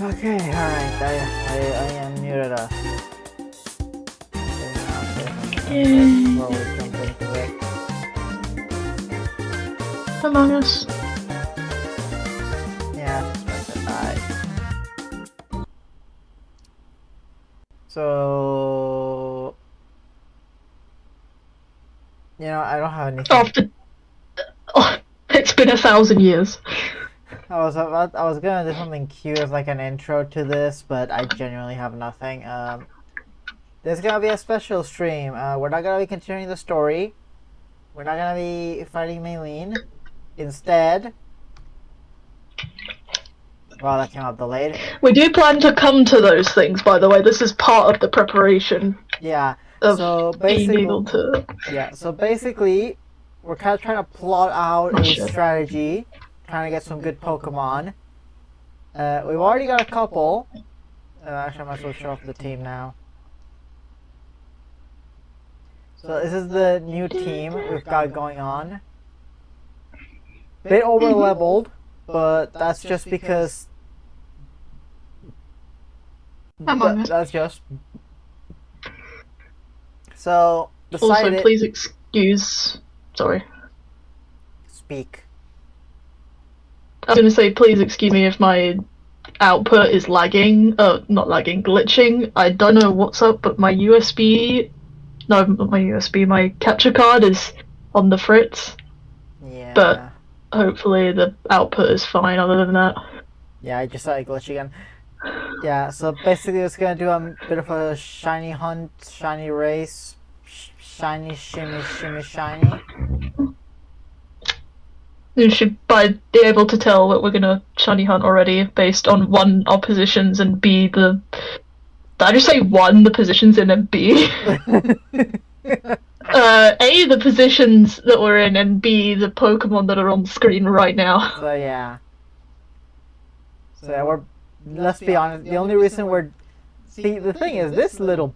Okay, alright, I unmuted us. Yay. Before we jump into it. Among Us. Yeah, alright. So... You know, I don't have anything. It's been 1,000 years. I was gonna do something cute as like an intro to this, but I genuinely have nothing. There's gonna be a special stream. We're not gonna be continuing the story. We're not gonna be fighting Maylene. Instead, well, that came out delayed. We do plan to come to those things, by the way. This is part of the preparation. Yeah. Of so being able to. Yeah. So basically, we're kind of trying to plot out a strategy, trying to get some good Pokemon. We've already got a couple. Actually, I might as well show off the team now. So this is the new team we've got going on. Bit over leveled, but that's just because. That's just. So decided. Also, please excuse. Sorry. Speak. I was gonna say, please excuse me if my output is lagging. Not lagging, glitching. I don't know what's up, but my USB. No, not my USB. My capture card is on the fritz. Yeah. But hopefully the output is fine. Other than that. Yeah, I just started glitching again. Yeah, so basically it's gonna do a bit of a shiny hunt, shiny race, shiny shimmy shimmy shiny. You should be able to tell that we're gonna shiny hunt already based on one, our positions, and B, the. Did I just say one, the positions in, and B? A, the positions that we're in, and B, the Pokemon that are on the screen right now. So yeah, we're. Let's be honest. The only reason we're. See, the thing is, this little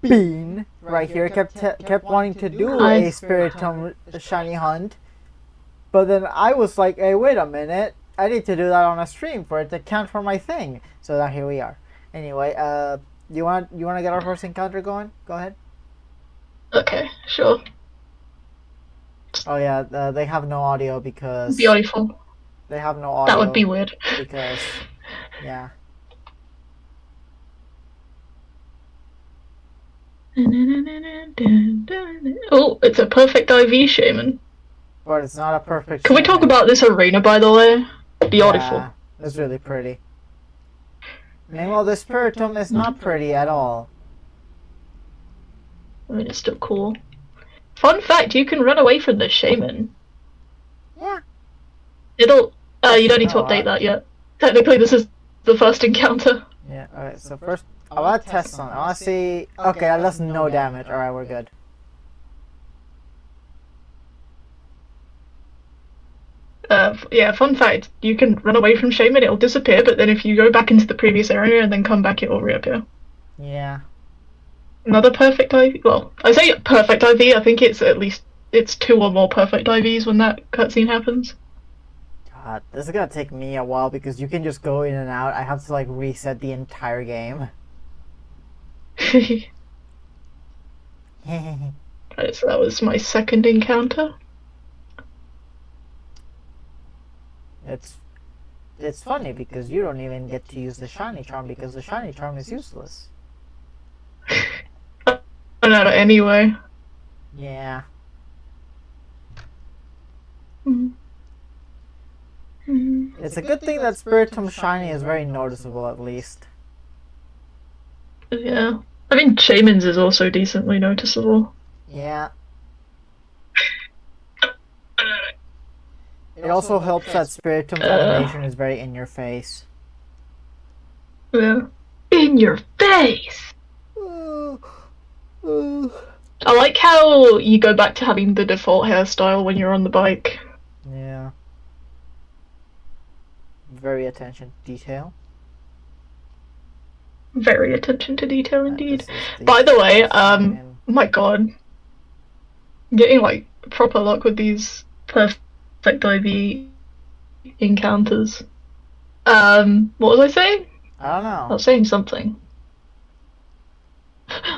bean right here kept wanting to do a Spiritomb shiny hunt, but then I was like, "Hey, wait a minute! I need to do that on a stream for it to count for my thing." So now here we are. Anyway, you want to get our first encounter going? Go ahead. Okay, sure. Oh yeah, they have no audio because. Beautiful. They have no audio. That would be weird. Because, yeah. Oh, it's a perfect IV shaman. But it's not a perfect. Can we talk about this arena, by the way? Beautiful. Yeah, it's really pretty. Meanwhile, the Spiritomb is not pretty at all. I mean, it's still cool. Fun fact, you can run away from the shaman. Yeah. It'll... you don't need to update that yet. Technically, this is the first encounter. Yeah, alright, so first, I want to test something. I want to see... Okay, that does no damage. Alright, we're good. Yeah, fun fact, you can run away from shaman, it'll disappear, but then if you go back into the previous area and then come back, it will reappear. Yeah. Another perfect IV? Well, I say perfect IV, I think it's at least... It's 2 or more perfect IVs when that cutscene happens. God, this is gonna take me a while because you can just go in and out. I have to, like, reset the entire game. Right, so that was my second encounter. It's funny because you don't even get to use the shiny charm because the shiny charm is useless. Not anyway. Yeah. It's a good thing that Spiritomb shiny is very noticeable, at least. Yeah. I mean, Shaman's is also decently noticeable. Yeah. It also helps that Spiritomb's animation is very in your face. Yeah. In your face! I like how you go back to having the default hairstyle when you're on the bike. Yeah. Very attention to detail. Very attention to detail indeed. By the way, oh my god. I'm getting like proper luck with these perfect IV encounters. What was I saying? I don't I know. was saying something.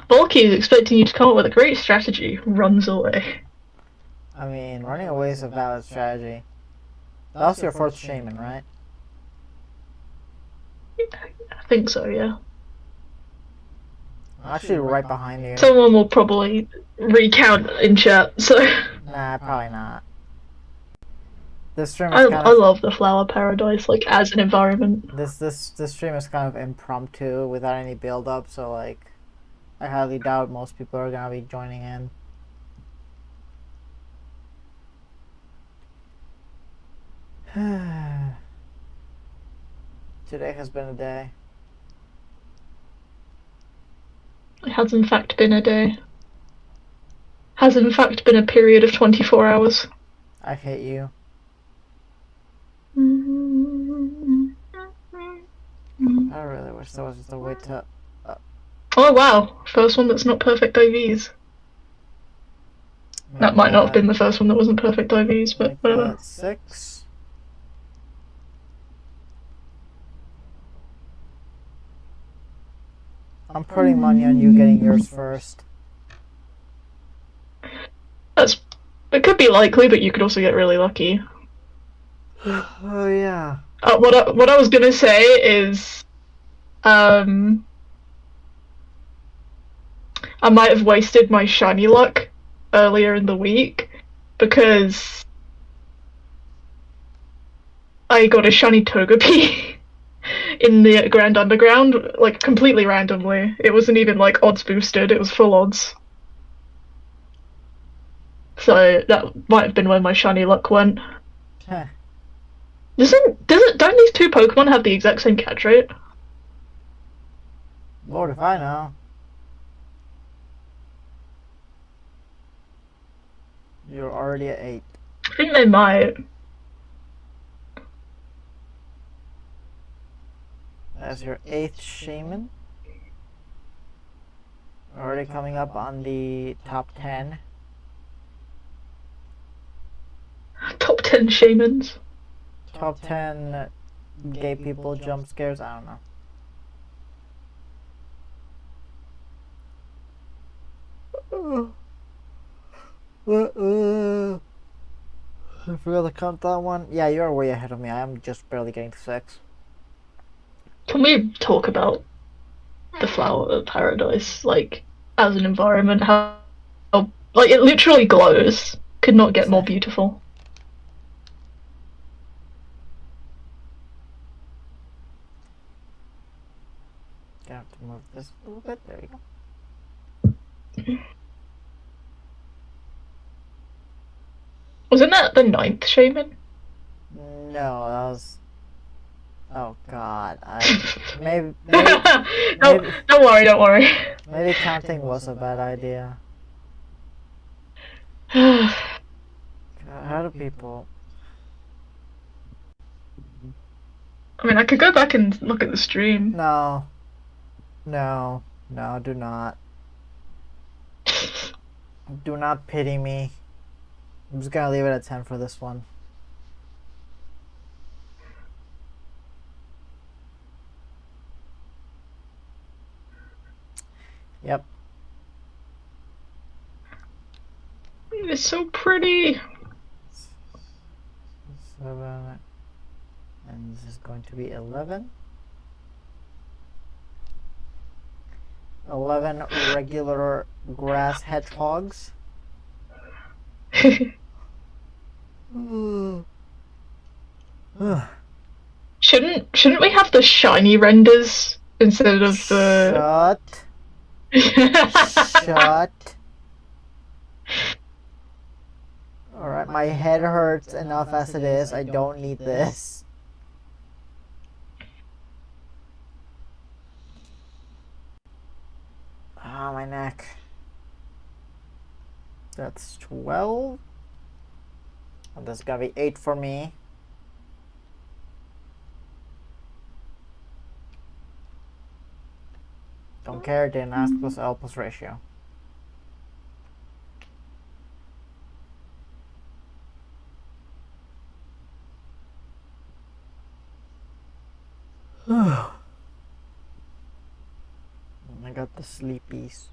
Bulky is expecting you to come up with a great strategy. Runs away. I mean, running away is a valid strategy. That was your fourth shaman, right? I think so, yeah. I'm actually right behind you. Someone will probably recount in chat, so. Nah, probably not. This stream I is kind of love the flower paradise, like, as an environment. this stream is kind of impromptu without any build up, so like I highly doubt most people are gonna be joining in. Today has been a day. It has in fact been a day. Has in fact been a period of 24 hours. I hate you. I really wish there was just a way to. Oh wow, first one that's not perfect IVs. That might not have been the first one that wasn't perfect IVs, but Like whatever. 6. I'm putting money on you getting yours first. It could be likely, but you could also get really lucky. Oh yeah. What I was gonna say is, I might have wasted my shiny luck earlier in the week because I got a shiny Togepi in the Grand Underground, like completely randomly. It wasn't even like odds boosted; it was full odds. So that might have been where my shiny luck went. Huh. Don't these two Pokemon have the exact same catch rate? Lord if I know. You're already at 8. I think they might. That's your 8th shaman. Already coming up on the top 10. Top 10 shamans. Top 10 gay people jump scares. I don't know. I forgot to count that one. Yeah, you're way ahead of me. I am just barely getting to 6. Can we talk about the flower of paradise, like, as an environment? How like, it literally glows. Could not get more beautiful. Gonna have to move this a little bit. There you go. Wasn't that the 9th shaman? No, that was. Oh God, maybe Don't worry. maybe counting was a bad idea. I God, how do people? mean, I could go back and look at the stream. No, do not. Do not pity me. I'm just gonna leave it at 10 for this one. Yep. It's so pretty. 7. And this is going to be 11. 11 regular grass hedgehogs. Shouldn't we have the shiny renders instead of the Shut. Alright, my head hurts enough as it is. I don't need this. Ah, my neck. That's 12. And that's gotta be 8 for me. Don't care, didn't ask plus L plus ratio. I got the sleepies.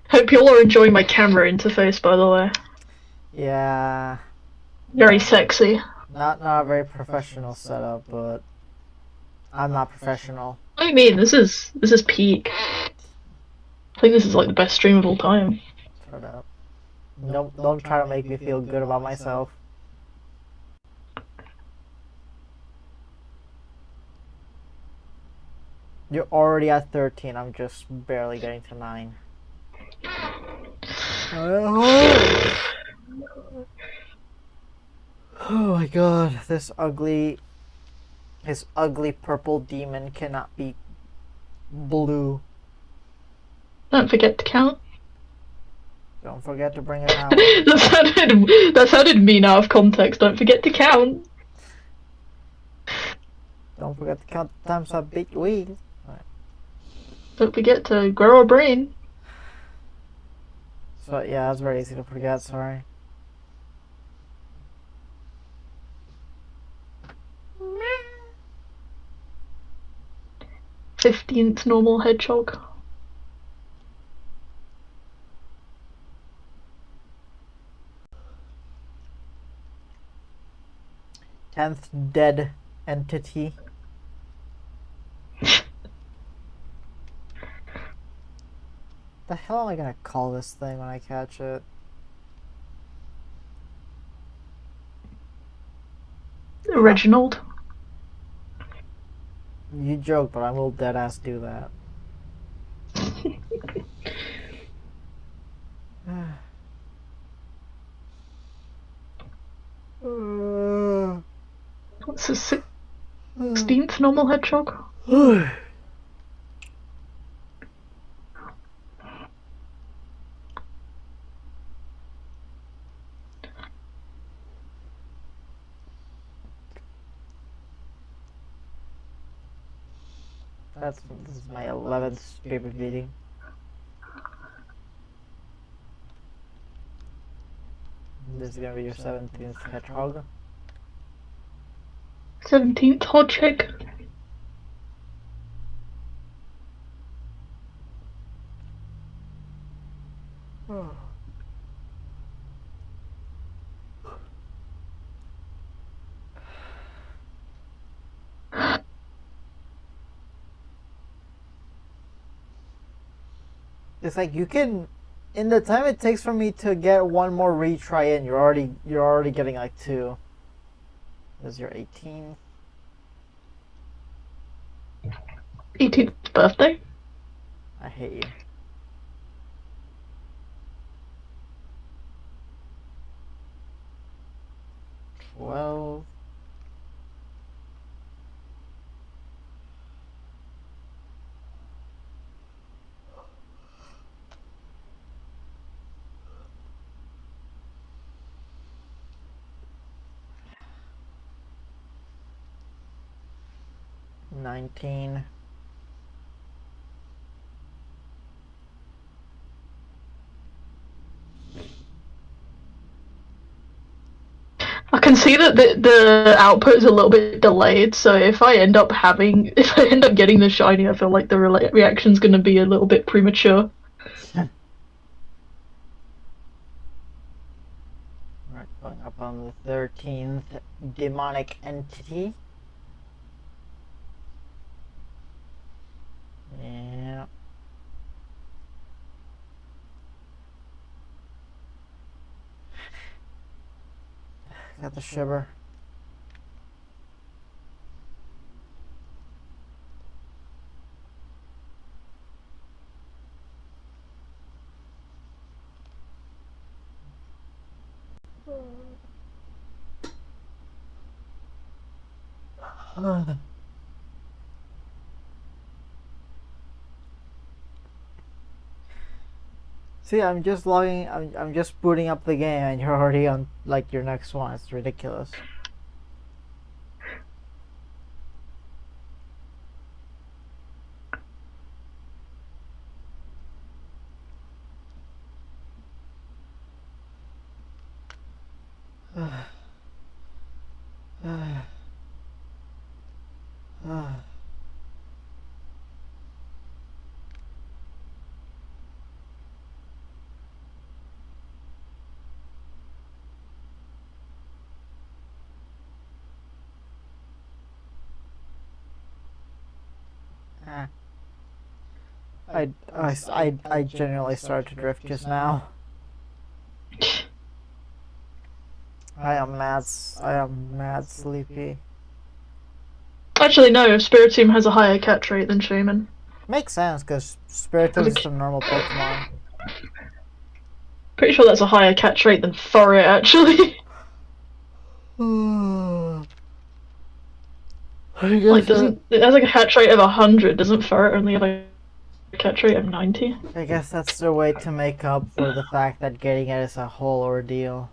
Hope you all are enjoying my camera interface, by the way. Yeah. Very sexy. Not a very professional setup, but I'm not professional. What do you mean? This is peak. I think this is like the best stream of all time. Shut up. Don't try to make me feel good about myself. You're already at 13. I'm just barely getting to 9. Oh my god, this ugly purple demon cannot be blue. Don't forget to count. Don't forget to bring it out. that sounded mean out of context. Don't forget to count. Don't forget to count the times I beat weed. Don't forget to grow a brain. So yeah, that's very easy to forget, sorry. '15th normal hedgehog. 10th dead entity. The hell am I gonna call this thing when I catch it? Reginald. You joke, but I will deadass do that. What's the 16th normal hedgehog? This is my 11th stupid meeting. This is gonna be your 17th hedgehog. 17th hedgehog. It's like you can, in the time it takes for me to get one more retry in, you're already getting like 2. This is your 18th. 18th birthday. I hate you. Well. $19. I can see that the output is a little bit delayed, so if I end up getting the shiny, I feel like the reaction's going to be a little bit premature. Right, going up on the 13th demonic entity. Yeah. Got the shiver. See, I'm just logging. I'm just booting up the game, and you're already on like your next one. It's ridiculous. I genuinely started to drift just now. I am mad sleepy. Actually, no, Spiritomb has a higher catch rate than Shaman. Makes sense, because Spiritomb is just a normal Pokemon. Pretty sure that's a higher catch rate than Furret, actually. Like, it has like a catch rate of 100, doesn't Furret only have a catch rate of 90? I guess that's their way to make up for the fact that getting it is a whole ordeal.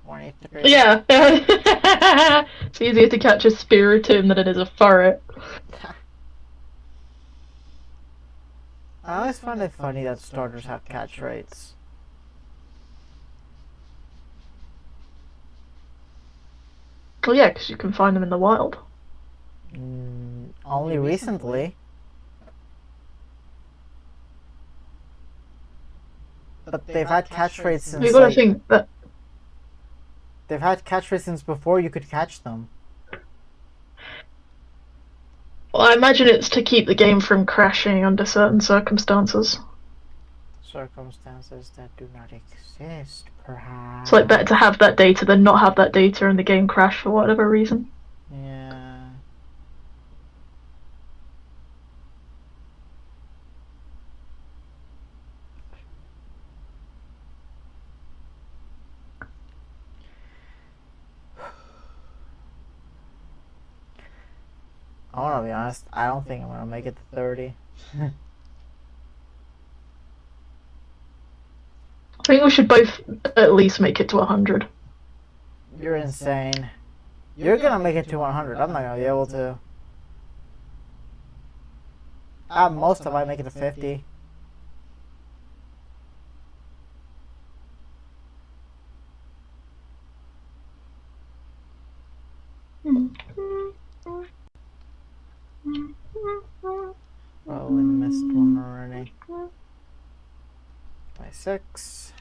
23. Yeah. It's easier to catch a Spiritomb than it is a Furret. I always find it funny that starters have catch rates. Well, yeah, because you can find them in the wild. Only recently. But they've had catch rates since. You gotta think that. They've had catch rates since before you could catch them. Well, I imagine it's to keep the game from crashing under certain circumstances. Circumstances that do not exist, perhaps. It's like better to have that data than not have that data and the game crash for whatever reason. Yeah. I wanna be honest, I don't think I'm gonna make it to 30. I think we should both at least make it to 100. You're insane. You're gonna make it to 100. I'm not gonna be able to. At most, I might make it to 50. Probably missed one already. By 6.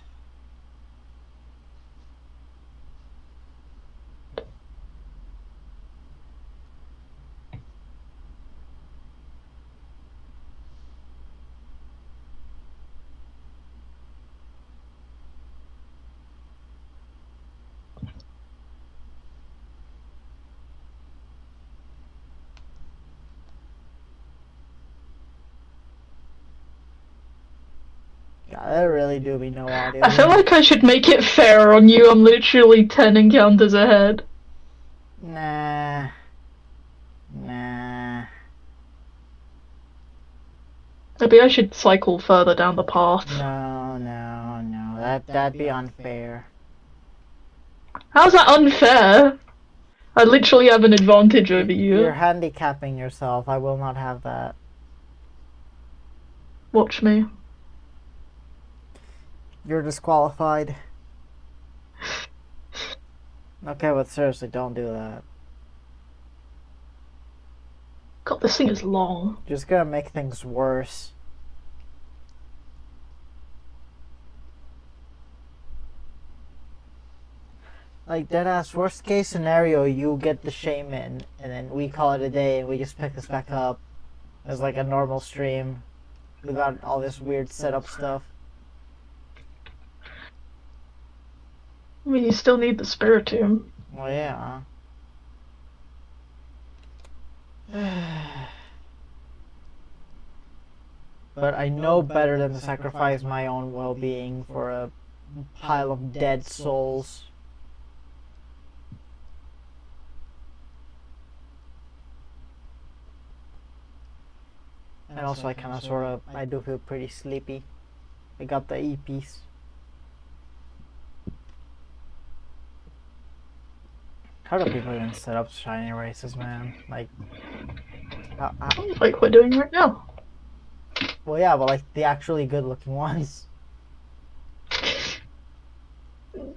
Yeah, there really do be no audio. I feel like I should make it fair on you. I'm literally 10 encounters ahead. Nah. Maybe I should cycle further down the path. No. That'd be unfair. How's that unfair? I literally have an advantage over you. You're handicapping yourself. I will not have that. Watch me. You're disqualified. Okay, but seriously, don't do that. God, this thing is long. Just gonna make things worse. Like, deadass, worst case scenario, you get the shaman, and then we call it a day, and we just pick this back up as like a normal stream without all this weird setup stuff. I mean, you still need the Spiritomb. Well, yeah. But I know better than to sacrifice my own well-being for a pile of dead souls. And also, I do feel pretty sleepy. I got the E-piece. How do people even set up shiny races, man? Like, like we're doing right now. Well, yeah, but like the actually good-looking ones.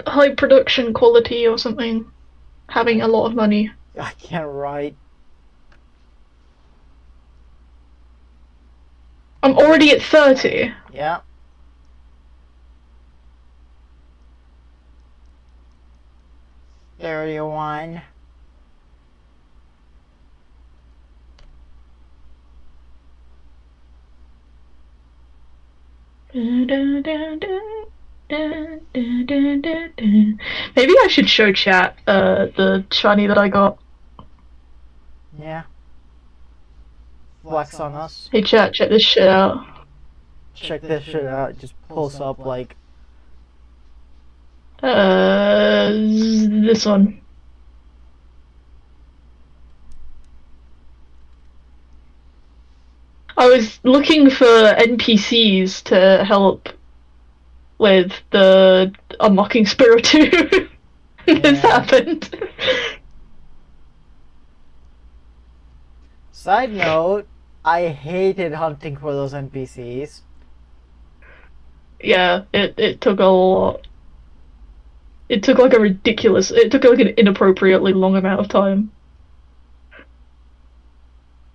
High production quality or something. having a lot of money. I can't write. I'm already at 30. Yeah. There you one. Maybe I should show chat the shiny that I got. Yeah. Flex on us. Hey chat, check this shit out. Check this shit out. Just pulse up like. This one. I was looking for NPCs to help with the unlocking Spiritomb. This happened. Side note, I hated hunting for those NPCs. Yeah, it took a lot. It took like it took like an inappropriately long amount of time.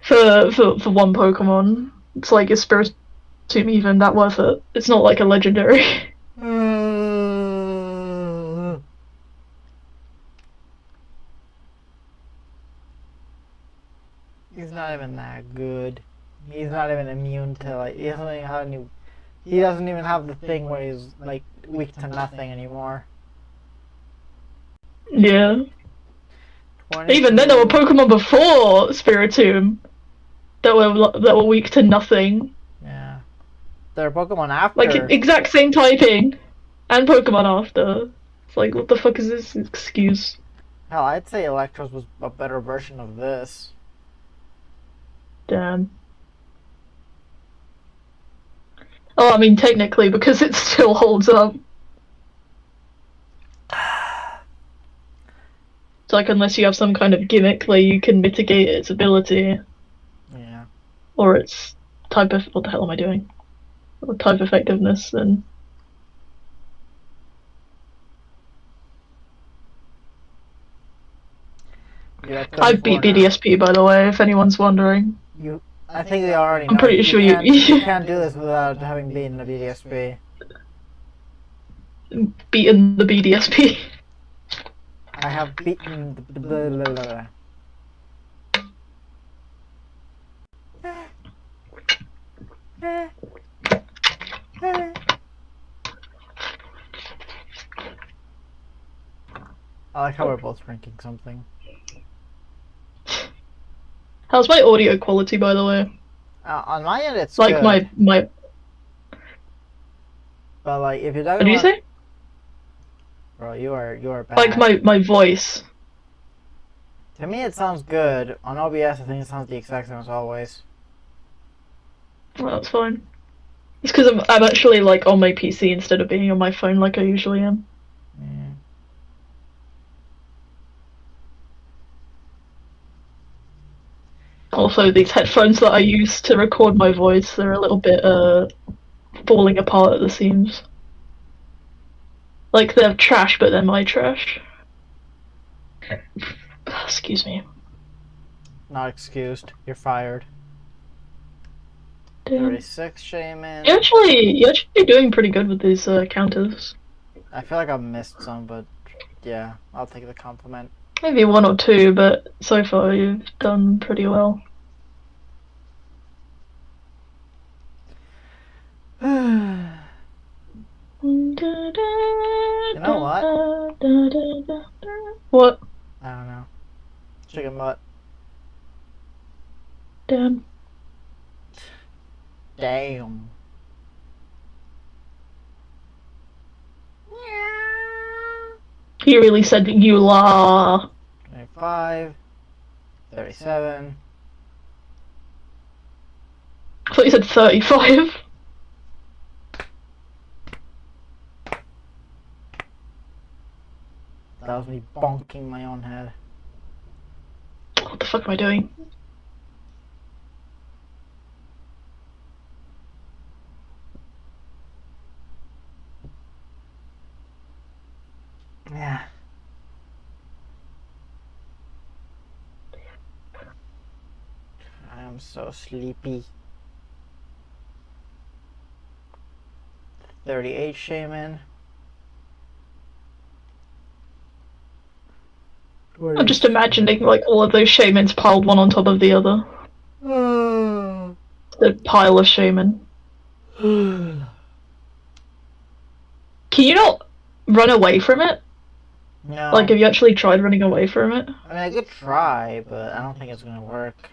For one Pokemon. It's like, is Spiritomb even that worth it? It's not like a legendary. He's not even that good. He's not even immune to like. He doesn't even have any. He doesn't even have the thing where he's like weak to nothing anymore. Yeah. 22. Even then, there were Pokemon before Spiritomb that were weak to nothing. Yeah. There are Pokemon after. Like exact same typing, and Pokemon after. It's like, what the fuck is this excuse? Hell, I'd say Electros was a better version of this. Damn. Oh, I mean, technically, because it still holds up. It's like, unless you have some kind of gimmick where you can mitigate its ability. Yeah. Or its type of... What the hell am I doing? Or type effectiveness, then... I beat BDSP, by the way, if anyone's wondering. I think they already know. I'm pretty sure you can't do this without having beaten the BDSP. Beaten the BDSP. I have beaten the blah, blah, blah. I like how we're both drinking something. How's my audio quality, by the way? On my end, it's like good. my. But like, if you're talking What did you say? Bro, you are bad. Like my voice. To me, it sounds good. On OBS, I think it sounds the exact same as always. Well, that's fine. It's because I'm actually like on my PC instead of being on my phone like I usually am. Yeah. Also, these headphones that I use to record my voice, they're a little bit falling apart at the seams. Like, they're trash, but they're my trash. Excuse me. Not excused. You're fired. Damn. 36 Shaman. You're actually doing pretty good with these counters. I feel like I've missed some, but yeah, I'll take the compliment. Maybe one or two, but so far you've done pretty well. You know what? What? I don't know. Chicken butt. Damn. Damn. He really said you la. 25. 37. I thought you said 35. That was me bonking my own head. What the fuck am I doing? Yeah. I'm so sleepy. 38 shaman. I'm just imagining like all of those shamans piled one on top of the other. The pile of shaman. Can you not run away from it? No. Like, have you actually tried running away from it? I mean, I could try, but I don't think it's gonna work.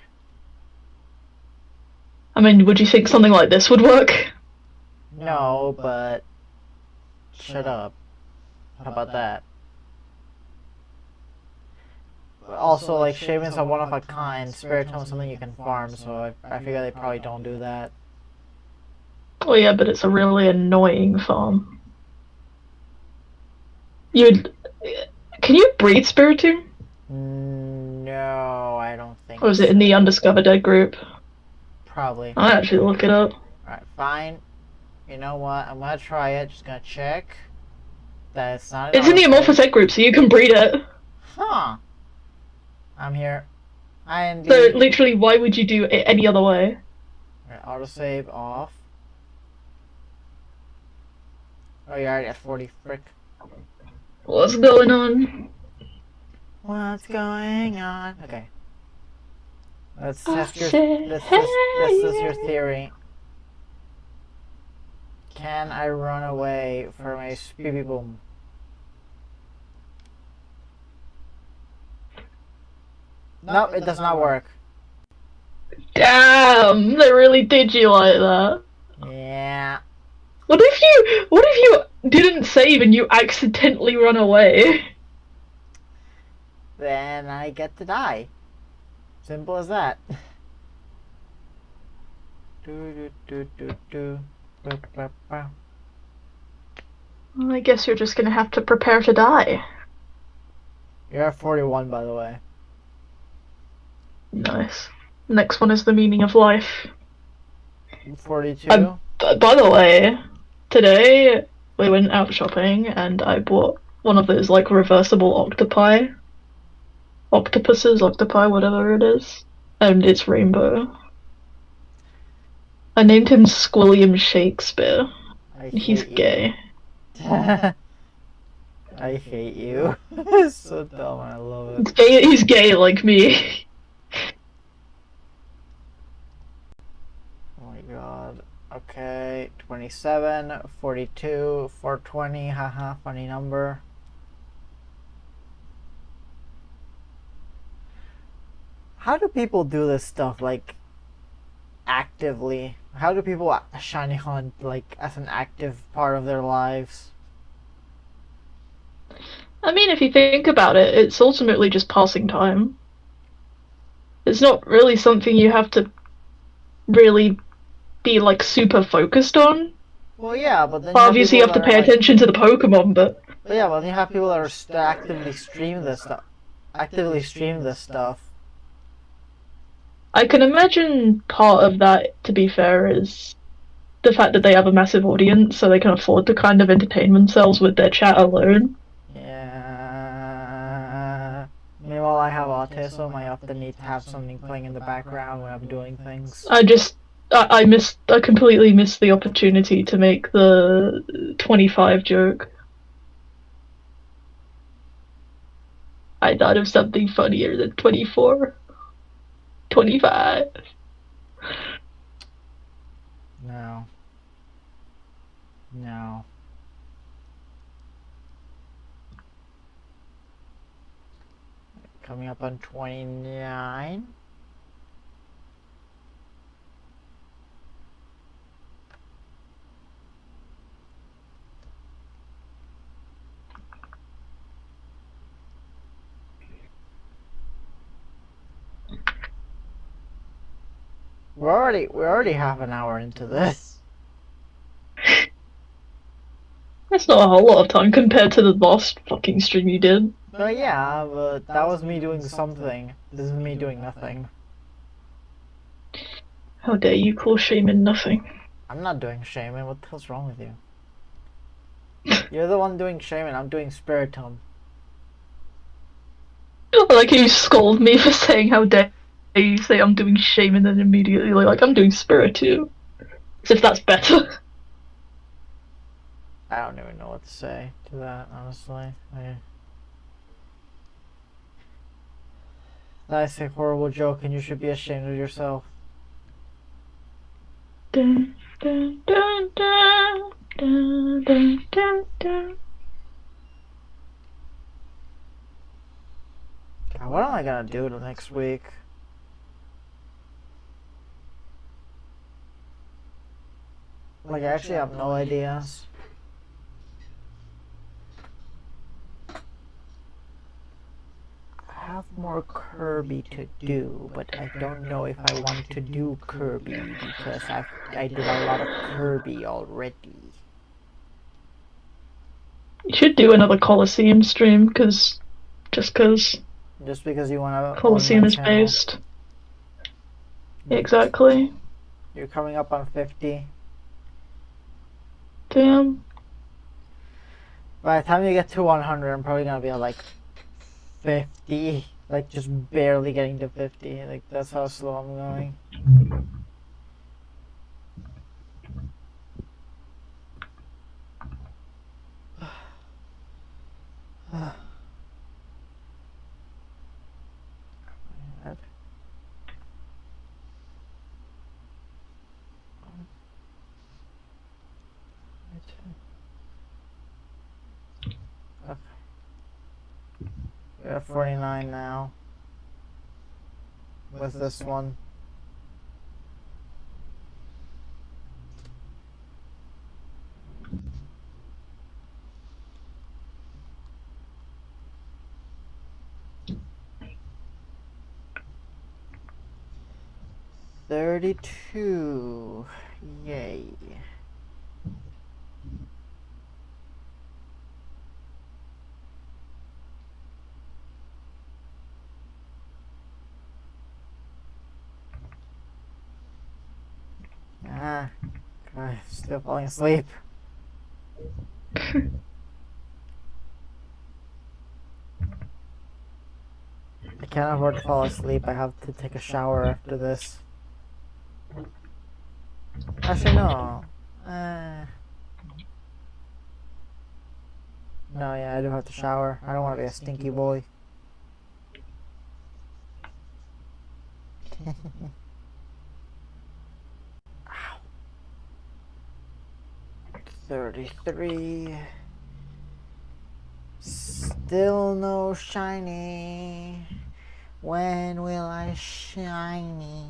I mean, would you think something like this would work? No, but... Shut up. How about that? Also, like, shamans are one of a kind. Spirit Tome is something you can farm, so I figure they probably don't do that. Oh yeah, but it's a really annoying farm. You'd... Can you breed Spiritomb? No, I don't think Or is it in the Undiscovered Dead group? Probably. I'll actually look it up. Alright, fine. You know what? I'm gonna try it. Just gonna check that it's not. It's in the Amorphous Egg group, so you can breed it. Huh. I'm here. So literally, why would you do it any other way? Alright, autosave off. Oh, you're already at 40. Frick. What's going on? What's going on? Okay. Let's test your. This is your theory. Can I run away from a speedy boom? Nope, it does not work. Damn, they really did you like that. Yeah. What if you didn't save and you accidentally run away? Then I get to die. Simple as that. Well, I guess you're just gonna have to prepare to die. You're at 41, by the way. Nice. Next one is the meaning of life. 42? By the way, today we went out shopping and I bought one of those like reversible octopuses, whatever it is, and it's rainbow. I named him Squilliam Shakespeare. He's gay. I hate you. It's so dumb, I love it. He's gay like me. Oh my god. Okay, 27, 42, 420, haha, funny number. How do people do this stuff, like, actively? How do people shiny hunt, like, as an active part of their lives? I mean, if you think about it, it's ultimately just passing time. It's not really something you have to really be, like, super focused on. Well, yeah, but then obviously you have to pay attention to the Pokemon, but... But yeah, well, you have people that are actively stream this stuff. I can imagine part of that, to be fair, is the fact that they have a massive audience, so they can afford to kind of entertain themselves with their chat alone. Yeah. Meanwhile, I have autism. I often need to have something playing in the background when I'm doing things. I completely missed the opportunity to make the 25 joke. I thought of something funnier than 24. 25. No. No. Coming up on 29. We're already half an hour into this. That's not a whole lot of time compared to the last fucking stream you did. But yeah, but that was me doing something. This is me doing nothing. How dare you call Shaman nothing? I'm not doing Shaman, what the hell's wrong with you? You're the one doing Shaman, I'm doing Spiritomb. Like you scold me for saying how dare you say I'm doing shame and then immediately like I'm doing spirit too. As if that's better. I don't even know what to say to that, honestly. That's a horrible joke and you should be ashamed of yourself. Dun, dun, dun, dun, dun, dun, dun, dun. God, what am I gonna do the next week? Like, I actually have no ideas. I have more Kirby to do, but I don't know if I want to do Kirby because I did a lot of Kirby already. You should do another Colosseum stream, just because you want to Colosseum is based. Exactly. You're coming up on 50. Damn. By the time you get to 100, I'm probably gonna be at like 50. Like, just barely getting to 50. Like, that's how slow I'm going. We're at 49 now. With this one. $32. Yay. God, still falling asleep. I can't afford to fall asleep. I have to take a shower after this. Actually, no. No, yeah, I do have to shower. I don't want to be a stinky boy. 33. Still no shiny. When will I shiny?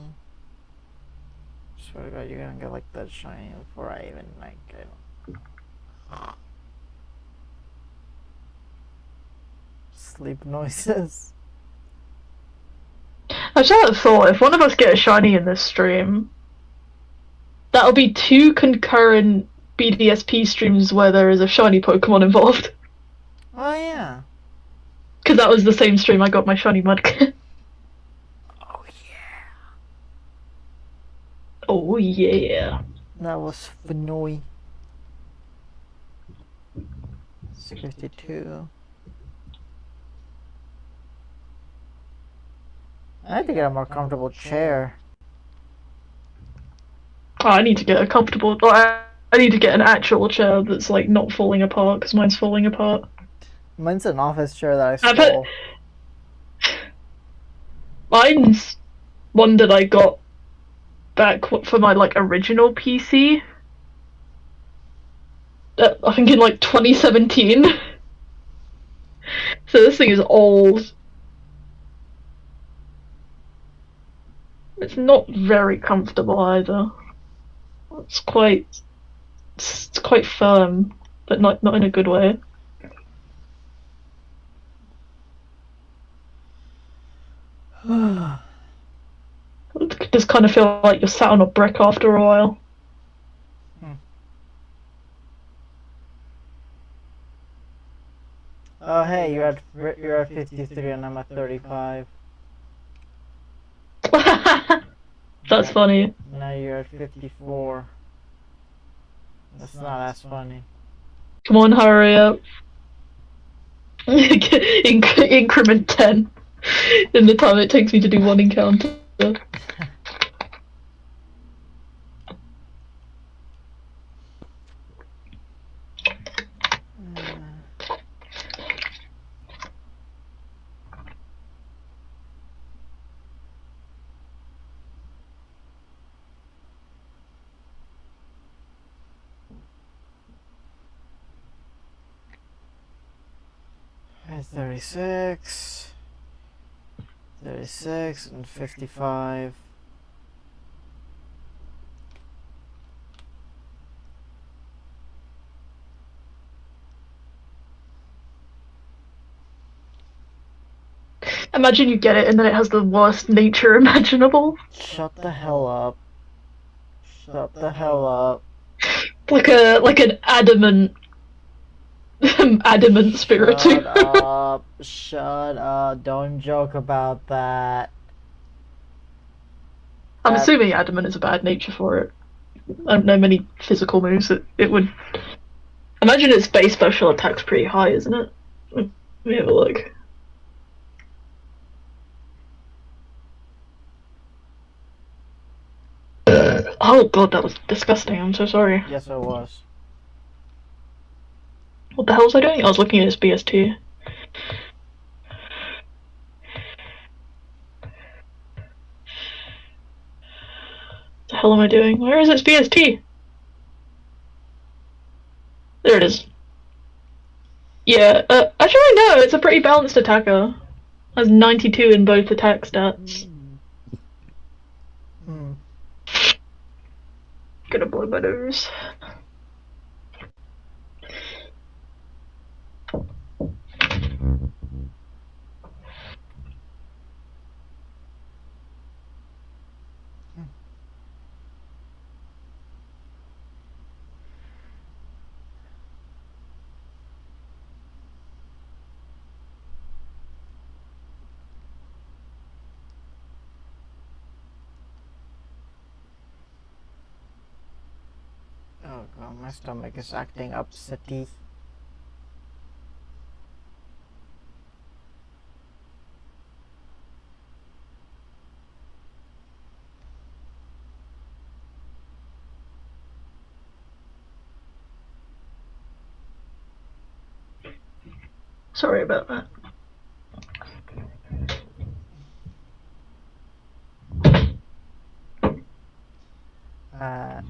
Swear to God, you're gonna get like that shiny before I even like it. Sleep noises. I just had a thought, if one of us get a shiny in this stream, that'll be 2 concurrent BDSP streams where there is a shiny Pokemon involved. Oh yeah. Because that was the same stream I got my shiny Mudkip. Oh yeah. Oh yeah. That was Fenoi. 52. I need to get a more comfortable chair. Oh, I need to get a comfortable... I need to get an actual chair that's like not falling apart, because mine's falling apart. Mine's an office chair that I stole. Mine's one that I got back for my like original PC. I think in like 2017. So this thing is old. It's not very comfortable either. It's quite firm, but not in a good way. It just kind of feel like you're sat on a brick after a while. Oh hey, you're at 53 and I'm at 35. That's funny. Now you're at 54. That's not as funny. Come on, hurry up. Increment 10 in the time it takes me to do one encounter. It's 36, 36, and 55. Imagine you get it and then it has the worst nature imaginable. Shut the hell up. Shut the hell up. Like an adamant spirit. Shut up. Shut up. Don't joke about that. I'm assuming adamant is a bad nature for it. I don't know many physical moves that it would. Imagine its base special attack's pretty high, isn't it? Let me have a look. Oh god, that was disgusting. I'm so sorry. Yes, it was. What the hell was I doing? I was looking at its BST. What the hell am I doing? Where is its BST? There it is. Yeah, actually no, it's a pretty balanced attacker. Has 92 in both attack stats. Gonna blow my nose. Oh god, my stomach is acting upsetty. Sorry about that.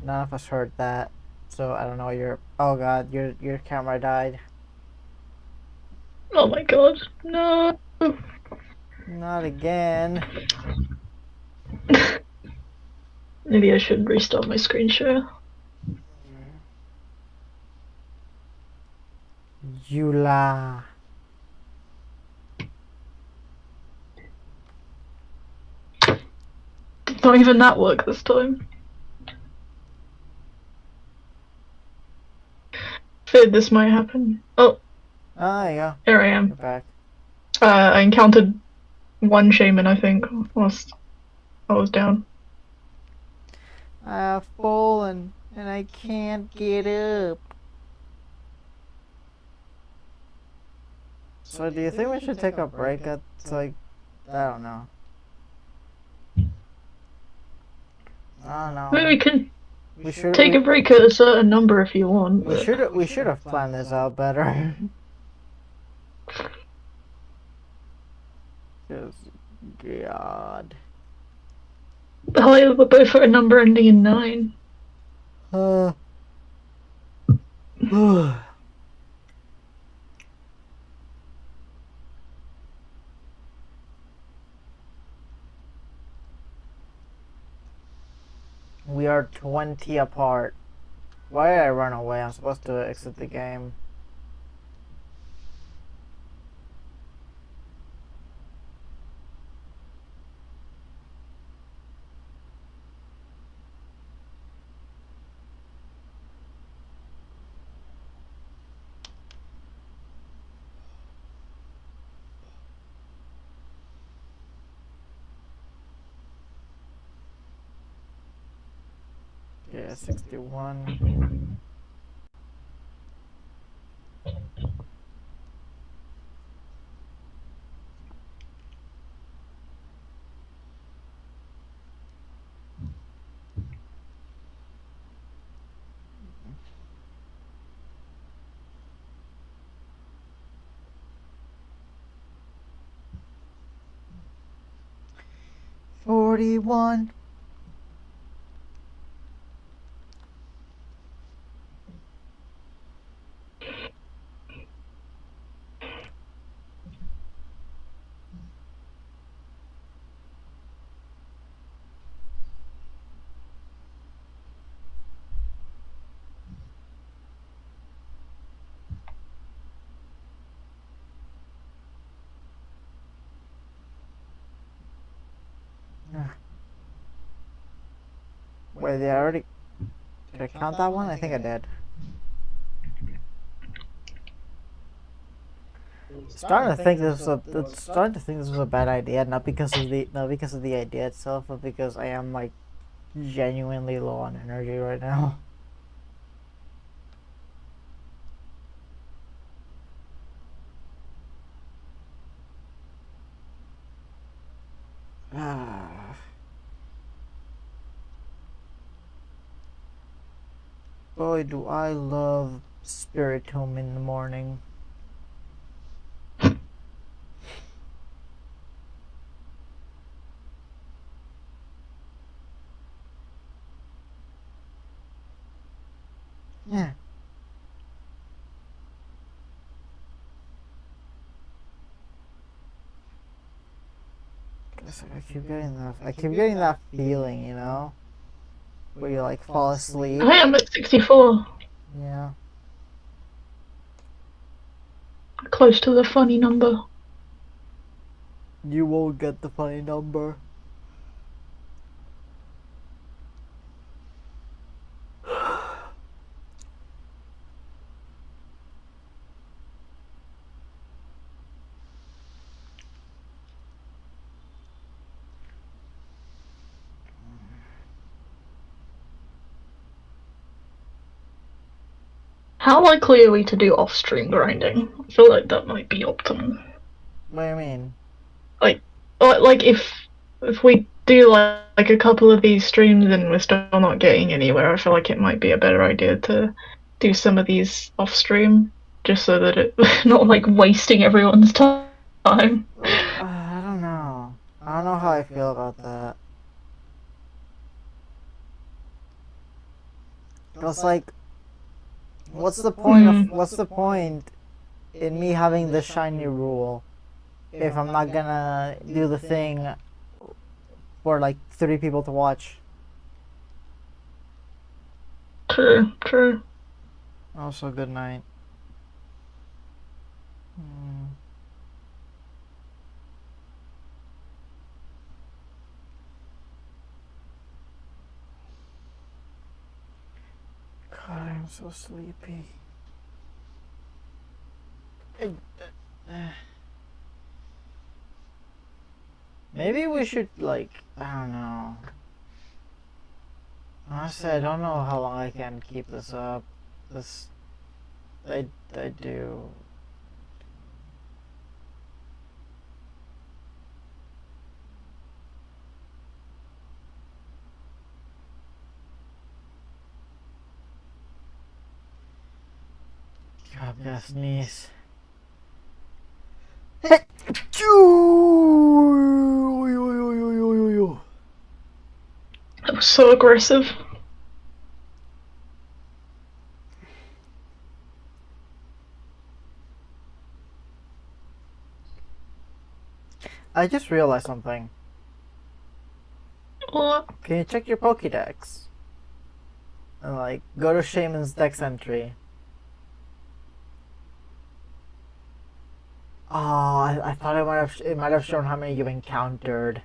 None of us heard that, so I don't know. Oh god, your camera died. Oh my god, no. Not again. Maybe I should restart my screen share. Yula. Not even that work this time. Feared this might happen. Oh. Oh, there you go. Here I am. You're back. I encountered one shaman, I think, whilst I was down. I have fallen and I can't get up. So do you think we should take a break at, like, I don't know. I don't know. Maybe we can take a break at a certain number if you want. We should have planned this out better. Just God. Hell, we're both at a number ending in 9. We are 20 apart. Why did I run away? I'm supposed to exit the game. Yeah, 61. 41. Wait, did I already... Did I count that one? I think I did. Starting to think this was a bad idea, not because of the idea itself, but because I am like genuinely low on energy right now. Boy, do I love Spirit Home in the morning. Yeah. I keep getting that feeling, you know, where you like fall asleep. Hey, I'm at 64. Yeah. Close to the funny number. You won't get the funny number. How likely are we to do off-stream grinding? I feel like that might be optimum. What do you mean? Like if we do like a couple of these streams and we're still not getting anywhere, I feel like it might be a better idea to do some of these off-stream, just so that it's not like wasting everyone's time. I don't know. I don't know how I feel about that. Cause like, what's the point in me having the shiny rule if I'm not gonna do the thing for like 3 people to watch? True. Also, good night. God, I'm so sleepy. Maybe we should, like, I don't know. Honestly, I don't know how long I can keep this up. I do. God, I'm gonna sneeze. That was so aggressive. I just realized something. What? Can you check your Pokédex? And like, go to Shaman's Dex entry. Oh, I thought it might have shown how many you've encountered.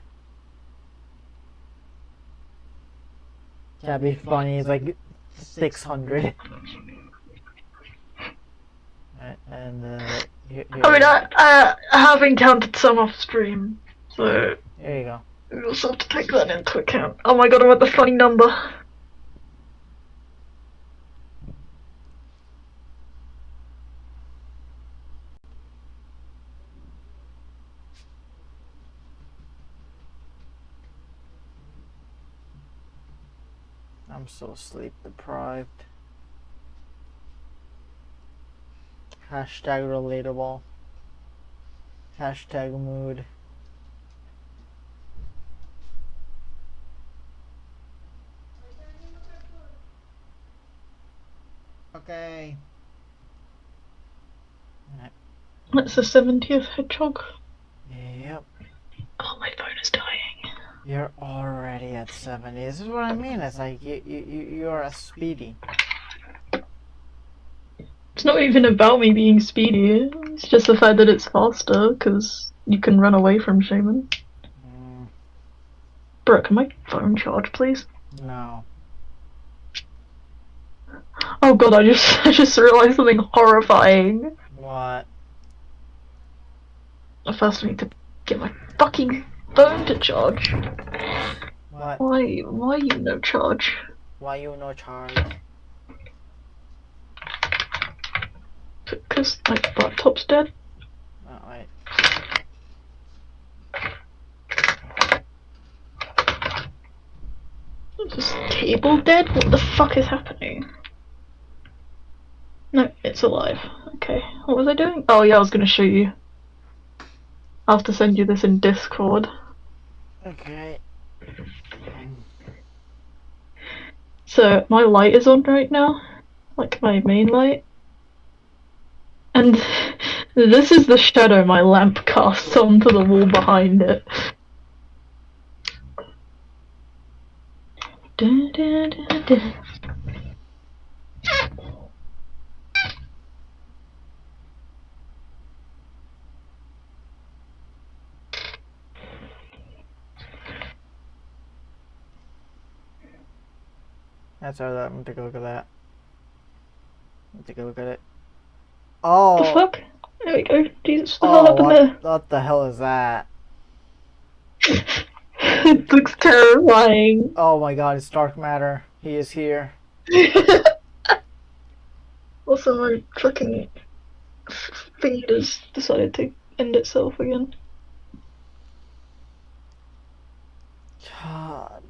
That'd be funny. It's like 600. And here I mean, I have encountered some off stream, so here you go. we also have to take that into account. Oh my god, I'm at the funny number. I'm so sleep deprived. Hashtag relatable. Hashtag mood. Okay. That's the 70th hedgehog. Yep. Oh, my phone is dying. You're already at 70. This is what I mean. It's like you're a speedy. It's not even about me being speedy. It's just the fact that it's faster, because you can run away from Shaman. Bro, can my phone charge, please? No. Oh god, I just realized something horrifying. What? I first need to get my fucking phone to charge. What? Why you no charge? Why you no charge? Because my laptop's dead. Oh, wait. Is this cable dead? What the fuck is happening? No, it's alive. Okay, what was I doing? Oh yeah, I was gonna show you. I'll have to send you this in Discord. Okay. So, my light is on right now. Like, my main light. And this is the shadow my lamp casts onto the wall behind it. Da, da, da, da. That's all that. I'm gonna take a look at that. Take a look at it. Oh. The fuck? There we go. Jesus, what the hell happened there? What the hell is that? It looks terrifying. Oh my god, it's dark matter. He is here. Also, my fucking feed has decided to end itself again. God.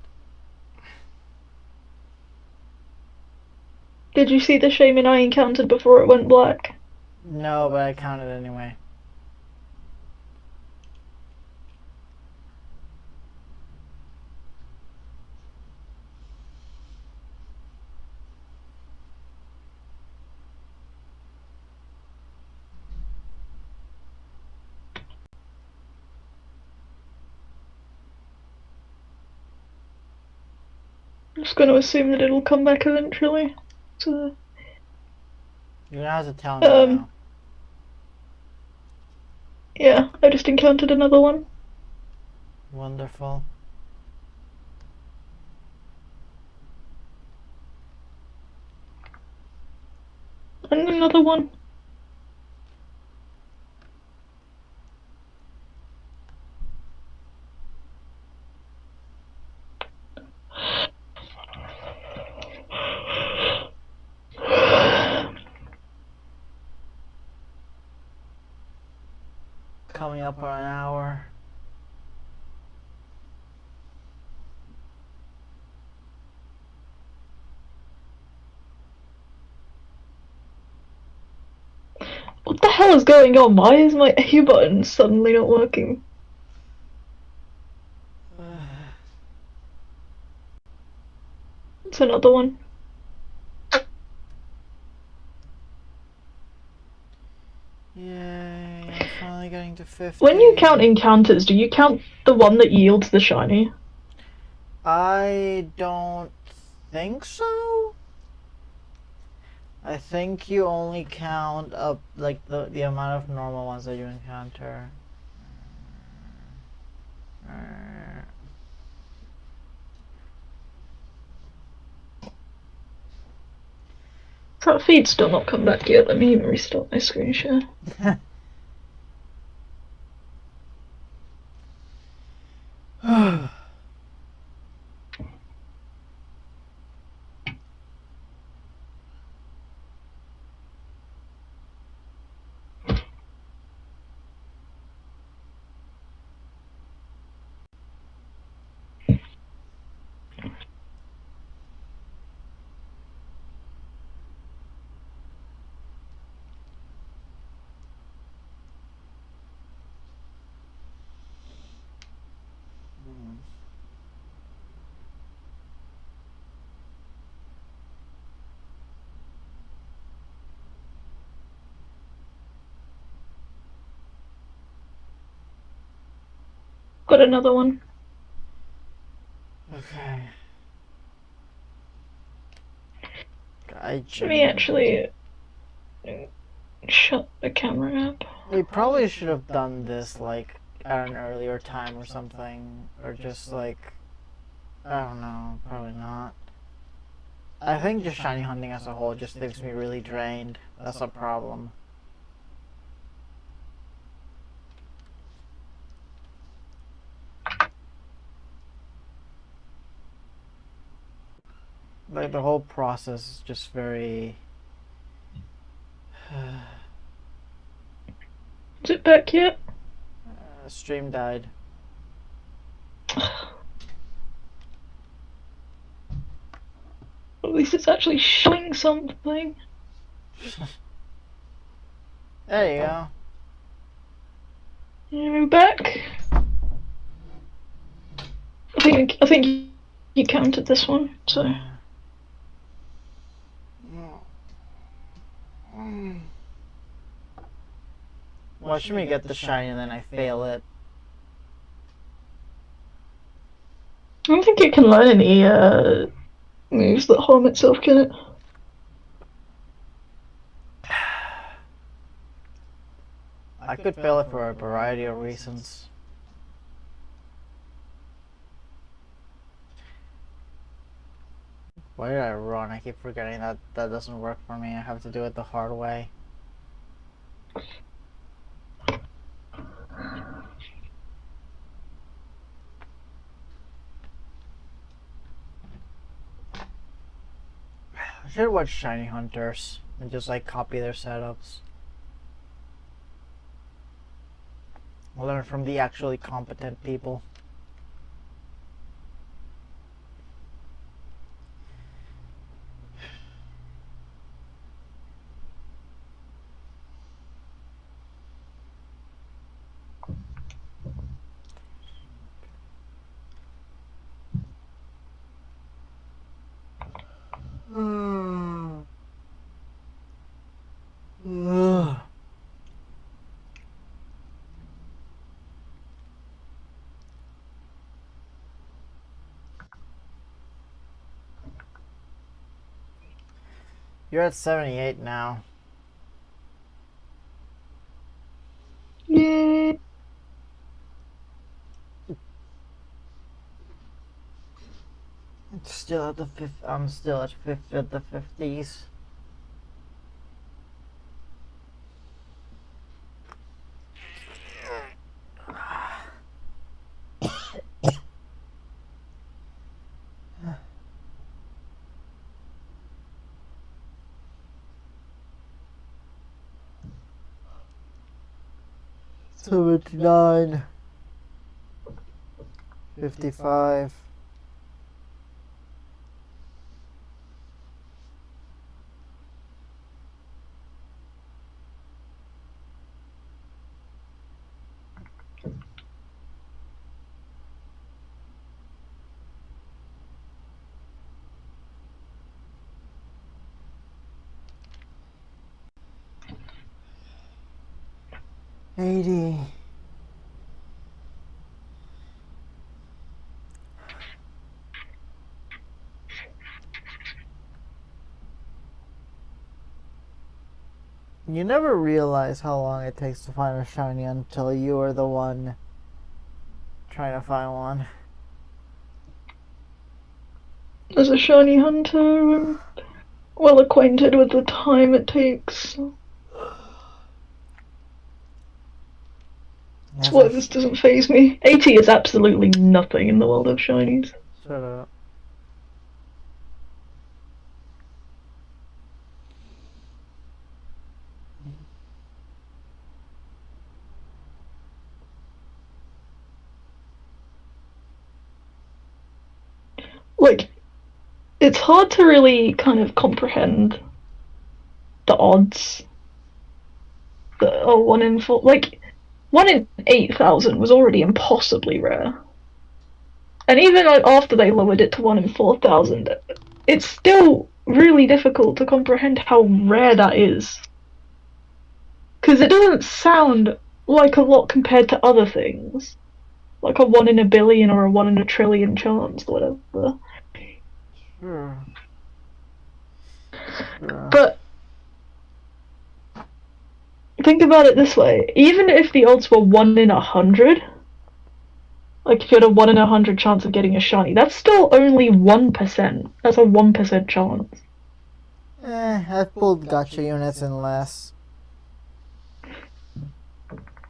Did you see the shaman I encountered before it went black? No, but I counted anyway. I'm just going to assume that it'll come back eventually. So, You're gonna have to tell me now. yeah, I just encountered another one. Wonderful. And another one. Coming up on an hour. What the hell is going on? Why is my A button suddenly not working? It's another one. Yay, I'm finally getting to 50. When you count encounters, do you count the one that yields the shiny? I don't think so. I think you only count up like the amount of normal ones that you encounter. That feed's still not come back yet. Let me even restart my screen share. Got another one. Okay. Let me actually shut the camera up. We probably should have done this like at an earlier time or something, or just like, I don't know, probably not. I think just shiny hunting as a whole just leaves me really drained. That's a problem. Like the whole process is just very. Is it back yet? Stream died. At least it's actually showing something. There you go. You're back. I think you counted this one, so. Watch me get the shiny and then I fail it. I don't think it can learn any moves that harm itself, can it? I could fail it for a variety of reasons. Why did I run? I keep forgetting that that doesn't work for me. I have to do it the hard way. I should watch Shiny Hunters and just like copy their setups. Learn from the actually competent people. You're at 78 now. Yeah. It's still at the I'm still at the 50s. $79, $55. $80. You never realize how long it takes to find a shiny until you are the one trying to find one. As a shiny hunter, I'm well acquainted with the time it takes. That's why this doesn't faze me. 80 is absolutely nothing in the world of shinies. Shut up. Like, it's hard to really kind of comprehend the odds that are 1 in 4. Like, 1 in 8,000 was already impossibly rare. And even after they lowered it to 1 in 4,000, it's still really difficult to comprehend how rare that is. Because it doesn't sound like a lot compared to other things. like a 1 in a billion or a 1 in a trillion chance, or whatever. Sure. Sure. But think about it this way: even if the odds were 1 in 100, like if you had a 1 in 100 chance of getting a shiny, that's still only 1%. That's a 1% chance. I've pulled gacha units in less.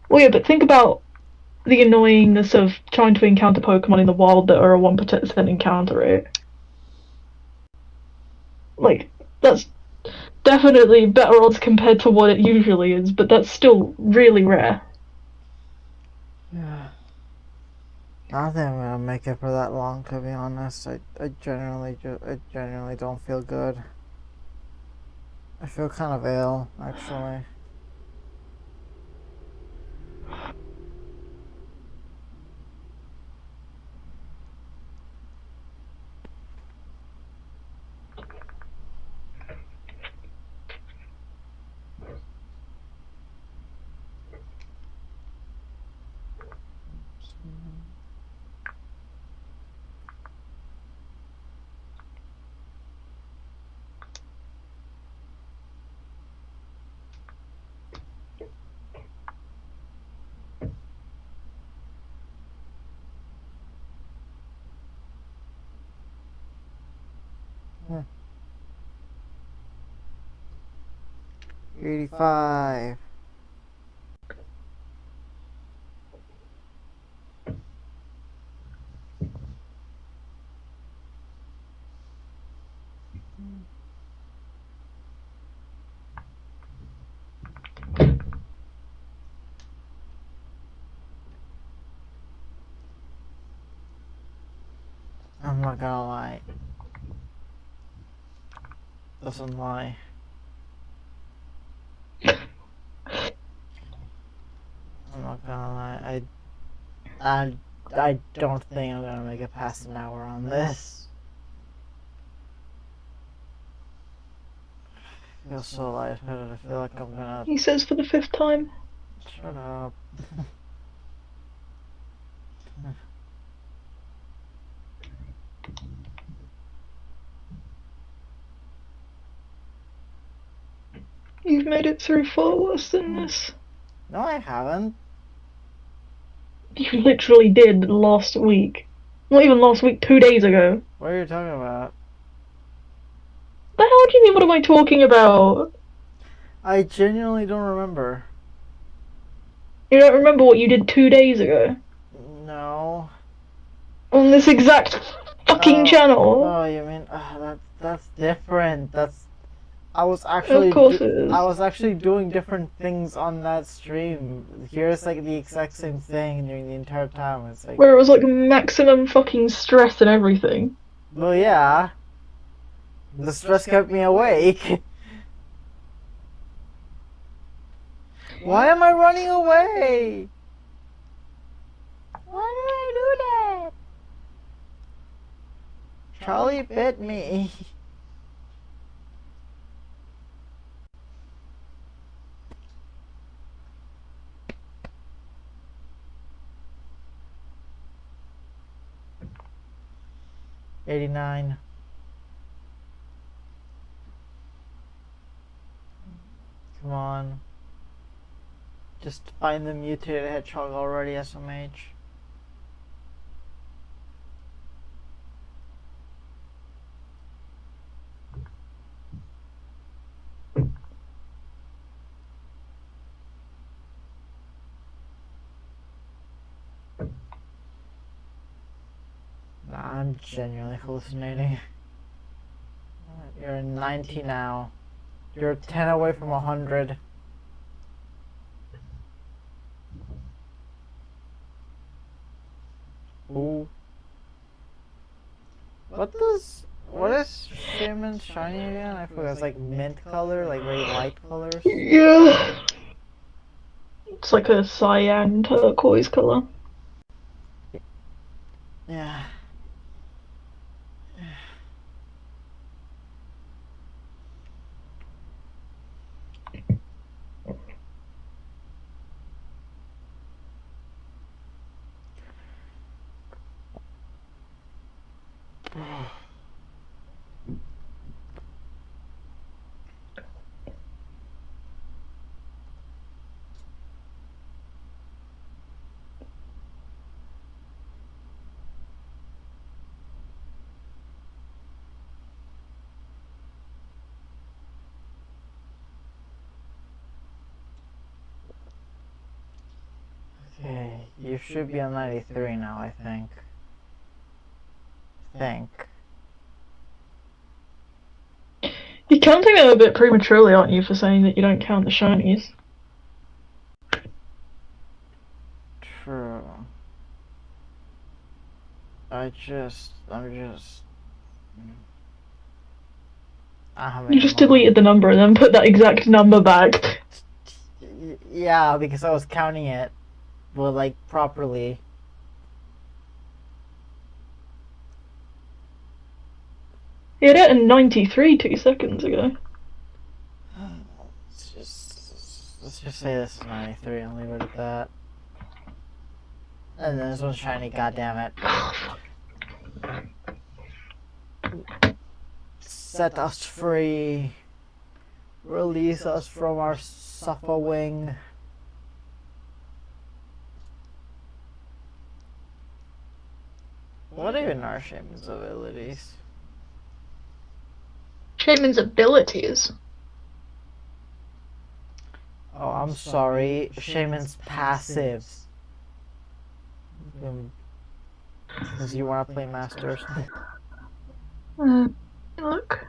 Well, yeah, but think about the annoyingness of trying to encounter Pokemon in the wild that are a 1% encounter rate. Like, that's definitely better odds compared to what it usually is, but that's still really rare. Yeah. I don't think I'm gonna make it for that long, to be honest. I genuinely don't feel good. I feel kind of ill, actually. Hmm. 85. I'm not gonna lie. Doesn't lie. I'm not gonna lie. I don't think I'm gonna make it past an hour on this. I feel so lightheaded. I feel like I'm gonna. He says for the 5th time. Shut up. You've made it through far worse than this. No, I haven't. You literally did last week. Not even last week, 2 days ago. What are you talking about? The hell do you mean, what am I talking about? I genuinely don't remember. You don't remember what you did 2 days ago? No. On this exact fucking channel? Oh, you mean that's different. I was actually Of course it is. I was actually doing different things on that stream. Here's like the exact same thing during the entire time. It's like, Where it was like maximum fucking stress and everything. well, yeah. The stress kept me awake. Why am I running away? Why did I do that? Charlie bit me. $89. Come on. Just find the mutated hedgehog already, SMH. Nah, I'm genuinely hallucinating. You're 90 now. You're 10 away from 100. Ooh. What is Shaman's shiny again? I forgot. It's like mint color, like very light colors. Yeah. It's like a cyan turquoise colour. Yeah. Okay, you should be on 93 now, I think. You're counting them a bit prematurely, aren't you, for saying that you don't count the shinies? True. I'm just... You just deleted the number and then put that exact number back. Yeah, because I was counting it, well, like, properly. You had it in 93 2 seconds ago. Let's just say this is 93 and leave it at that. And then this one's shiny, goddammit. Set us free. Release us from our suffering. What even are Shaman's abilities? Shaman's abilities? Oh, I'm sorry. Shaman's passives. Because you want to play Masters. Look.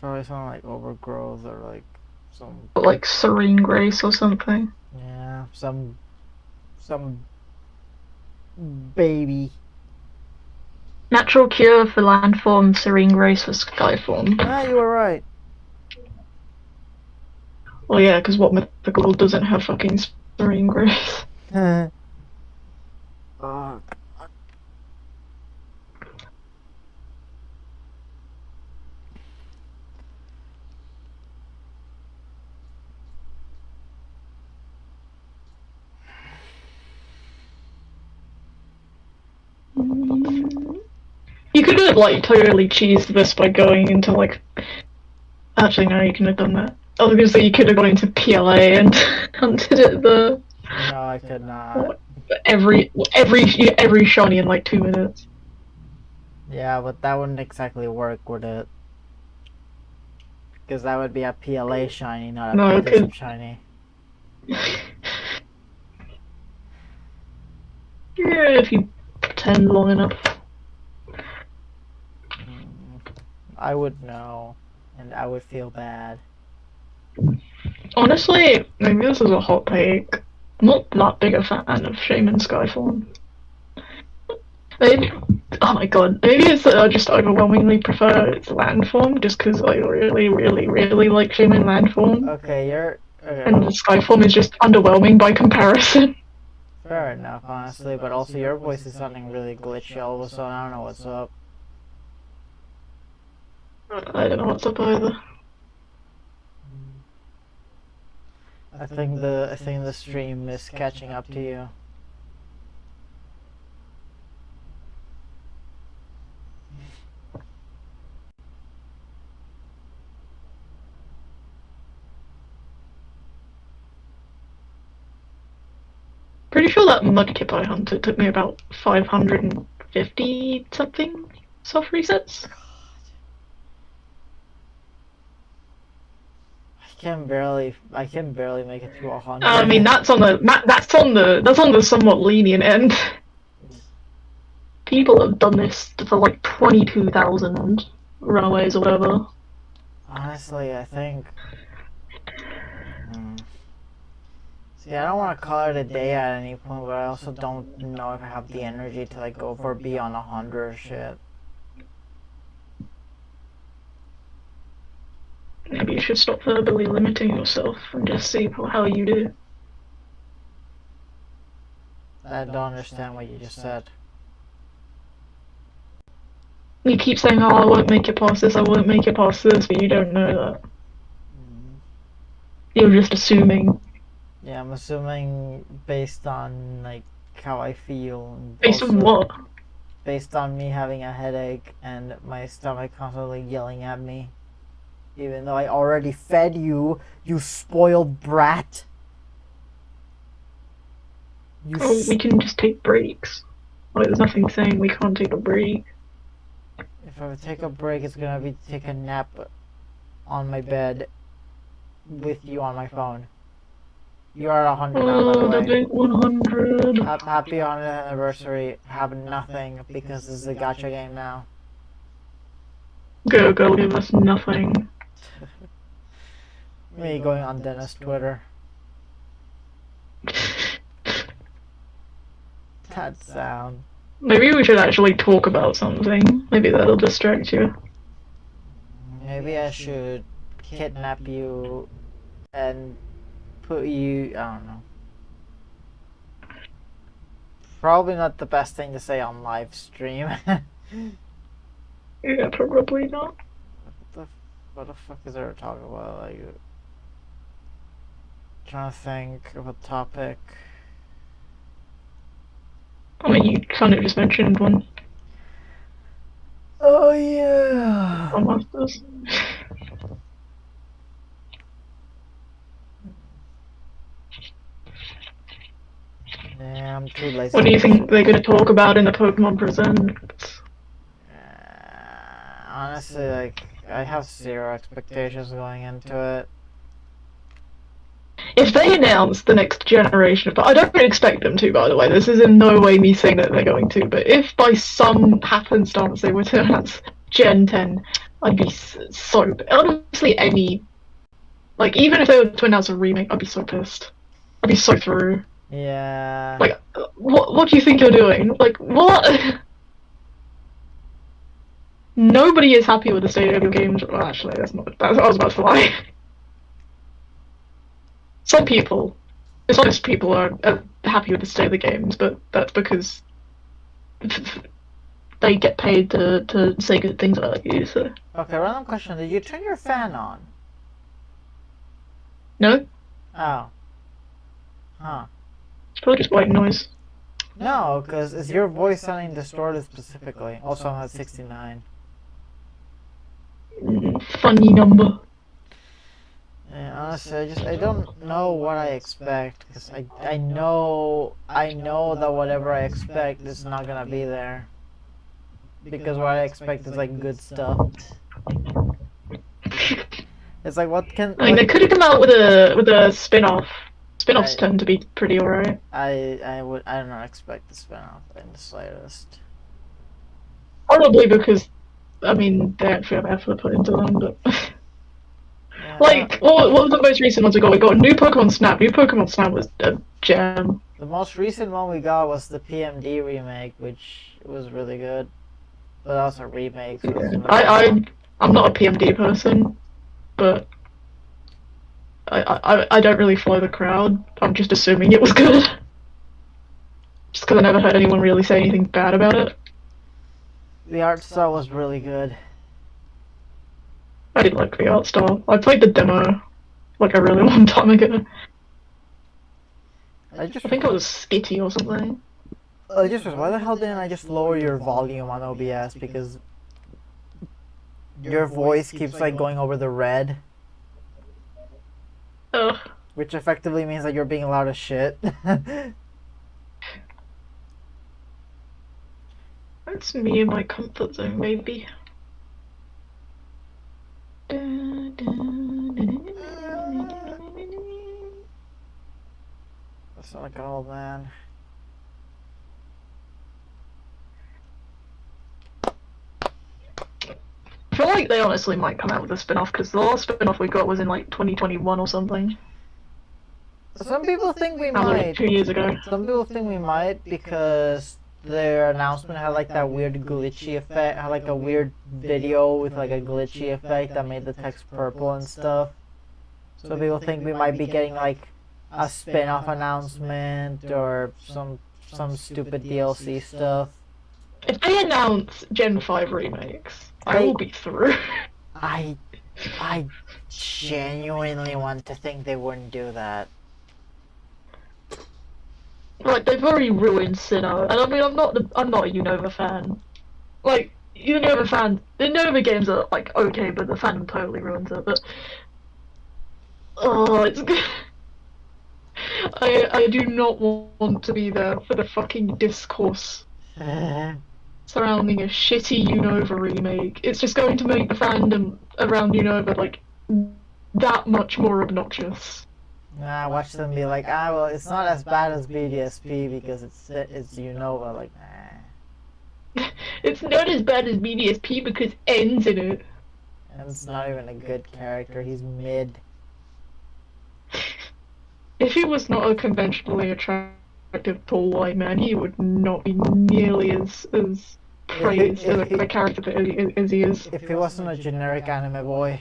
Probably something like Overgrowth or like some... Like Serene Grace or something. Yeah, some baby. Natural Cure for Landform, Serene Grace for Skyform. Ah, you were right. Well, yeah, because what mythical doesn't have fucking Serene Grace? You could have, like, totally cheesed this by going into, like... Actually, no, you couldn't have done that. I was gonna say you could have gone into PLA and hunted it the... No, I could not. Every shiny in, like, 2 minutes. Yeah, but that wouldn't exactly work, would it? Because that would be a PLA shiny, not a BDSP shiny. Yeah, if you pretend long enough. I would know, and I would feel bad. Honestly, maybe this is a hot take. I'm not that big a fan of Shaman Skyform. Maybe, oh my god, maybe it's that I just overwhelmingly prefer its landform, just because I really, really, really like Shaman landform. Okay, you're... Okay. And Skyform is just underwhelming by comparison. Fair enough, honestly, but also your voice is sounding really glitchy all of a sudden. I don't know what's up. I don't know what's up either. I think the stream is catching up to you. Pretty sure that Mudkip I hunted took me about 550 something soft resets. I can barely make it to 100. I mean, that's on the somewhat lenient end. People have done this for like 22,000 runaways or whatever. Honestly, I think. See, I don't want to call it a day at any point, but I also don't know if I have the energy to like go for beyond 100 or shit. Maybe you should stop verbally limiting yourself and just see how you do. I don't understand what you just said. You keep saying, oh, I won't make it past this, I won't make it past this, but you don't know that. You're just assuming. Yeah, I'm assuming based on, like, how I feel. Based on what? based on me having a headache and my stomach constantly yelling at me. Even though I already fed you, you spoiled brat. Oh, we can just take breaks. Like, there's nothing saying we can't take a break. If I take a break, it's gonna be to take a nap on my bed with you on my phone. You are 100 now, by the The way. big 100. Happy 100th anniversary. Have nothing because this is a gacha game now. Go, give us nothing. Me going on Dennis' Twitter. That sound. Maybe we should actually talk about something. Maybe that'll distract you. Maybe I should kidnap you and put you. I don't know. Probably not the best thing to say on live stream. Yeah, probably not. What the fuck is there to talk about? Like, trying to think of a topic. I mean, you kind of just mentioned one. Oh yeah. Masters. Yeah, I'm too lazy. What do you think they're going to talk about in the Pokemon Presents? Honestly, like, I have zero expectations going into it. If they announce the next generation of, I don't expect them to, by the way. This is in no way me saying that they're going to. But if by some happenstance they were to announce Gen 10, I'd be so honestly any. Like, even if they were to announce a remake, I'd be so pissed. I'd be so through. Yeah. Like, what do you think you're doing? Like, what? Nobody is happy with the state of your games. Well, actually, that's not. I was about to lie. Some people, dishonest people, are happy with the state of the games, but that's because they get paid to say good things about you. So. Okay, random question. Did you turn your fan on? No? Oh. Huh. It's probably just white noise. No, because is your voice sounding distorted specifically? Also, I'm at 69. Funny number. Yeah, honestly, I don't know what I expect, because I know that whatever I expect is not gonna be there. Because what I expect is like good stuff. It's like what can. I mean, they could have come out with a spin-off. Spin-offs tend to be pretty alright. I don't expect the spin-off in the slightest. Probably because, I mean, they actually have effort put into them, but. Yeah, like, what was the most recent ones we got? We got New Pokemon Snap. New Pokemon Snap was a gem. the most recent one we got was the PMD remake, which was really good. But that was a remake. So I'm not a PMD person, but I don't really follow the crowd. I'm just assuming it was good. Just because I never heard anyone really say anything bad about it. The art style was really good. I didn't like the art style. I played the demo like a really long time ago. I think it was skitty or something. Why the hell didn't I just lower your volume on OBS? Because your voice keeps like going over the red. Ugh. Which effectively means that you're being loud as shit. That's me in my comfort zone, maybe. I sound like an old man. I feel like they honestly might come out with a spin-off, because the last spin-off we got was in like 2021 or something. Some people think we That was like might. 2 years ago. Some people think we might because their announcement had like that weird glitchy effect, had like a weird video with like a glitchy effect that made the text purple and stuff. So people think we might be getting like a spin-off announcement or some stupid DLC stuff. If they announce Gen 5 remakes, I will be through. I genuinely want to think they wouldn't do that. Like they've already ruined Sinnoh, and I mean I'm not a Unova fan. Like the Unova games are like okay, but the fandom totally ruins it. But oh, it's I do not want to be there for the fucking discourse surrounding a shitty Unova remake. It's just going to make the fandom around Unova like that much more obnoxious. Nah, watch them be like, well, it's not as bad as BDSP because it's Unova. Like, nah. It's not as bad as BDSP because N's in it. And it's not even a good character. He's mid. If he was not a conventionally attractive tall white man, he would not be nearly as praised as a character as he is. If he wasn't a generic anime boy.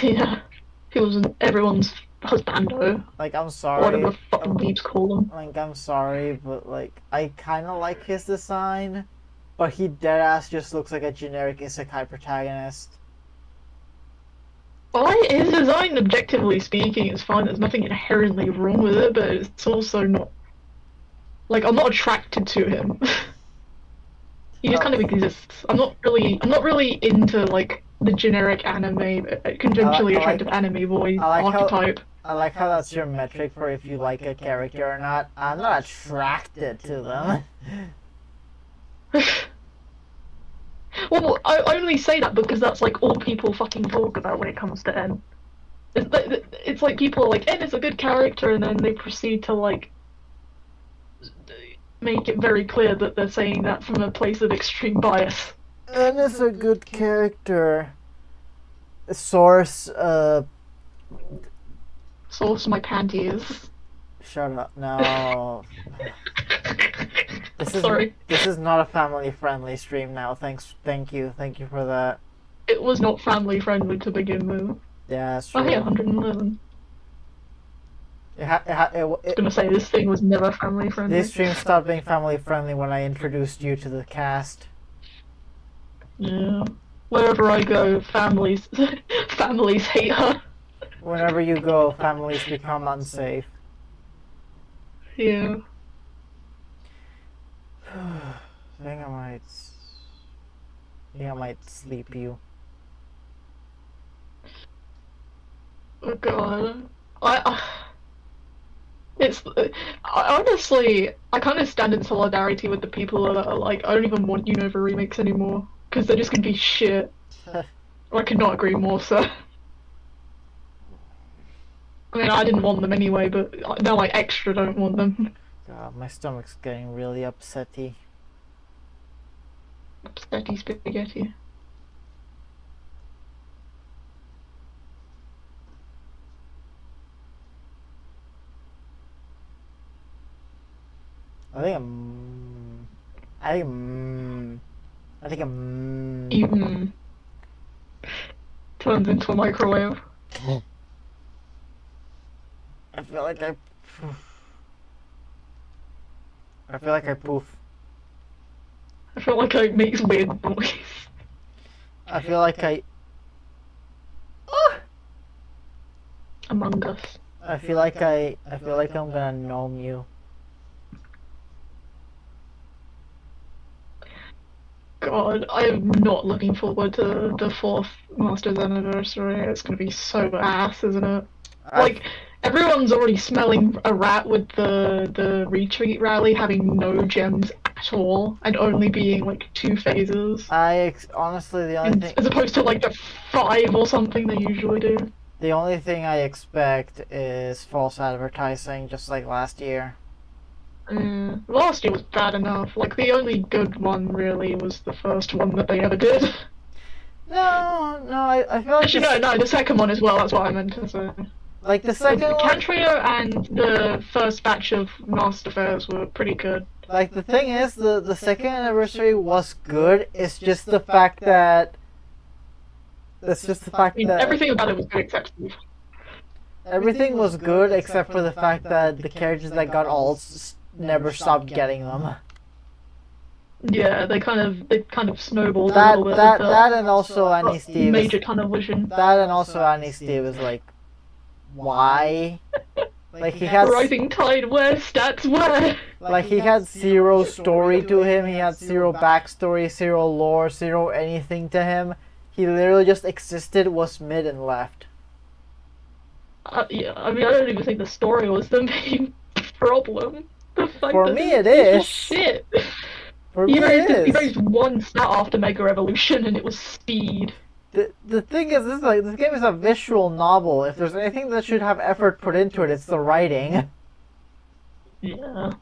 Yeah. He was everyone's husbando. Like, I'm sorry. Whatever the fucking peeps call him. Like, I'm sorry, but, like, I kind of like his design, but he deadass just looks like a generic isekai protagonist. Well, his design, objectively speaking, is fine. There's nothing inherently wrong with it, but it's also not... Like, I'm not attracted to him. He just kind of exists. I'm not really into, like, the generic anime, conventionally attractive anime boy archetype. I like how that's your metric for if you like a character or not. I'm not attracted to them. Well, I only say that because that's like all people fucking talk about when it comes to N. It's like people are like, N is a good character, and then they proceed to like make it very clear that they're saying that from a place of extreme bias. N is a good character. Source, Source my panties. Shut up. No. Sorry. This is not a family-friendly stream now. Thank you for that. It was not family-friendly to begin with. Yeah, that's true. Oh, yeah, 111. I was gonna say, this thing was never family-friendly. This stream stopped being family-friendly when I introduced you to the cast. Yeah. Wherever I go, families hate her. Whenever you go, families become unsafe. Yeah. I think I might sleep you. Oh god. Honestly, I kind of stand in solidarity with the people that are like, I don't even want Unova remakes anymore, because they're just gonna be shit. I could not agree more, so. I mean, I didn't want them anyway, but now I extra don't want them. God, my stomach's getting really upsetty. Upsetty spaghetti. I think I'm Turns into a microwave. I feel like I poof. I feel like I make weird noise. I feel like Among Us. I feel like I'm gonna gnome you. God, I'm not looking forward to the 4th Masters anniversary. It's gonna be so ass, isn't it? Like, everyone's already smelling a rat with the retreat rally having no gems at all, and only being like 2 phases. Honestly, the only thing... As opposed to like the 5 or something they usually do. The only thing I expect is false advertising, just like last year. Last year was bad enough. Like, the only good one really was the first one that they ever did. No, I feel like... Actually, no, the second one as well, that's what I meant to say. Like, the second one... Cantrio and the first batch of Master Fairs were pretty good. Like, the thing is, the second anniversary was good, it's just the fact that... Everything about it was good except... Everything was good except for the fact that the characters that got alts never stopped getting them. Yeah, they kind of snowballed a That little bit. that and also Annie Steve. Major tunnel vision. That and also Annie Steve is like, why? Like he had Rising tide where, stats where. like he had zero story to him. He had zero backstory, zero lore, zero anything to him. He literally just existed, was mid, and left. Yeah, I mean, I don't even think the story was the main problem. The fact For that me, it it was is. shit. For me, it He is. raised one stat after Mega Evolution, and it was speed. The thing is, this game is a visual novel. If there's anything that should have effort put into it, it's the writing. Yeah.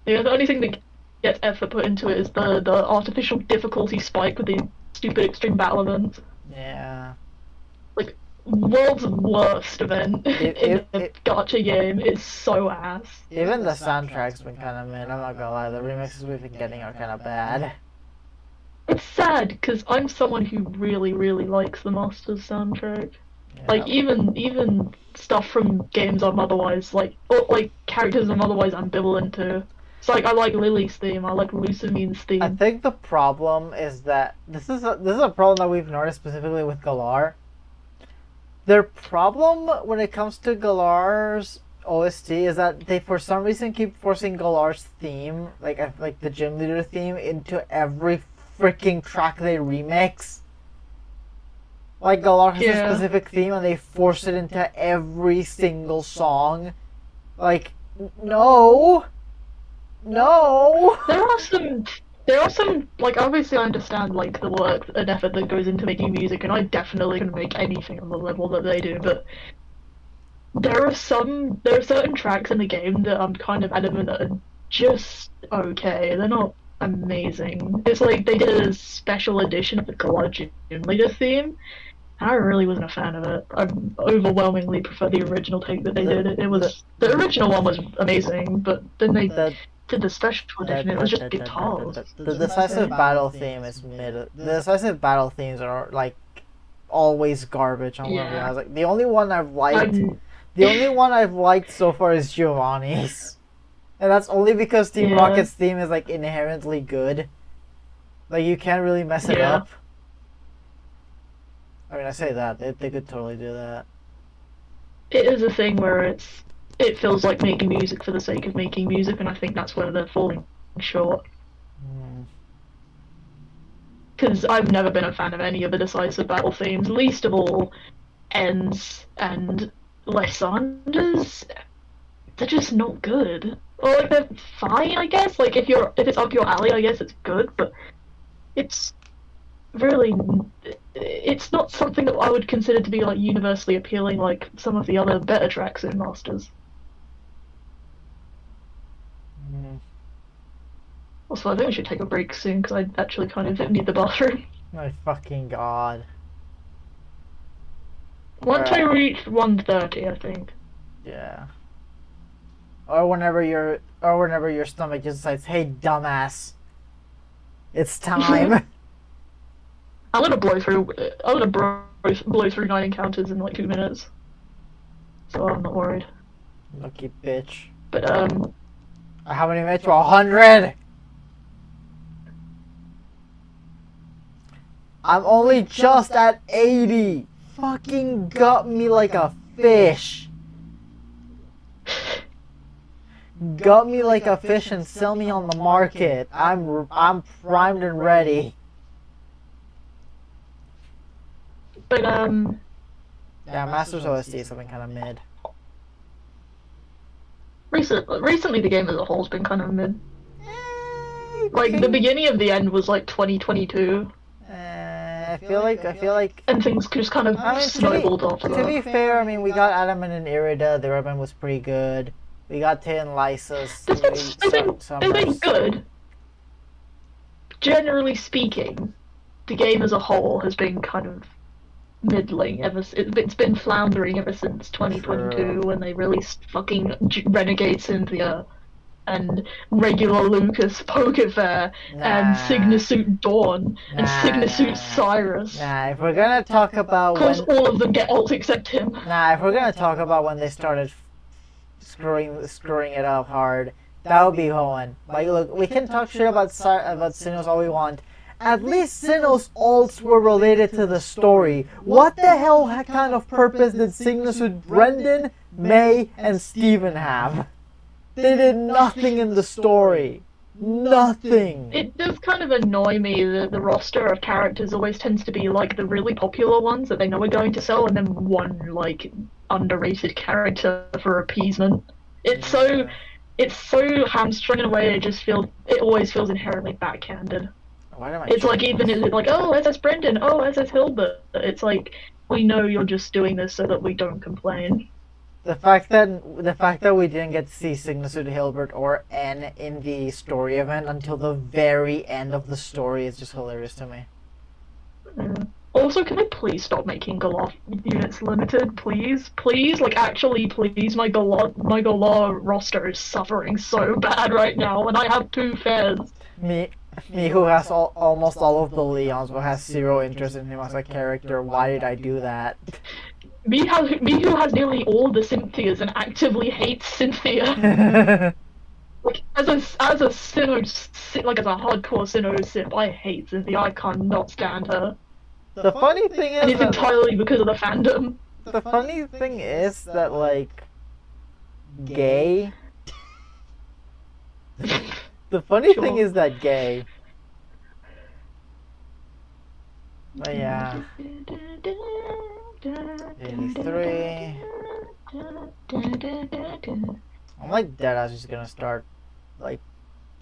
Yeah, the only thing that gets effort put into it is the artificial difficulty spike with the stupid extreme battle events. Yeah. Like, world's worst event in a it- gacha game is so ass. Even the soundtrack's been kind of mid. I'm not gonna lie. The remixes we've been getting are kind of bad. It's sad because I'm someone who really, really likes the Masters soundtrack. Yeah. Like even stuff from games I'm otherwise like, or like characters I'm otherwise ambivalent to. It's like I like Lily's theme, I like Lucamine's theme. I think the problem is that this is a problem that we've noticed specifically with Galar. Their problem when it comes to Galar's OST is that they for some reason keep forcing Galar's theme, like the gym leader theme, into every freaking track they remix. Like Galar has a specific theme and they force it into every single song. Like, no. There are some like obviously I understand like the work and effort that goes into making music, and I definitely can make anything on the level that they do, but there are certain tracks in the game that I'm kind of adamant that are just okay. They're not amazing. It's like they did a special edition of the Galar Gym Leader theme, and I really wasn't a fan of it. I overwhelmingly prefer the original take that they did. The original one was amazing, but then they did the special edition. It was just guitars. The decisive battle theme is mid. The decisive battle themes are like always garbage. I'm gonna be honest. Like the only one I've liked, so far is Giovanni's, and that's only because Team Rocket's theme is like inherently good. Like you can't really mess it up. I mean, I say that they could totally do that. It is a thing where it feels like making music for the sake of making music, and I think that's where they're falling short. Because I've never been a fan of any of the decisive battle themes, least of all Ends and Lysander's. They're just not good. Or like they're fine, I guess. Like if it's up your alley, I guess it's good, but it's really, it's not something that I would consider to be like universally appealing like some of the other better tracks in Masters. Also, I think we should take a break soon because I actually kind of need the bathroom. My fucking god. Once I reach 1:30, I think. Yeah. Or whenever your stomach just decides, hey dumbass, it's time. I'm gonna blow through 9 encounters in like 2 minutes. So I'm not worried. Lucky bitch. But how many minutes? 100. I'm only just at 80. Fucking gut me like a fish. Gut me like a fish and sell me on the market. I'm primed and ready. But yeah, Masters OST is something kind of mid. Recently the game as a whole has been kind of mid. Like the beginning of the end was like 2022. I feel like and things just kind of snowballed after that. To be fair, I mean we got Adamant and Irida. The Urban was pretty good. We got Tay and Lysis. They've been good. Generally speaking, the game as a whole has been kind of middling. It's been floundering ever since 2022 when they released fucking Renegade Cynthia and regular Lucas Pokefair and Signasuit Dawn and Signasuit Cyrus. Nah, if we're gonna talk about because all of them get ult except him. Nah, if we're gonna talk about when they started screwing it up hard, that would be Hoenn. Like, look, we can talk shit about Sinnohs all we want. at least Sinnoh's ults were related to the story. What the hell kind of purpose did Signusuit Brendan, May, and Steven have? They did nothing in the story. Nothing. It does kind of annoy me that the roster of characters always tends to be like the really popular ones that they know are going to sell, and then one like underrated character for appeasement. It's so hamstrung in a way. It always feels inherently backhanded. It's like even if it's like, oh, SS Brendan, oh, SS Hilbert. It's like, we know you're just doing this so that we don't complain. The fact that we didn't get to see Signusuit Hilbert or N in the story event until the very end of the story is just hilarious to me. Also, can I please stop making Galar units limited, please? Please, like actually, please. My Galar roster is suffering so bad right now, and I have 2 fairs. Me who has almost all of the Leons but has 0 interest in him as a character. Why did I do that? Me who has nearly all the Cynthias and actively hates Cynthia. Like as a Sinnoh, like as a hardcore Sinnoh simp, I hate Cynthia. I cannot stand her. The funny thing is, and it's entirely because of the fandom. The funny thing is that like gay. The funny thing is that gay. But yeah. 83. I'm like deadass just gonna start like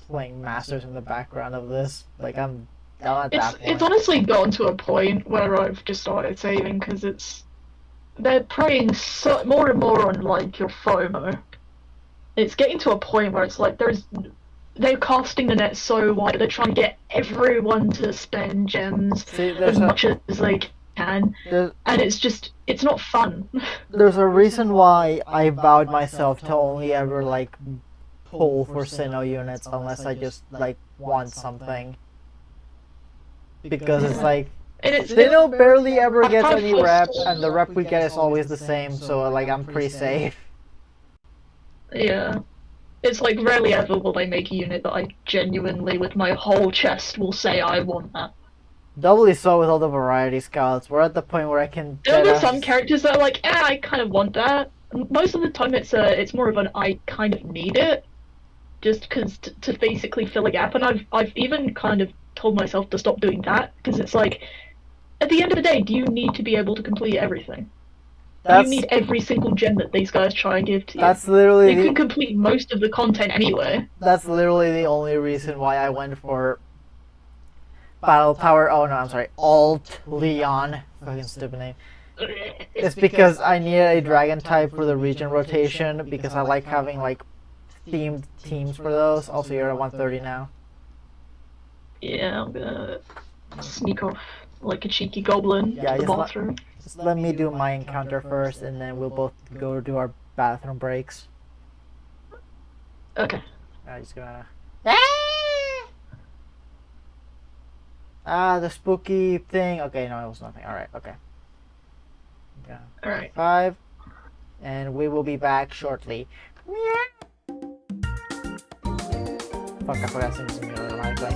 playing Masters in the background of this. Like I'm at that point. It's honestly gotten to a point where I've just started saving because they're preying more and more on like your FOMO. It's getting to a point where it's like they're casting the net so wide. They're trying to get everyone to spend gems as much as they can, and it's not fun. There's a reason why I vowed myself to only ever like pull for Sinnoh units unless I just like want something, because it's like Sinnoh barely ever gets any rep, and the rep we get is always the same, so like I'm pretty safe. Yeah. It's like rarely ever will they make a unit that I genuinely, with my whole chest, will say I want that. Doubly so with all the variety scouts. We're at the point where I can. There are some characters that are like, I kind of want that. Most of the time, it's more of an I kind of need it, just because to basically fill a gap. And I've even kind of told myself to stop doing that, because it's like, at the end of the day, do you need to be able to complete everything? You need every single gem that these guys try and give to you. That's literally. You can complete most of the content anyway. That's literally the only reason why I went for Battle Tower. Oh no, I'm sorry. Alt Leon. Fucking stupid name. It's because I needed a dragon type for the region rotation, because I like having like themed teams for those. Also, you're at 130 now. Yeah, I'm gonna sneak off like a cheeky goblin to the bathroom. Just let me do my encounter first, and then we'll both go do our bathroom breaks. Okay. I'm just gonna... the spooky thing. Okay, no, it was nothing. Alright, okay. Yeah. Alright. 5. And we will be back shortly. Fuck, I forgot to sing this automatically.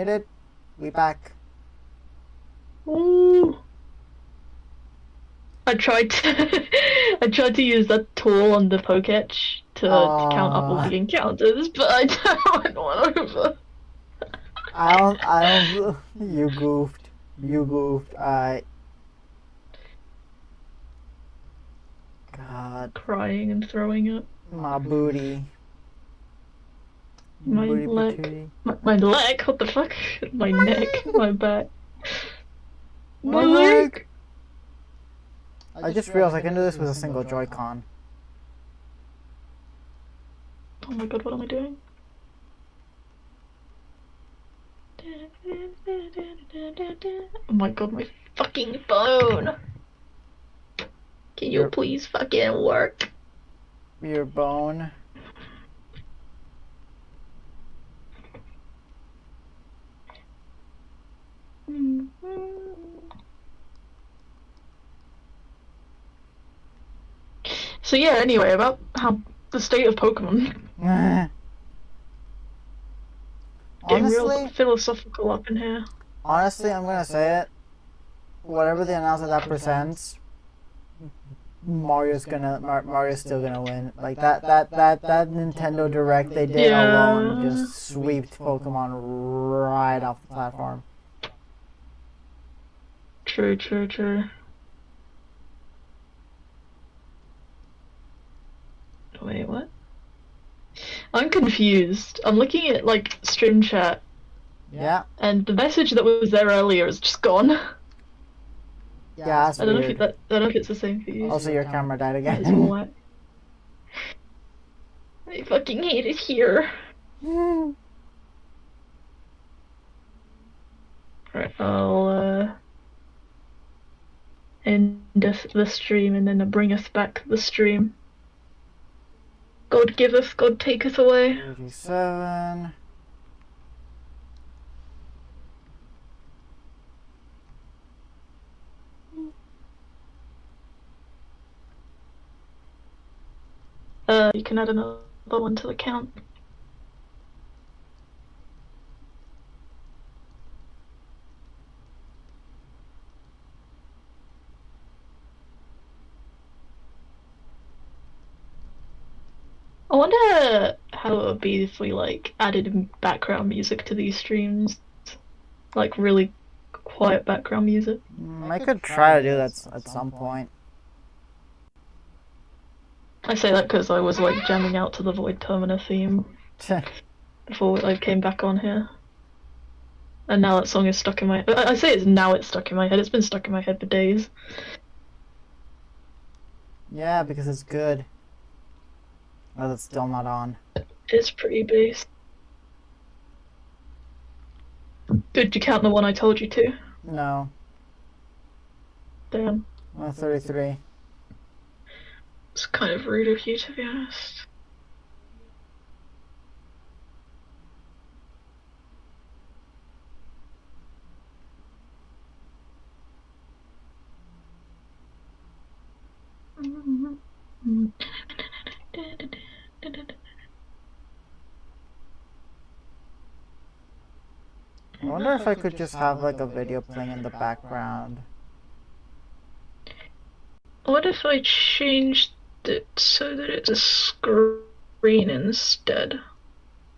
Hit it. We back. Ooh. I tried to I tried to use that tool on the Poketch to count up all the encounters, but I went one over. I don't. You goofed. You goofed. God. Crying and throwing up. My booty. My Booty leg. patootie. My leg? What the fuck? My neck. My back. My leg! I just realized I can do this with a single Joy-Con. Oh my god, what am I doing? Oh my god, my fucking phone! Can you please fucking work? Your bone. So yeah, anyway, about how the state of Pokemon. Getting real philosophical up in here. Honestly, I'm gonna say it. Whatever they announce at that presents, Mario's still gonna win. Like that Nintendo Direct they did alone just sweeped Pokemon right off the platform. True. Wait, what? I'm confused. I'm looking at like stream chat. Yeah. And the message that was there earlier is just gone. Yeah, that's I don't weird. know if it's the same for you. Also, your camera died again. That's what. I fucking hate it here. Right, I'll end the stream and then bring us back the stream. God giveth, God taketh away. 37. You can add another one to the count. I wonder how it would be if we like added background music to these streams, like really quiet background music. I could try to do that at some point. I say that because I was like jamming out to the Void Termina theme before I came back on here, and now that song is stuck in my. I say it's stuck in my head. It's been stuck in my head for days. Yeah, because it's good. Oh, that's still not on. It's pretty bass. Did you count the one I told you to? No. Damn. 133. It's kind of rude of you, to be honest. I wonder if I could just have like a video playing in the background. What if I changed it so that it's a screen instead?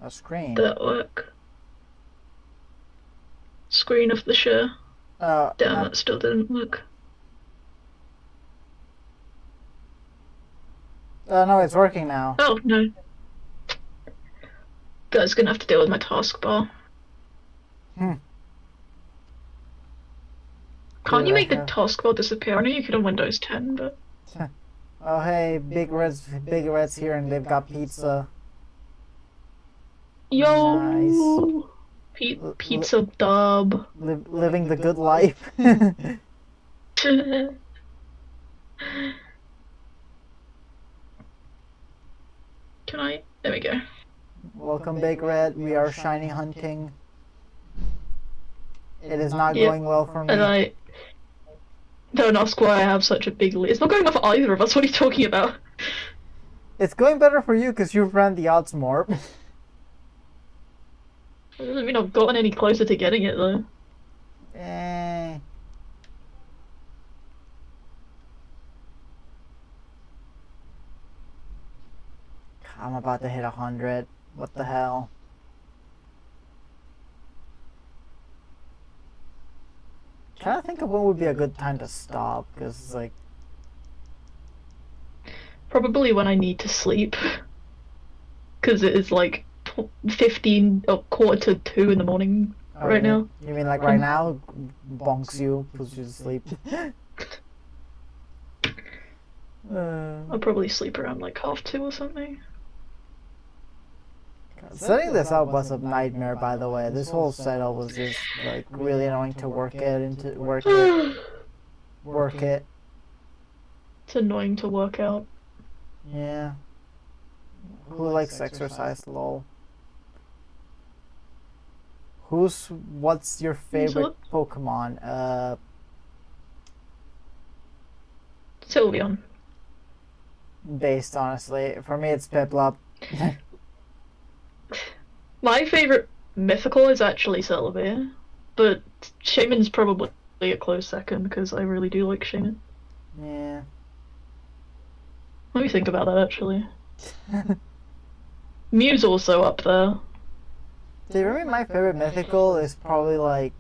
A screen? Would that work? Screen of the show. Oh, damn, that still didn't work. No, it's working now. Oh, no. Guys, gonna have to deal with my taskbar. Can't you make the taskbar disappear? I know you could on Windows 10, but... Oh hey, Big Red's here and they've got pizza. Yo! Nice. Pizza dub. Living the good life. Can I? There we go. Welcome, Big Red. We are shiny hunting. It is not going well for me. And don't ask why I have such a big lead. It's not going well for either of us. What are you talking about? It's going better for you because you've ran the odds more. It doesn't mean I've gotten any closer to getting it though. Eh. I'm about to hit 100. What the hell? Trying to think of when would be a good time to stop, because it's like... Probably when I need to sleep. Because it is like 15 or quarter to 2 in the morning right now. You mean like right now? Bonks you, puts you to sleep. I'll probably sleep around like 2:30 or something. Setting this up was a nightmare, by the way. This whole setup was just like really annoying to work it. It's annoying to work out. Yeah. Who likes exercise, lol? What's your favorite Pokemon? Sylveon. Based, honestly. For me, it's Piplup. My favorite mythical is actually Sylveon, but Shaman's probably a close second because I really do like Shaman. Yeah. Let me think about that actually. Mew's also up there. See, for me, my favorite mythical is probably like...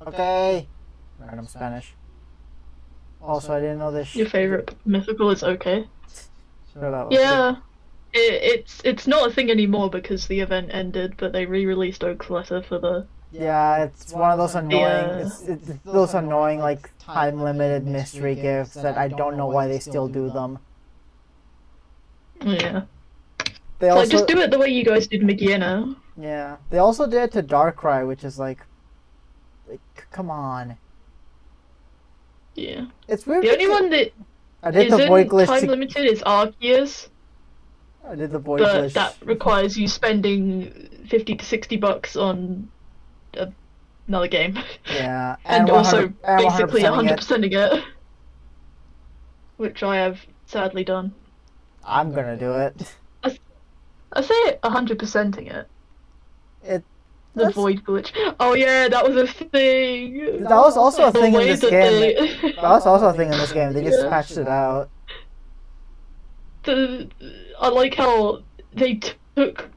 Okay. Random Spanish. Also, I didn't know this. Your favorite mythical is okay. Shut up. Yeah. It's not a thing anymore because the event ended, but they re-released Oak's Letter for the... Yeah, it's one of those annoying, it's those annoying, like, time-limited mystery gifts that I don't know why they still do them. Yeah. They also, like, just do it the way you guys did Magiana. Yeah. They also did it to Darkrai, which is like, come on. Yeah. It's weird. The only one that isn't time-limited is Arceus. I did the void glitch. But that requires you spending $50 to $60 on another game. Yeah, and also basically 100%ing it, which I have sadly done. I'm gonna do it. I say 100%ing it. The void glitch. Oh yeah, that was a thing. That was also a thing in this game. That was also a thing in this game. They just patched it out. I like how they took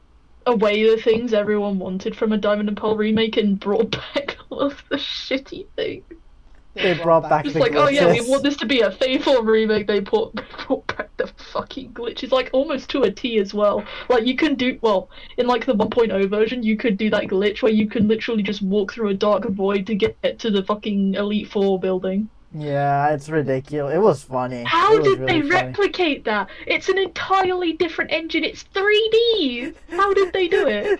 away the things everyone wanted from a Diamond and Pearl remake and brought back all of the shitty things. They brought back just the like, glitches. Oh yeah, we want this to be a faithful remake. They brought back the fucking glitches, like almost to a T as well. Like you can do in like the 1.0 version, you could do that glitch where you can literally just walk through a dark void to get to the fucking Elite Four building. Yeah, it's ridiculous. It was funny. How did they replicate that? It's an entirely different engine. It's 3D. How did they do it?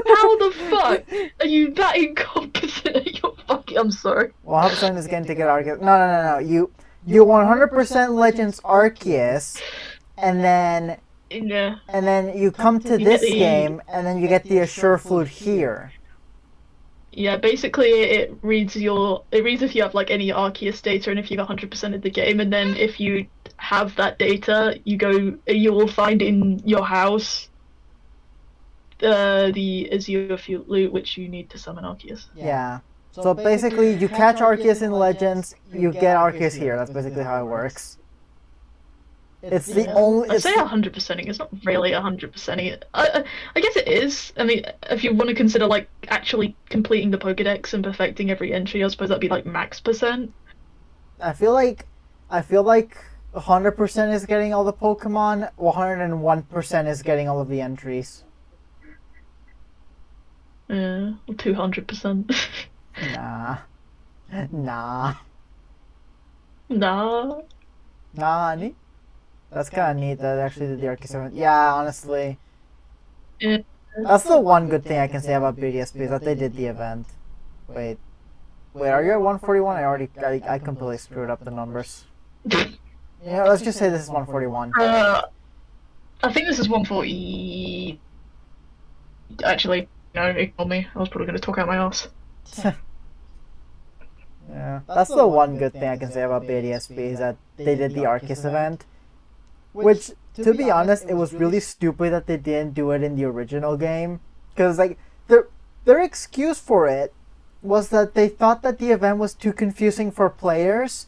How the fuck are you that incompetent? You're fucking. I'm sorry. 100% is going to get Arceus. No. You 100% Legends Arceus, and then you come to this game, and then you get the Assure Flute here. Yeah, basically it reads if you have like any Arceus data and if you've 100% of the game, and then if you have that data, you will find in your house the Azure Flute, which you need to summon Arceus. Yeah. So basically, you catch Arceus in Legends, you get Arceus here. That's basically how it works. It's the only. I'd say 100%ing. It's not really 100%ing. I guess it is. I mean, if you want to consider like actually completing the Pokédex and perfecting every entry, I suppose that'd be like max percent. I feel like 100% is getting all the Pokemon. 101% is getting all of the entries. Yeah, 200%. Nah. Nani? That's kind of neat that actually did the Arceus event. Yeah, honestly. Yeah. That's the one good thing I can say about BDSP is that they did the event. Wait, are you at 141? I completely screwed up the numbers. Yeah, let's just say this is 141. I think this is 140. Actually, no, ignore me. I was probably going to talk out my ass. Yeah, that's the one good thing I can say about BDSP is that they did the Arceus event. Which, to be honest, it was really stupid that they didn't do it in the original game. Because, like, their excuse for it was that they thought that the event was too confusing for players,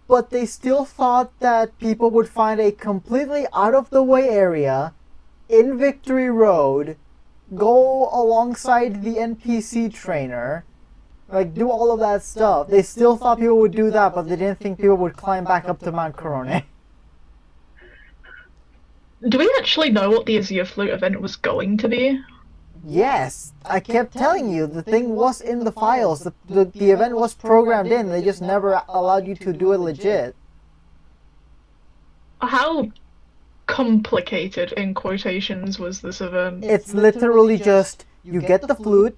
but they still thought that people would find a completely out-of-the-way area in Victory Road, go alongside the NPC trainer, like, do all of that stuff. They still thought people would do that, but they didn't think people would climb back up to Mount Corone. Do we actually know what the Azure Flute event was going to be? Yes, I kept telling you, the thing was in the files. The event was programmed in, they just never allowed you to do it legit. How complicated, in quotations, was this event? It's literally just, you get the flute,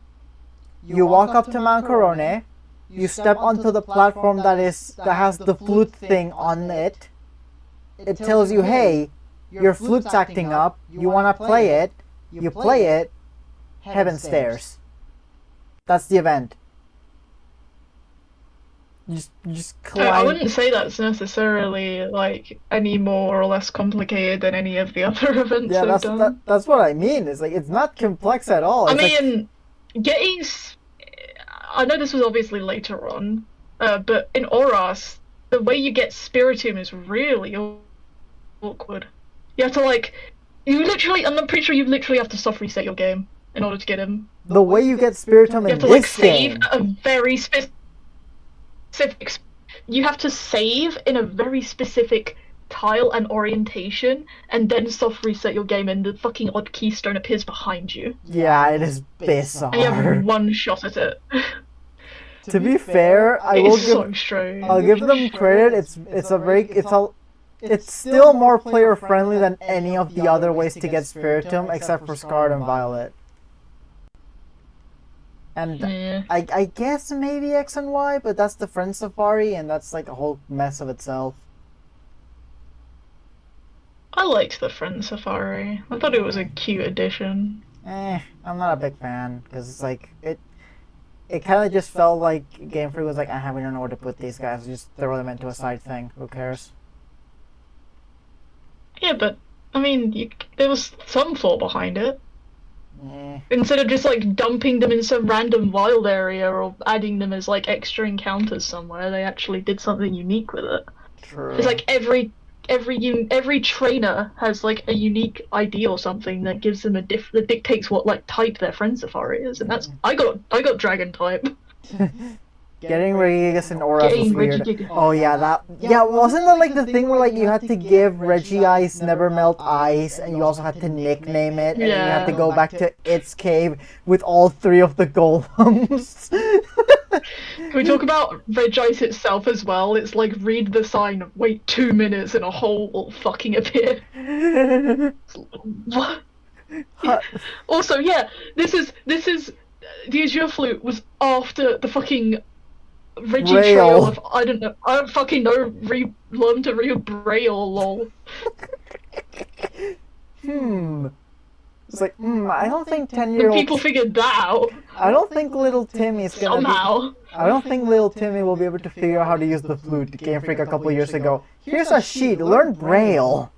you walk up to Mount Corone, you step onto the platform that has the flute thing on it. It tells you, hey, your flute's acting up, you wanna play it, you play it, Heaven Stairs. That's the event. You just climb. I wouldn't say that's necessarily like any more or less complicated than any of the other events I've done. That's what I mean. It's like, it's not complex at all. It's I know this was obviously later on, but in Oras, the way you get Spiritomb is really awkward. You have to I'm pretty sure you literally have to soft reset your game in order to get him. The way you get Spiritomb in this game. You have to save a very specific. You have to save in a very specific tile and orientation, and then soft reset your game, and the fucking odd keystone appears behind you. Yeah, it is bizarre. And you have one shot at it. To be fair, I'll give them credit. It's still more player friendly than any of the other ways to get Spiritomb, except for Scarred and Violet. And yeah. I guess maybe X and Y, but that's the Friend Safari, and that's like a whole mess of itself. I liked the Friend Safari. I thought it was a cute addition. I'm not a big fan, because it's like, it kind of just felt like Game Freak was like, we don't know where to put these guys, just throw them into a side thing, who cares? Yeah, but, I mean, there was some thought behind it. Yeah. Instead of just like dumping them in some random wild area or adding them as like extra encounters somewhere, they actually did something unique with it. True. It's like every trainer has like a unique ID or something that gives them that dictates what like type their Friend Safari is, and that's I got Dragon type. Getting Regigigas and Auras was weird. Oh yeah, wasn't that like the thing where like you had to give Regigice Never Melt Ice, and you also had to nickname it, and then you had to go back to its cave with all 3 of the golems. Can we talk about Regice itself as well? It's like read the sign, wait 2 minutes, and a hole will fucking appear. What? Also, yeah, this is the Azure Flute was after the fucking Reggie Trail of I don't fucking know. Learn to read Braille, lol. It's like, I don't think 10-year-old people figured that out. I don't think little Timmy's gonna somehow. I don't think little Timmy will be able to figure out how to use the flute. Game Freak a couple years ago. Here's a sheet. Learn Braille.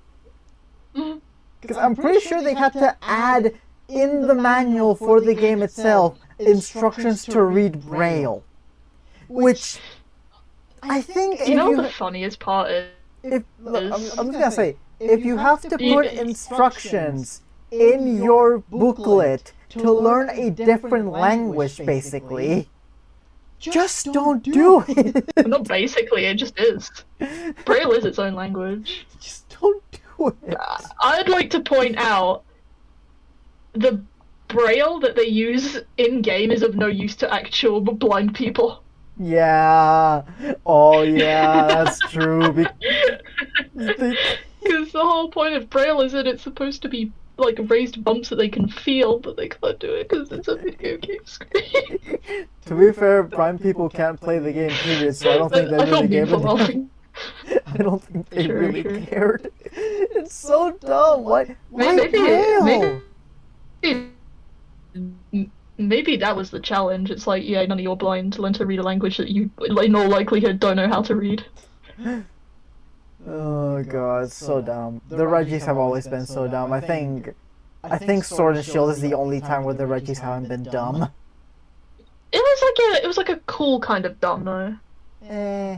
Because I'm pretty sure they had to add in the manual for the game itself instructions to read Braille. Which I think the funniest part is I'm just gonna say, if you have to put instructions in your booklet to learn a different language, basically, just don't do it. Not basically, it just is. Braille is its own language. Just don't do it. I'd like to point out the Braille that they use in-game is of no use to actual blind people. Yeah. Oh, yeah, that's true. Because the whole point of Braille is that it's supposed to be like raised bumps that they can feel, but they can't do it because it's a video game screen. To be fair, blind people can't play the game period, so I don't think they really gave it. I don't think they really cared. It's so dumb. Why Braille? Maybe that was the challenge. It's like, yeah, none of you are blind. Learn to read a language that you, in all likelihood, don't know how to read. Oh god, it's so dumb. The Reggies have always been so dumb. I think Sword and Shield is the only time where the Reggies haven't been dumb. It was like a cool kind of dumb though.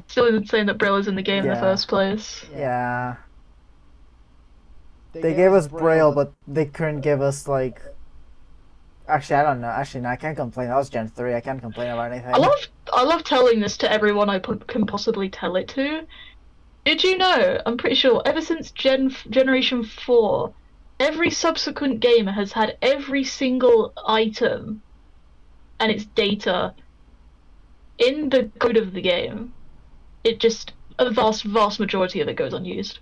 Still isn't saying that Brill is in the game in the Yeah. first place. Yeah. They gave us Braille, but they couldn't give us, like... Actually, I don't know. Actually, no, I can't complain. That was Gen 3. I can't complain about anything. I love telling this to everyone I can possibly tell it to. Did you know? I'm pretty sure ever since Generation 4, every subsequent game has had every single item and its data in the code of the game. It just a vast majority of it goes unused.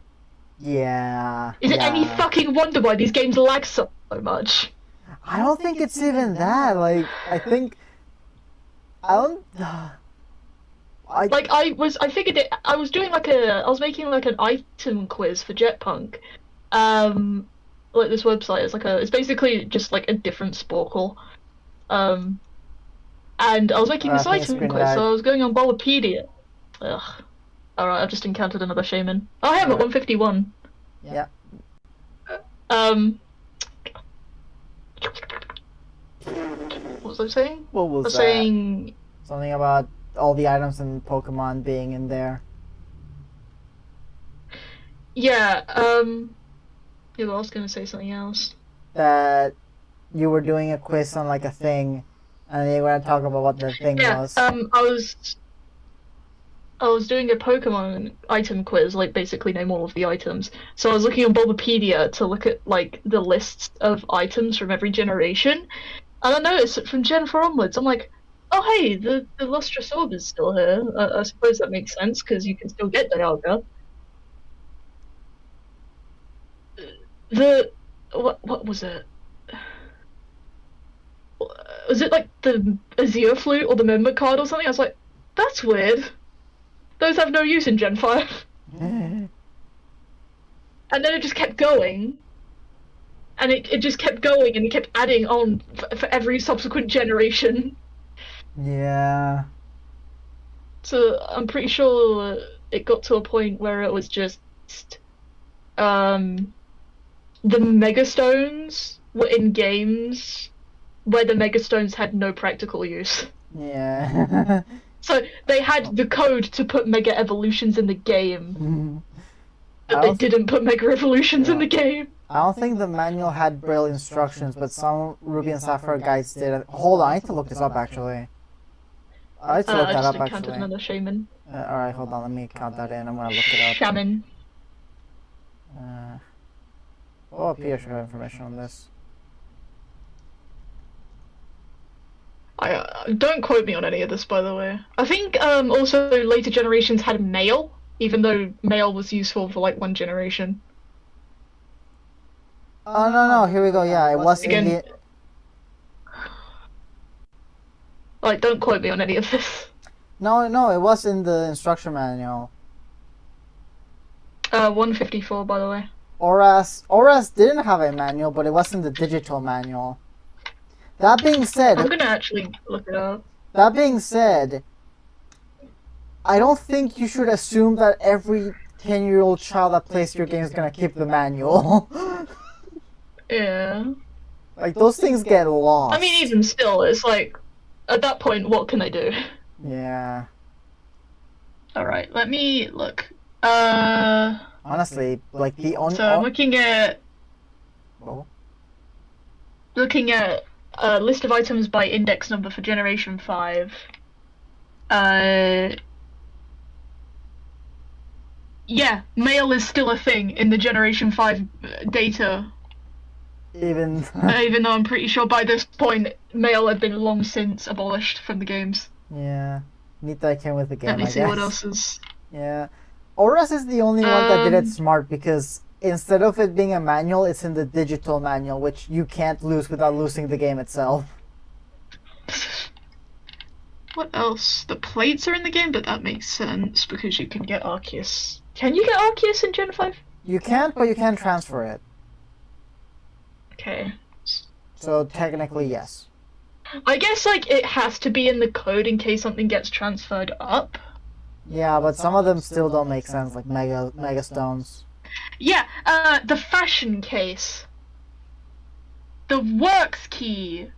Yeah. Is it any fucking wonder why these games lag so much? I don't think it's even that. Like, I think... I don't... I was making like an item quiz for Jetpunk. Like this website it's basically just like a different Sporkle. And I was making this item quiz, so I was going on Bulbapedia. Ugh. Alright, I've just encountered another shaman. Oh, I am at 151. Yeah. What was I saying? What was that? Saying something about all the items in Pokemon being in there. Yeah, I was gonna say something else. That you were doing a quiz on like a thing, and you were gonna talk about what the thing was. I was doing a Pokemon item quiz, like basically name all of the items. So I was looking on Bulbapedia to look at like the lists of items from every generation, and I noticed that from Gen 4 onwards, I'm like, oh hey, the Lustrous Orb is still here. I suppose that makes sense because you can still get Dialga. What was it? Was it like the Azure Flute or the Member card or something? I was like, that's weird. Those have no use in Gen 5. And then it just kept going. And it just kept going and it kept adding on for every subsequent generation. Yeah. So I'm pretty sure it got to a point where it was just the Megastones were in games where the Megastones had no practical use. Yeah. So they had the code to put Mega Evolutions in the game, but they didn't put Mega Evolutions in the game. I don't think the manual had Braille instructions, but some Ruby and Sapphire guides did. Hold on, I need to look this up actually. I need to look that up actually. I just encountered another shaman. Alright, hold on, let me count that in. I'm gonna look it up. Shaman. Oh, Peter should have information on this. Don't quote me on any of this, by the way. I think also later generations had mail, even though mail was useful for like one generation. Oh no, here we go. Yeah, it was again, in the. Like, don't quote me on any of this. No, it was in the instruction manual. 154, by the way. Auras didn't have a manual, but it was in the digital manual. That being said... I'm gonna actually look it up. That being said, I don't think you should assume that every 10-year-old child that plays your game is gonna keep the manual. Yeah. Like, those things get lost. I mean, even still, it's like, at that point, what can I do? Yeah. Alright, let me look. Honestly, like, the only... So, I'm looking at... Oh. Looking at a list of items by index number for Generation 5. Yeah, mail is still a thing in the Generation 5 data. Even though I'm pretty sure by this point, mail had been long since abolished from the games. Yeah. Neat that I came with the game, Let me see guess. what else is... Yeah. Auras is the only one that did it smart because instead of it being a manual, it's in the digital manual, which you can't lose without losing the game itself. What else? The plates are in the game, but that makes sense because you can get Arceus. Can you get Arceus in Gen 5? You can't, but you can transfer it. Okay. So technically, yes. I guess, like, it has to be in the code in case something gets transferred up. Yeah, but some of them still don't make sense, like mega stones. Yeah, the fashion case. The works key.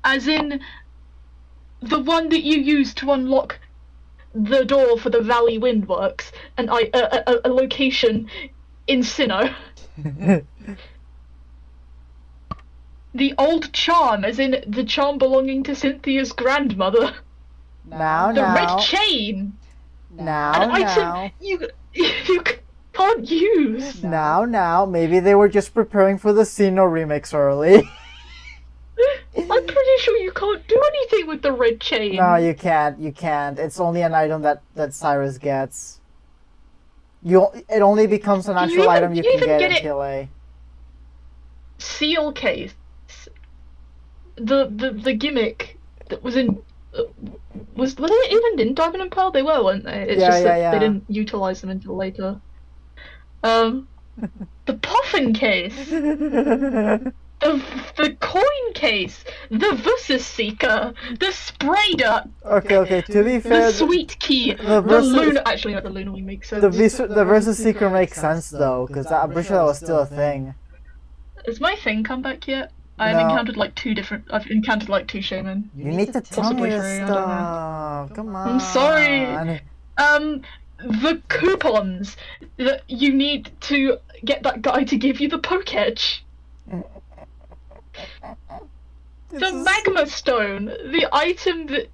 As in, the one that you use to unlock the door for the Valley Windworks, and a location in Sinnoh. The old charm, as in the charm belonging to Cynthia's grandmother. The red chain. An item you can't use. Now, maybe they were just preparing for the Sinnoh remix early. I'm pretty sure you can't do anything with the red chain. No, you can't. You can't. It's only an item that Cyrus gets. It only becomes an actual item you can get in PLA. Seal case. The gimmick that was in were they even in Diamond and Pearl? They were, weren't they? It's just that they didn't utilize them until later. The puffin case. The coin case, the Versus Seeker, the Spray Duck. Okay. To be fair, the Sweet Key, the Luna. Actually, no, the Luna Wing makes sense. The Versus Seeker makes sense though, because I'm pretty sure that was still a thing. Has my thing come back yet? I've encountered like two shaman. You need to tell me this stuff. Come on. I'm sorry. The coupons that you need to get that guy to give you the Pokétch. The Magma Stone, the item that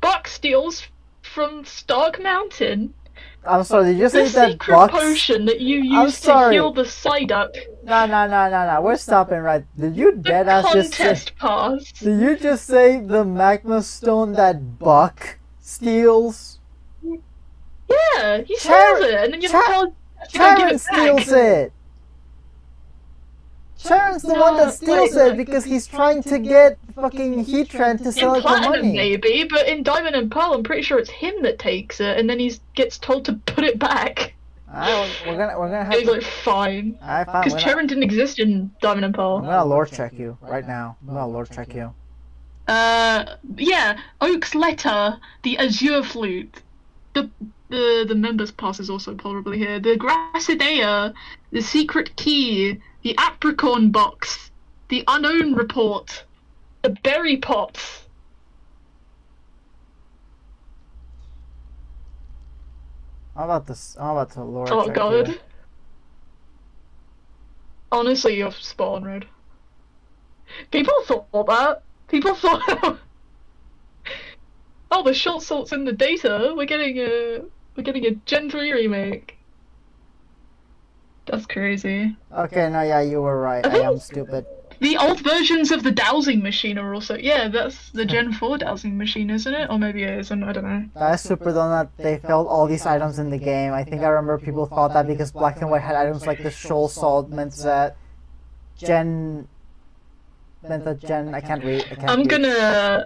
Buck steals from Stark Mountain. I'm sorry, did you say that the secret potion that you use to heal the Psyduck. No. We're stopping right. Did you deadass just say... contest pass. Did you just say the Magma Stone that Buck steals? Yeah, he steals it, and then you have to tell Charon steals it! Charon's the one that steals it because he's trying to get fucking Heatran to sell it for money. Maybe, but in Diamond and Pearl, I'm pretty sure it's him that takes it, and then he gets told to put it back. We're gonna have. He's like, fine. Fine. Because Charon didn't exist in Diamond and Pearl. I'm gonna lore check you right now. I'm gonna lore check you. Yeah, Oak's letter, the Azure Flute, the members pass is also probably here. The Grassidea, the Secret Key, the Apricorn Box, the Unknown Report, the Berry Pots. How about this? How about the lore Oh check god. here? Honestly, you're spot on, Red. People thought that. People thought. Oh, the short salt's in the data. We're getting a Gen 3 remake. That's crazy. Okay, no, yeah, you were right. I am stupid. The old versions of the dowsing machine are also... Yeah, that's the Gen 4 dowsing machine, isn't it? Or maybe it isn't, I don't know. That's super dumb that they filled all these items in the game. I think I remember people thought that because Black and White had items like the Shoal Salt meant that I can't read. I'm gonna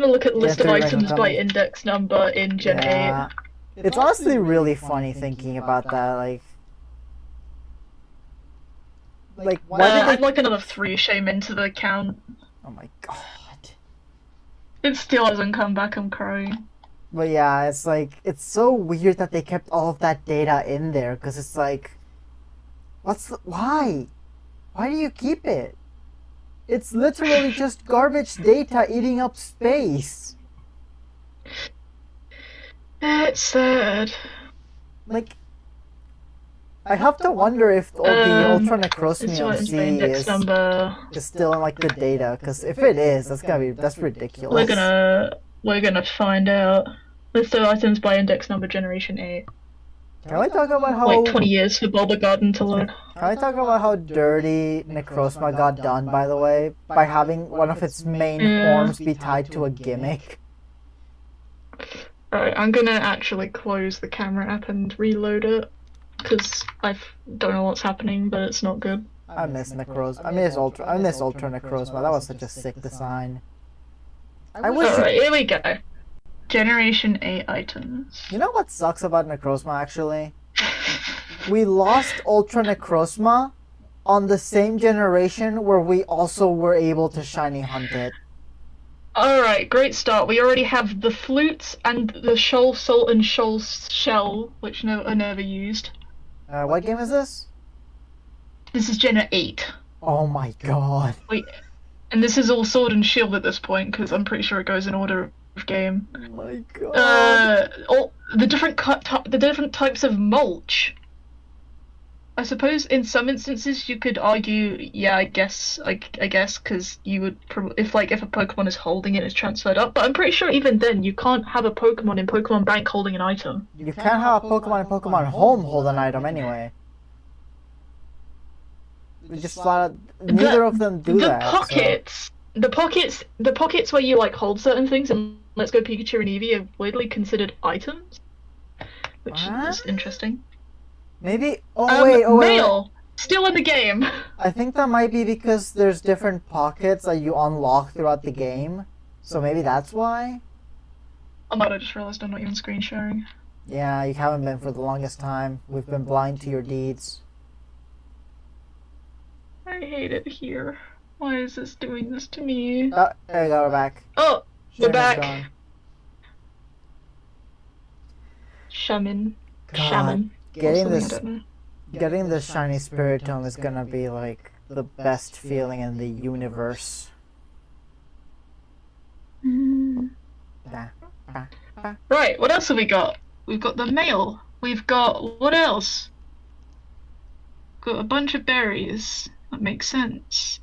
look at list of items by index number in Gen 8. It's honestly really funny thinking about that, like why did I'd like another 3 shame into the count. Oh my god. It still hasn't come back, I'm crying. But yeah, it's like, it's so weird that they kept all of that data in there, because it's like, why? Why do you keep it? It's literally just garbage data eating up space. It's sad. Like, I have to wonder if all the Ultra Necrosmium C is still in like the data, because if it is, that's ridiculous. We're gonna find out. List of items by index number generation 8. Can we talk about how... Like 20 years for Bulba Garden to load. Can I talk about how dirty Necrozma got done, by the way? By having one of its main forms be tied to a gimmick. Alright, I'm gonna actually close the camera app and reload it. Because I don't know what's happening, but it's not good. I miss Necrozma. I miss Ultra Necrozma. That was such a sick design. Alright, here we go. Generation 8 items. You know what sucks about Necrozma, actually? We lost Ultra Necrozma on the same generation where we also were able to shiny hunt it. Alright, great start. We already have the flute and the shoal salt and shoal shell, which are never used. What game is this? This is Gen 8. Oh my god. Wait, and this is all sword and shield at this point, because I'm pretty sure it goes in order of game. Oh my god. All the different types of mulch. I suppose in some instances you could argue, yeah, I guess, because you would if a Pokemon is holding it, it's transferred up. But I'm pretty sure even then you can't have a Pokemon in Pokemon Bank holding an item. You can't have a Pokemon in Pokemon Home hold an item anyway. We just flat out, neither of them do that. The pockets where you like hold certain things, and Let's Go Pikachu and Eevee are weirdly considered items, which is interesting. Maybe. Mail still in the game. I think that might be because there's different pockets that you unlock throughout the game, so maybe that's why. Oh my god! I just realized I'm not even screen sharing. Yeah, you haven't been for the longest time. We've been blind to your deeds. I hate it here. Why is this doing this to me? Oh, there we go. We're back. Oh, we're back. Gone. Shaman. Getting this shiny Spiritomb is gonna be like the best feeling in the universe. Right, what else have we got? We've got the mail. We've got what else? Got a bunch of berries. That makes sense.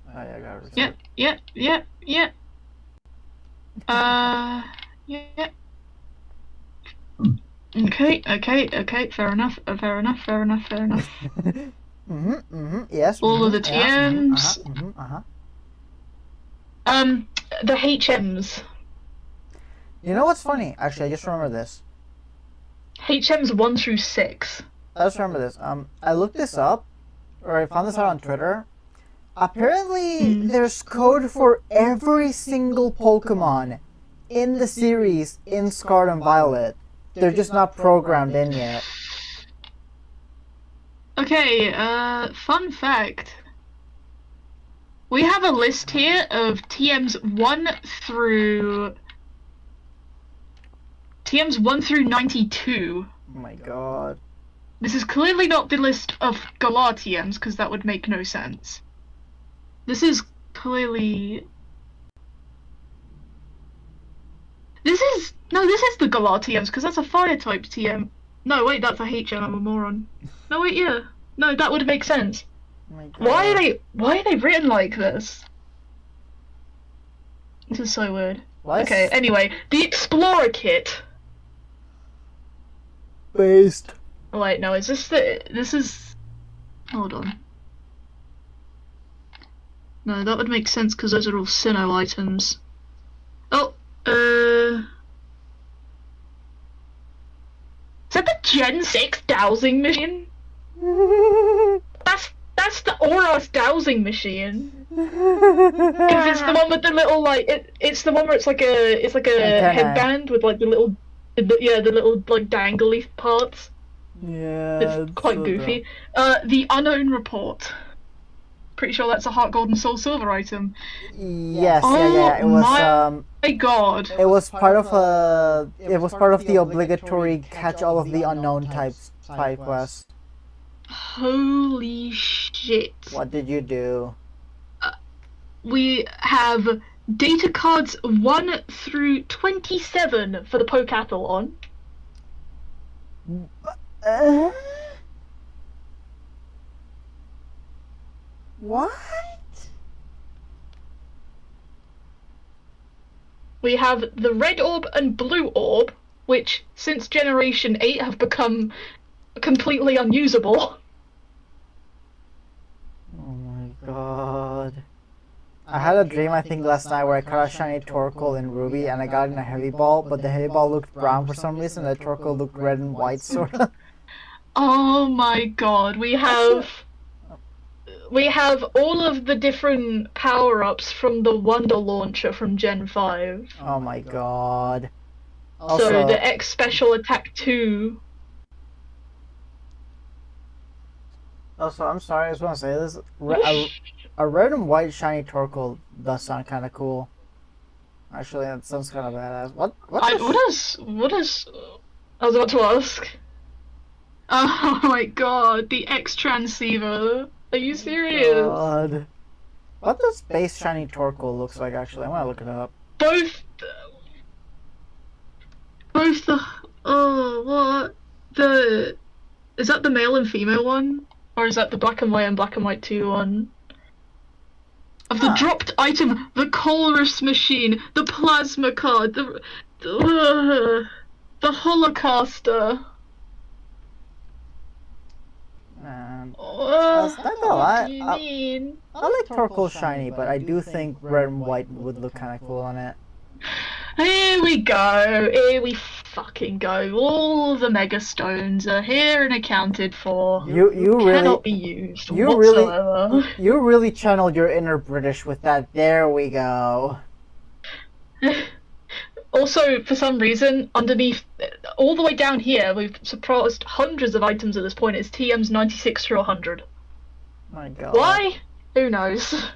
Oh yeah, I got it. Yeah. Yeah. Okay, fair enough. Yes. All of the TMs. The HMs. You know what's funny? Actually, I just remember this. HMs 1 through 6. I just remember this. I looked this up, or I found this out on Twitter. Apparently, there's code for every single Pokemon in the series in Scarlet and Violet. They're just not programmed in yet. Okay, fun fact. We have a list here of TMs 1 through 92. Oh my god. This is clearly not the list of Galar TMs, because that would make no sense. This is clearly... This is the Galar TMs, because that's a fire-type TM. No, wait, that's a HM, I'm a moron. No, wait, yeah. No, that would make sense. Oh my god. Why are they written like this? This is so weird. What? Okay, anyway, the Explorer Kit. Based. Oh, wait, no, is this is... Hold on. No, that would make sense because those are all Sinnoh items. Oh, is that the Gen 6 dowsing machine? That's the Auros dowsing machine. Because it's the one with the little it's the one where it's like a headband with like the little like dangly parts. Yeah. It's quite so goofy. The Unknown Report. Pretty sure that's a Heart Gold and Soul Silver item. Yes, yeah. It was my god. It was part of the obligatory catch all of the unknown type quest. Holy shit. What did you do? We have data cards 1 through 27 for the Pokathlon. What? We have the Red Orb and Blue Orb, which since Generation 8 have become completely unusable. Oh my god. I had a dream, I think, last night where I caught a shiny Torkoal in Ruby and I got in a heavy ball, but the heavy ball looked brown for some reason and the Torkoal looked red and white, sort of. Oh my god, we have all of the different power-ups from the Wonder Launcher from Gen 5. Oh my god. Also, so the X Special Attack 2. Also, I'm sorry, I just want to say this. a red and white shiny Torkoal does sound kind of cool. Actually, that sounds kind of badass. What is? I was about to ask. Oh my god, the X transceiver. Are you serious? God. What does base shiny Torkoal looks like? Actually, I want to look it up. Both the. Oh, what? Is that the male and female one? Or is that the black and white and black and white 2 one? Of the dropped item, the Colress machine, the plasma card, the Holocauster. That's not a lot. What do you mean? I like Torkoal shiny, but I do think red and white would look kind of cool on it. Here we go. Here we fucking go. All the Mega Stones are here and accounted for. You really cannot be used you whatsoever. you really channeled your inner British with that. There we go. Also, for some reason, underneath, all the way down here, we've surpassed hundreds of items at this point. It's TM's 96 through 100. My God. Why? Who knows?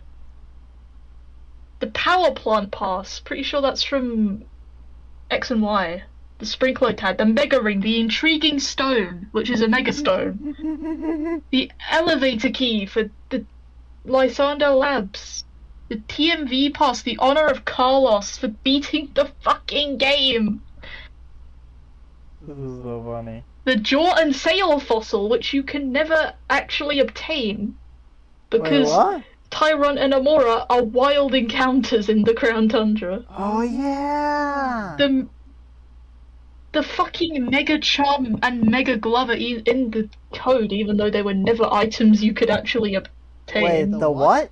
The power plant pass. Pretty sure that's from X and Y. The sprinkler tag, the mega ring, the intriguing stone, which is a mega stone. The elevator key for the Lysander Labs. The TMV pass, the honor of Carlos for beating the fucking game. This is so funny. The jaw and sail fossil, which you can never actually obtain. Because Wait, what? Tyron and Amora are wild encounters in the Crown Tundra. Oh yeah. The fucking Mega Charm and Mega Glove are in the code, even though they were never items you could actually obtain. Wait, the what?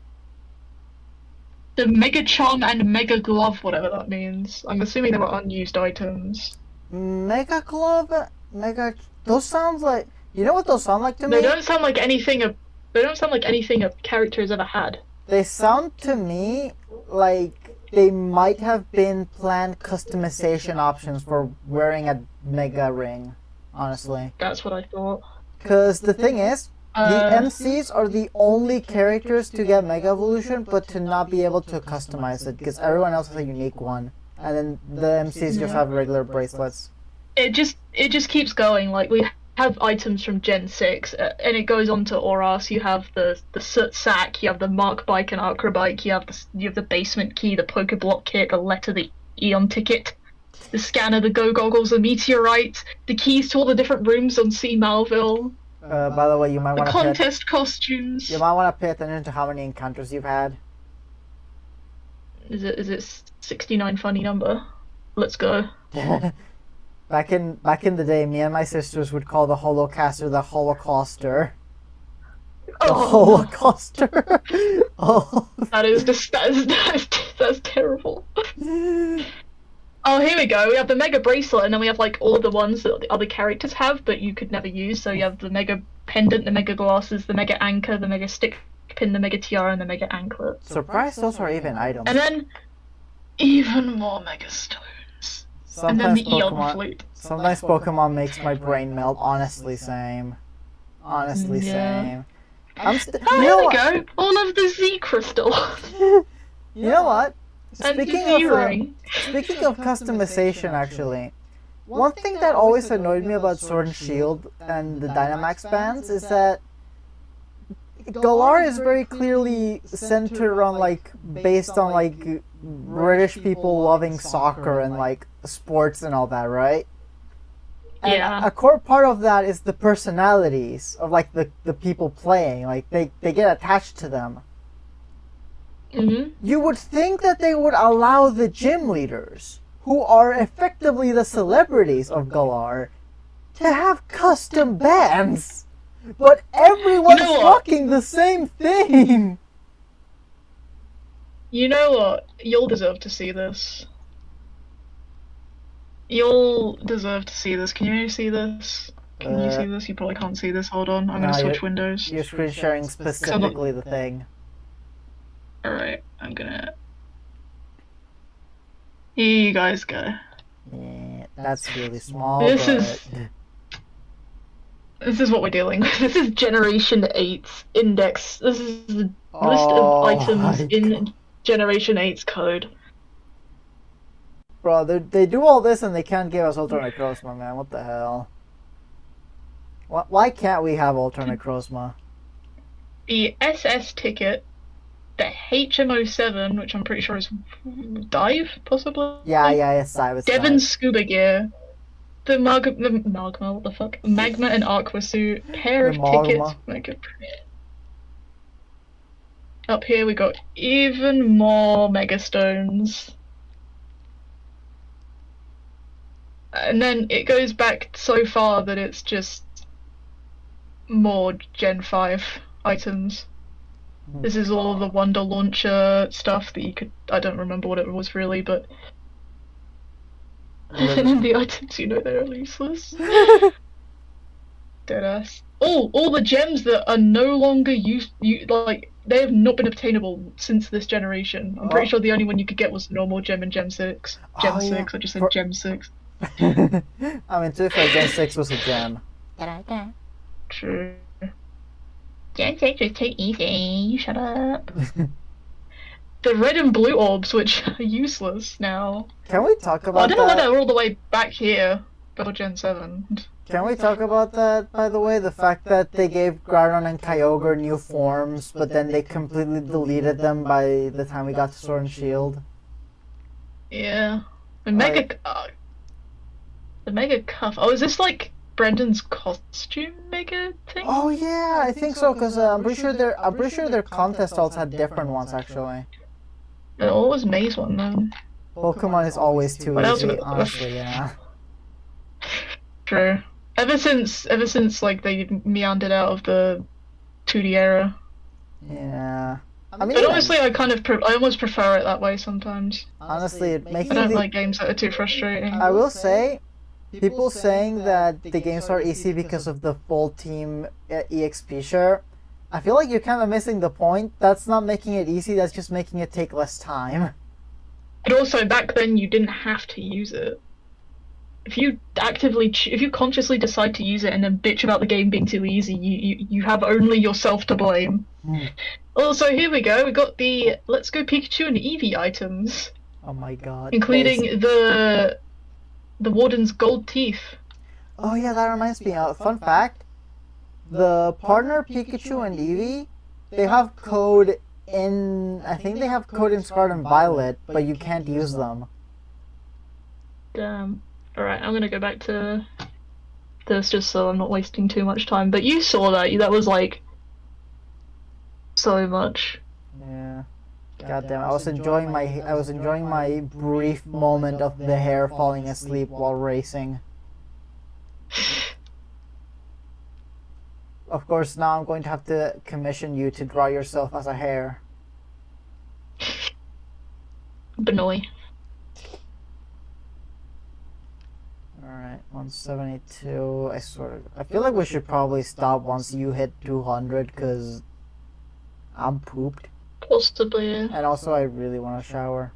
The Mega Charm and Mega Glove, whatever that means. I'm assuming they were unused items. Mega Glove? Those sounds like... You know what those sound like to me? They don't sound like anything a character has ever had. They sound to me like they might have been planned customization options for wearing a Mega Ring, honestly. That's what I thought. Because the thing is, the MCs are the only characters to get Mega Evolution, but to not be able to customize it, because everyone else has a unique one. And then the MCs just have regular bracelets. It just keeps going. Like, we have items from Gen 6, and it goes on to Oras. You have the Soot Sack, you have the Mark Bike and Acro Bike, you have the Basement Key, the Pokeblock Kit, the Letter, the Eon Ticket, the Scanner, the Go Goggles, the Meteorite, the keys to all the different rooms on Sea Malville. By the way, you might The want to contest costumes. You might want to pay attention to how many encounters you've had. Is it 69 funny number? Let's go. Back in the day, me and my sisters would call the Holocaster the Holocauster. The Holocauster. Oh. That's terrible. Oh, here we go. We have the Mega Bracelet, and then we have like all of the ones that the other characters have, but you could never use. So you have the Mega Pendant, the Mega Glasses, the Mega Anchor, the Mega Stick Pin, the Mega Tiara, and the Mega Anklet. Surprise! Those are even items. And then even more Mega Stones. And then the Eon Flute. Sometimes Pokemon makes my brain melt. Honestly, same. Honestly, same. Here we go. All of the Z Crystal. You know what? Speaking of customization, actually, one thing that always annoyed me about Sword and Shield and the Dynamax bands is that Galar is very clearly centered on, like, based on, like, British people loving soccer and, like, sports and all that, right? And yeah. A core part of that is the personalities of, like, the people playing. Like, they get attached to them. Mm-hmm. You would think that they would allow the gym leaders, who are effectively the celebrities of Galar, to have custom bands. But everyone's rocking the same thing! You know what? You'll deserve to see this. You'll deserve to see this. Can you see this? Can you see this? You probably can't see this. Hold on. I'm gonna switch windows. You're screen sharing specifically the thing. Alright, I'm gonna... Here you guys go. Yeah, that's really small, This is what we're dealing with. This is Generation 8's index. This is List of Oh items my in God. Generation 8's code. Bro, they do all this and they can't give us alternate Chrosma, man. What the hell? Why can't we have alternate Chrosma? The SS ticket, the HM07, which I'm pretty sure is dive, possibly. Yeah, it's Cybus. Devon's scuba gear, the magma, what the fuck? Magma and Aqua suit, pair of tickets. Up here we got even more Megastones. And then it goes back so far that it's just more Gen 5 items. This is all the Wonder Launcher stuff that you could... I don't remember what it was really, but... And then the items, you know, they're useless. Deadass. All the gems that are no longer used... like, they have not been obtainable since this generation. I'm pretty sure the only one you could get was normal gem and Gem 6. Gem 6, I just said Gem 6. I mean, to be fair, Gen 6 was a gem. True. Gen 6 is too easy, you shut up. The red and blue orbs, which are useless now. Can we talk about I don't know why they're all the way back here for Gen 7. Can we talk about that, by the way? The fact that they gave Groudon and Kyogre new forms, but then they completely deleted them by the time we got to Sword and Shield. Yeah. The Mega Cuff. Oh, is this like Brendan's costume Mega thing? Oh yeah, I think so, because I'm pretty sure their contest alts had different ones, actually. What was May's one, then? Pokemon is always too easy, honestly, yeah. True. Ever since like they meandered out of the 2D era. Yeah. I mean, but honestly, I almost prefer it that way sometimes. Honestly, I don't like games that are too frustrating. I will say, people saying that the games are easy because of the full team EXP share, I feel like you're kind of missing the point. That's not making it easy, that's just making it take less time. But also, back then you didn't have to use it. If you consciously decide to use it and then bitch about the game being too easy, you have only yourself to blame. Also, here we go. We got the Let's Go Pikachu and Eevee items. Oh my god. Including the Warden's gold teeth. Oh yeah, that reminds me. Fun fact: the partner Pikachu and Eevee, they have code in. I think they have code in Scarlet and Violet, but you can't use them. Damn. Alright, I'm gonna go back to this just so I'm not wasting too much time. But you saw that. That was like so much. Yeah. Goddamn, I was enjoying my brief moment of the hare falling asleep while racing. Of course, now I'm going to have to commission you to draw yourself as a hare. Benoy. Alright, 172. I feel like we should probably stop once you hit 200, because I'm pooped. Possibly, yeah. And also, I really want to shower.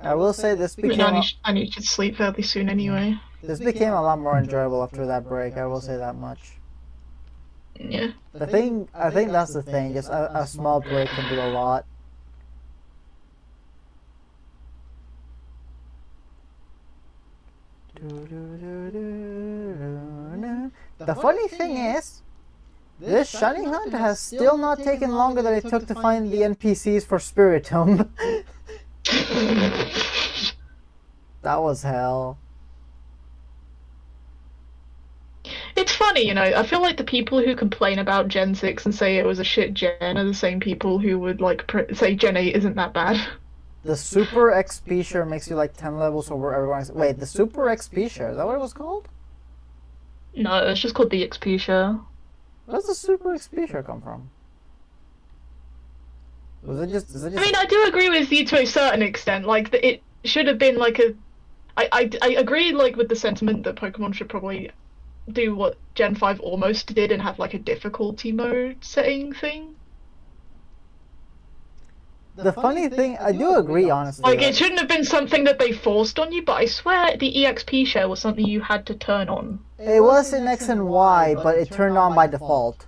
I will say this became... I need to sleep fairly soon anyway. This became a lot more enjoyable after that break, I will say that much. Yeah. I think that's the thing, just a small break can do a lot. The funny thing is, this shiny hunt has still not taken longer than it took to find the NPCs for Spiritomb. That was hell. It's funny, you know, I feel like the people who complain about Gen 6 and say it was a shit gen are the same people who would, like, say Gen 8 isn't that bad. The Super XP share makes you like 10 levels over everyone's... Wait, the Super XP share, is that what it was called? No, it's just called the XP share. Where does the Super XP share come from? Is it just... I mean, I do agree with you to a certain extent. Like, it should have been like a... I agree, like, with the sentiment that Pokemon should probably do what Gen 5 almost did and have, like, a difficulty mode setting thing. the funny thing, I do agree, honestly. Like, it shouldn't have been something that they forced on you, but I swear the EXP share was something you had to turn on. It was in X and Y, but it turned on by default.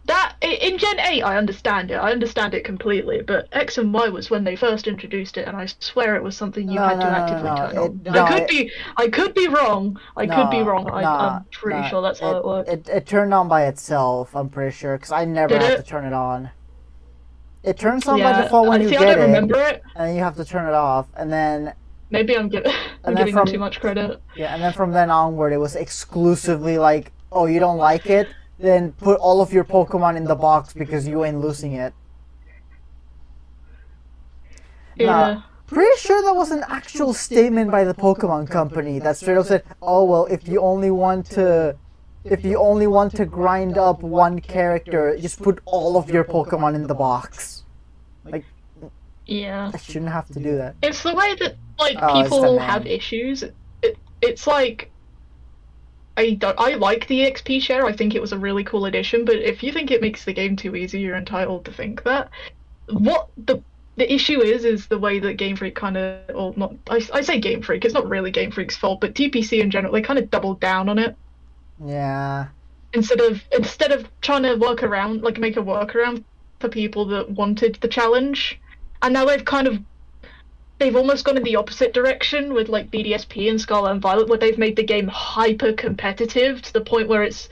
That, in Gen 8, I understand it. I understand it completely, but X and Y was when they first introduced it, and I swear it was something you had to actively turn on. I could be wrong. I'm pretty sure that's how it worked. It turned on by itself, I'm pretty sure, because I never had to turn it on. It turns on by default when you get I don't remember it, and then you have to turn it off, and then... Maybe I'm giving them too much credit. Yeah, and then from then onward, it was exclusively like, oh, you don't like it? Then put all of your Pokemon in the box because you ain't losing it. Yeah. Now, pretty sure that was an actual statement by the Pokemon company that straight up said, oh, well, if you only want to grind up one character, just put all of your Pokemon in the box. Like, yeah. I shouldn't have to do that. It's the way that, like, people have issues. It's like... I like the XP share. I think it was a really cool addition, but if you think it makes the game too easy, you're entitled to think that. What the issue is the way that Game Freak kind of, or not, I say Game Freak, it's not really Game Freak's fault, but TPC in general, they kind of doubled down on it. Yeah. Instead of trying to make a workaround for people that wanted the challenge, and now they've almost gone in the opposite direction with like BDSP and Scarlet and Violet, where they've made the game hyper competitive to the point where it's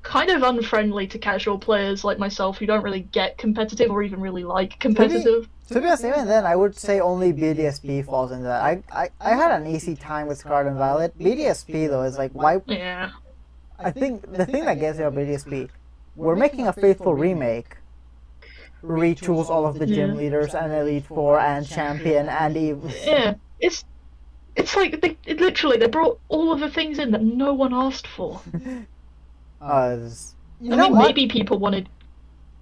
kind of unfriendly to casual players like myself who don't really get competitive or even really like competitive. To be honest, even then, I would say only BDSP falls into that. I had an easy time with Scarlet and Violet. BDSP though is like, why? Yeah. I think the thing that gets me about BDSP, we're making a faithful remake. Retools all of the gym leaders and Elite Four and Champion and Eve. Yeah, it's like they brought all of the things in that no one asked for. Maybe people wanted.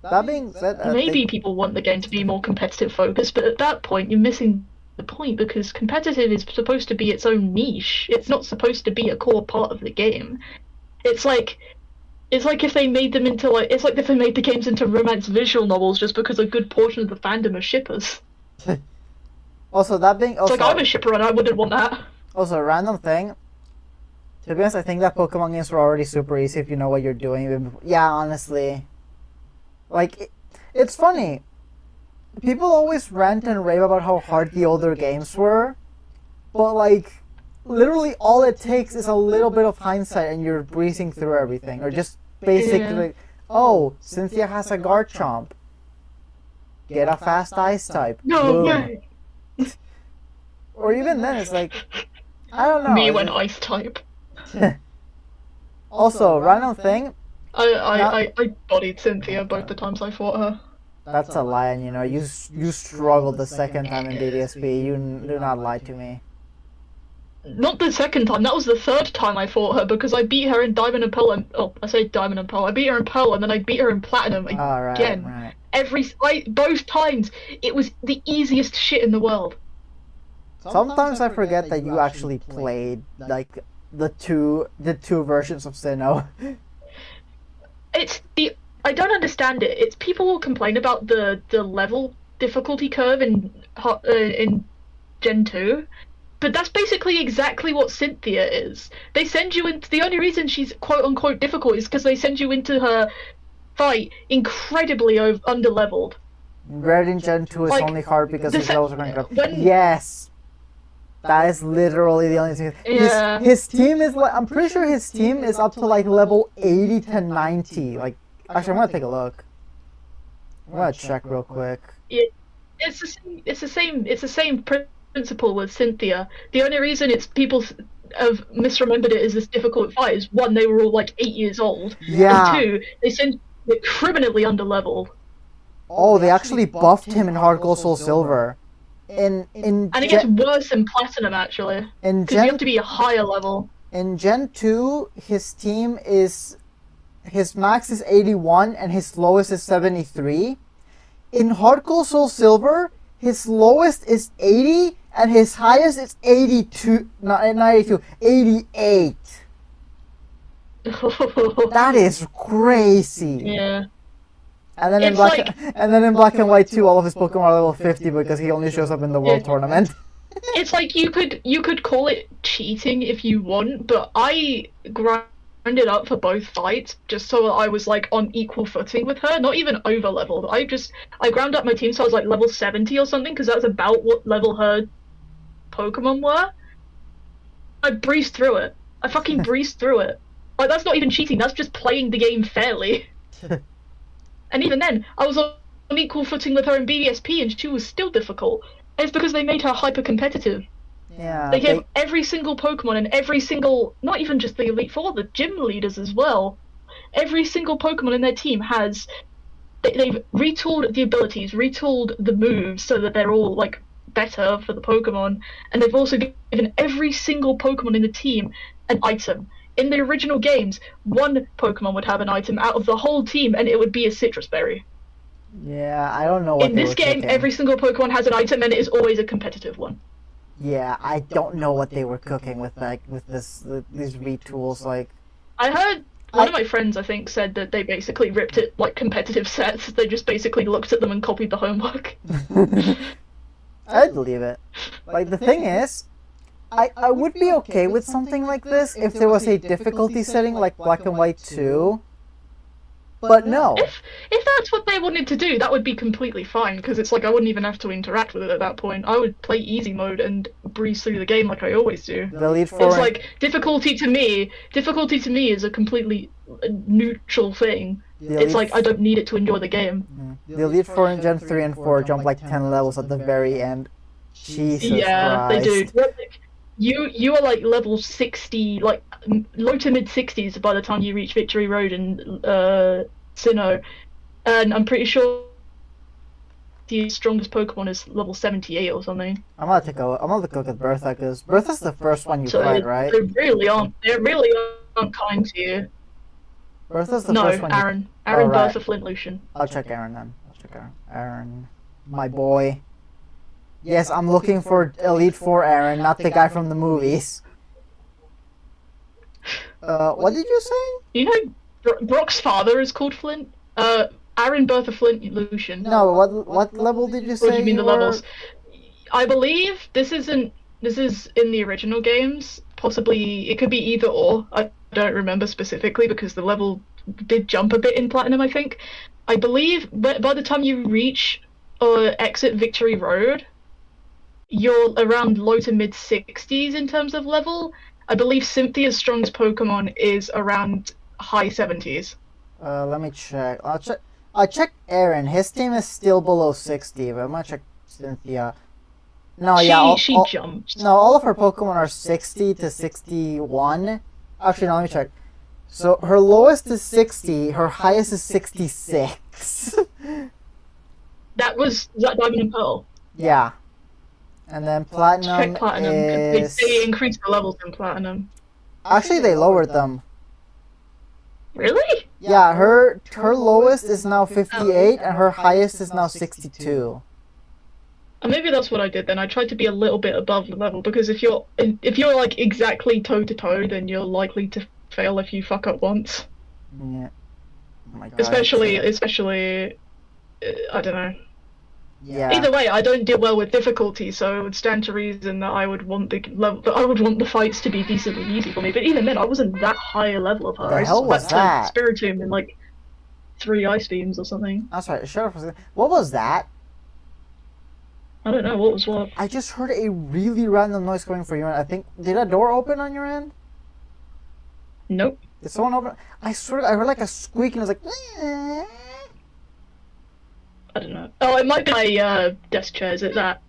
That being said, people want the game to be more competitive focused, but at that point you're missing the point because competitive is supposed to be its own niche. It's not supposed to be a core part of the game. It's like if they made them into it's like if they made the games into romance visual novels just because a good portion of the fandom are shippers. Also, it's like I'm a shipper and I wouldn't want that. Also, a random thing. To be honest, I think that Pokemon games were already super easy if you know what you're doing. Yeah, honestly. Like, it's funny. People always rant and rave about how hard the older games were, but like, literally all it takes is a little bit of hindsight and you're breezing through everything. Or just basically, oh, Cynthia has a Garchomp. Get a fast ice type. No way. Or even then, it's like, I don't know. Me when ice type. Also, random thing. I bodied Cynthia both the times I fought her. That's a lie, and you struggled the second time in BDSP. You do not lie to me. Not the second time, that was the third time I fought her because I beat her in Diamond and Pearl. I say Diamond and Pearl. I beat her in Pearl and then I beat her in Platinum again. Right. Both times, it was the easiest shit in the world. Sometimes I forget that you actually played like the two versions of Sinnoh. I don't understand it. It's people will complain about the level difficulty curve in Gen 2. But that's basically exactly what Cynthia is. They send you into... The only reason she's quote-unquote difficult is because they send you into her fight incredibly under-leveled. Red in Gen 2 is only hard because his levels are going up. Yes! That is literally the only thing. Yeah. His team is like... I'm pretty sure his team is up to like level 80 to 90. Like, actually, I'm going to take a look. I'm going to check real quick. It's the same principle with Cynthia. The only reason people have misremembered it as this difficult fight is one, they were all like 8 years old. Yeah. And two, they sent it criminally underleveled. Oh, they actually buffed him in Hard Gold Soul Silver. And it gets worse in Platinum actually. Because you have to be a higher level. In Gen 2, his max is 81 and his lowest is 73. In Hard Gold Soul Silver, his lowest is 80 and his highest is 82, not 82, 88. That is crazy. Yeah. And then in It's black like- and then in Black and White 2, all of his Pokemon are level 50 because he only shows up in the World Yeah. Tournament. It's like you could call it cheating if you want, but I grinded up for both fights just so I was like on equal footing with her, not even over leveled. I ground up my team so I was like level 70 or something because that's about what level her Pokemon were. I breezed through it. I fucking breezed through it. Like that's not even cheating. That's just playing the game fairly. And even then, I was on equal footing with her in BDSP, and she was still difficult. And it's because they made her hyper competitive. Yeah. They gave every single Pokemon and every single, not even just the Elite Four, the gym leaders as well. Every single Pokemon in their team has, they've retooled the abilities, retooled the moves so that they're all like better for the Pokemon, and they've also given every single Pokemon in the team an item. In the original games, one Pokemon would have an item out of the whole team, and it would be a citrus berry. Yeah, I don't know what In they this were game, cooking. every single Pokemon has an item, and it is always a competitive one. Yeah, I don't know what they were cooking with these retools. Like, I heard one of my friends, I think, said that they basically ripped it like competitive sets. They just basically looked at them and copied the homework. I'd believe it. Like, the thing is, I would be okay with something like this if there was a difficulty setting like Black and White 2. But no. If that's what they wanted to do, that would be completely fine, because it's like I wouldn't even have to interact with it at that point. I would play easy mode and breeze through the game like I always do. The Elite Four. It's like difficulty to me is a completely neutral thing. It's like I don't need it to enjoy the game. The Elite Four in Gen 3 and 4 jump like 10 levels at the very end. Jesus Yeah, Christ. they do. You are like level 60, like low to mid 60s by the time you reach Victory Road and Sinnoh, and I'm pretty sure the strongest Pokemon is level 78 or something. I'm gonna look at Bertha, because Bertha's the first one you So played, right? They really aren't kind to you. Bertha's the No, first one. Aaron, Oh, right. Bertha, Flint, Lucian. I'll check Aaron then. Aaron, my boy. Yes, I'm looking for Elite Four Aaron, not the guy from the movies. What did you say? You know, Brock's father is called Flint. Aaron, Bertha, Flint, Lucian. No, what level did you say? What do you mean the were? levels? I believe this is in the original games. Possibly it could be either or. I don't remember specifically because the level did jump a bit in Platinum, I think. I believe by the time you reach or exit Victory Road, you're around low to mid 60s in terms of level. I believe Cynthia's strongest Pokemon is around high 70s. Let me check. I'll check Aaron. His team is still below 60, but I'm gonna check Cynthia. No, She jumps. No, all of her Pokemon are 60 to 61. Actually, no, let me check. So her lowest is 60, her highest is 66. Was that Diamond and Pearl? Yeah. And then Platinum Check Platinum. is... They increased the levels in Platinum. Actually, they lowered them. Really? Yeah, her lowest is now 58, and her highest is now 62. Maybe that's what I did then. I tried to be a little bit above the level because if you're like exactly toe to toe, then you're likely to fail if you fuck up once. Yeah. Oh my God. Especially, I don't know. Yeah. Either way, I don't deal well with difficulty, so it would stand to reason that I would want the fights to be decently easy for me. But even then, I wasn't that high a level of her. The hell was that? Spiritomb in like 3 ice beams or something. I'm sorry, shut up for a second. What was that? I don't know what was what. I just heard a really random noise coming from your end. I think, did a door open on your end? Nope. Did someone open? I swear I heard like a squeak and it was like... I don't know. Oh, it might be my desk chair. Is it that?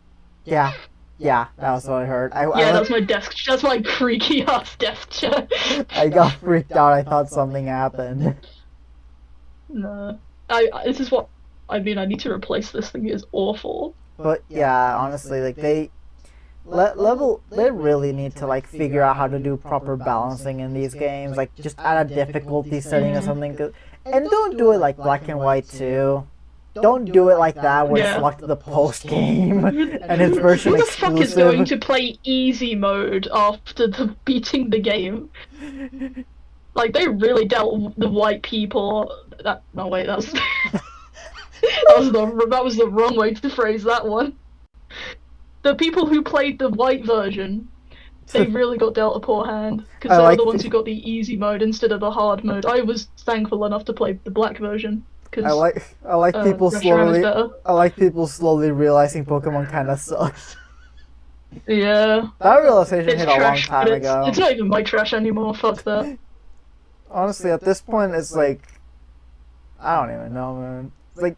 Yeah, that was what I heard. That's my desk. That's my creaky ass desk chair. I got freaked out. I thought something happened. No. This is what I mean. I need to replace this thing. It's awful. But yeah, honestly, like they really need to like figure out how to do proper balancing in these games. Like just add a difficulty setting or something. And don't do it like Black and White 2. Don't do it like that where it's locked to the post game and it's version Who the exclusive. fuck is going to play easy mode after beating the game? Like they really dealt the white people. No wait, that's That was the wrong way to phrase that one. The people who played the white version, they really got dealt a poor hand, because they were the ones who got the easy mode instead of the hard mode. I was thankful enough to play the black version. I like people slowly realizing Pokemon kind of sucks. Yeah. That realization hit a long time ago. It's not even my trash anymore. Fuck that. Honestly, at this point, it's like, I don't even know, man. Like,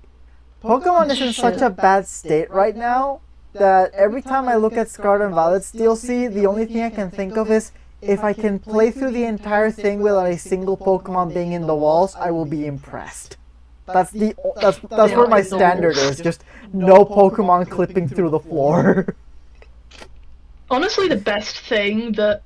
Pokemon is in such a bad state right now that every time I look at Scarlet and Violet's DLC, the only thing I can think of is if I can play through the entire thing without a single Pokemon being in the walls, I will be impressed. That's where my standard is. Just no Pokemon clipping through the floor. Honestly, the best thing that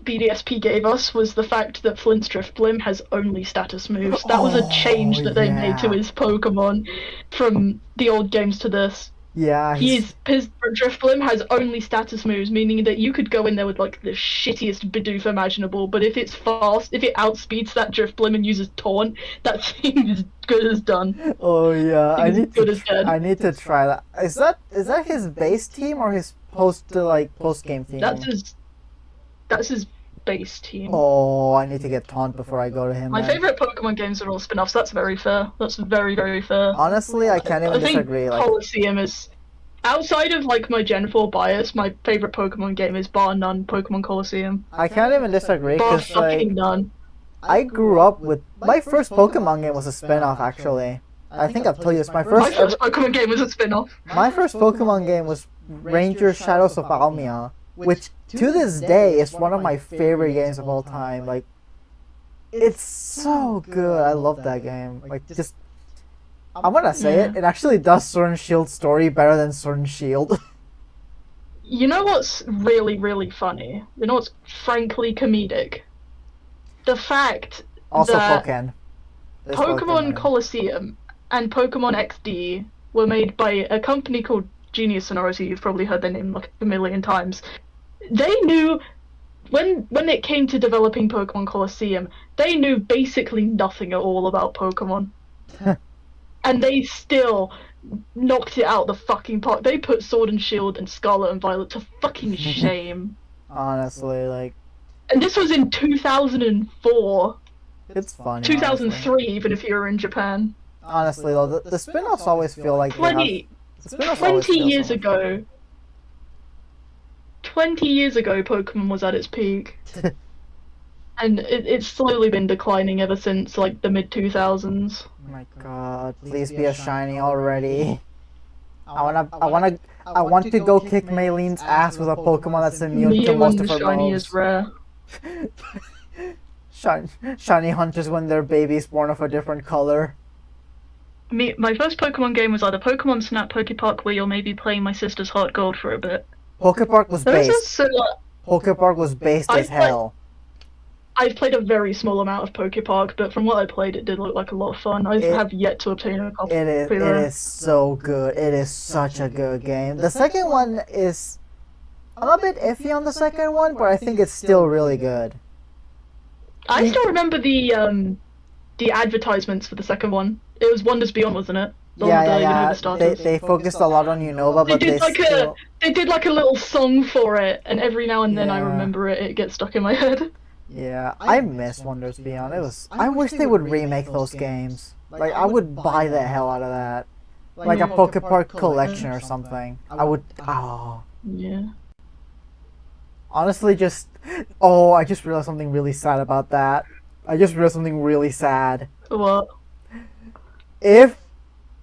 BDSP gave us was the fact that Flint's Drifblim has only status moves. That was a change that they made to his Pokemon from the old games to this. Yeah, his Drifblim has only status moves, meaning that you could go in there with like the shittiest Bidoof imaginable, but if it's fast, if it outspeeds that Drifblim and uses Taunt, that thing is good as done. Oh yeah, I need to try that. Is that his base team or his post game team? That's his base team. Oh, I need to get Taunt before I go to him. My favorite Pokemon games are all spin-offs. That's very fair. That's very, very fair. Honestly, I can't even disagree. I think Colosseum is, outside of like my Gen 4 bias, my favorite Pokemon game is bar none Pokemon Colosseum. I can't even disagree because none. I grew up with my first Pokemon game was a spin-off actually. I think I've told you this. My first Pokemon game was a spin-off. My first Pokemon game was Ranger Shadows of Almia, which to this day is one of my favorite games of all time. Like, it's so good. I love that game. Like, just I'm gonna say it actually does Sword and Shield's story better than Sword and Shield. You know what's really, really funny? You know what's frankly comedic? The fact that Pokemon Colosseum and Pokemon XD were made by a company called Genius Sonority. You've probably heard their name like a million times. They knew, when it came to developing Pokemon Colosseum, they knew basically nothing at all about Pokemon. And they still knocked it out the fucking park. They put Sword and Shield and Scarlet and Violet to fucking shame. Honestly, like... And this was in 2004. It's funny. 2003, honestly. Even if you were in Japan. Honestly, though, the spin-offs always feel like 20 years ago, 20 years ago, Pokemon was at its peak. And it's slowly been declining ever since, like, the mid-2000s. Oh my god, please be a shiny already. I want to go kick Maylene's ass with a Pokemon that's immune to most of her shiny moves. Is rare. Shiny hunters when their baby's born of a different color. My first Pokemon game was either Pokemon Snap, Pokepark, where you'll maybe playing my sister's Heart Gold for a bit. Pokepark was based. Pokepark was based as hell. I've played a very small amount of Pokepark, but from what I played, it did look like a lot of fun. I have yet to obtain a copy. It is so good. It is such a good game. The second one is... I'm a bit iffy on the second one, but I think it's still really good. I still remember the advertisements for the second one. It was Wonders Beyond, wasn't it? They focused a lot on Unova, but they did like a little song for it, and every now and then I remember it. It gets stuck in my head. Yeah, I miss Wonders Beyond. I wish they would remake those games. Like, I would buy the hell out of that. Like a Pokepark collection or something. I would. Oh. Yeah. Honestly, I just realized something really sad about that. I just realized something really sad. What? If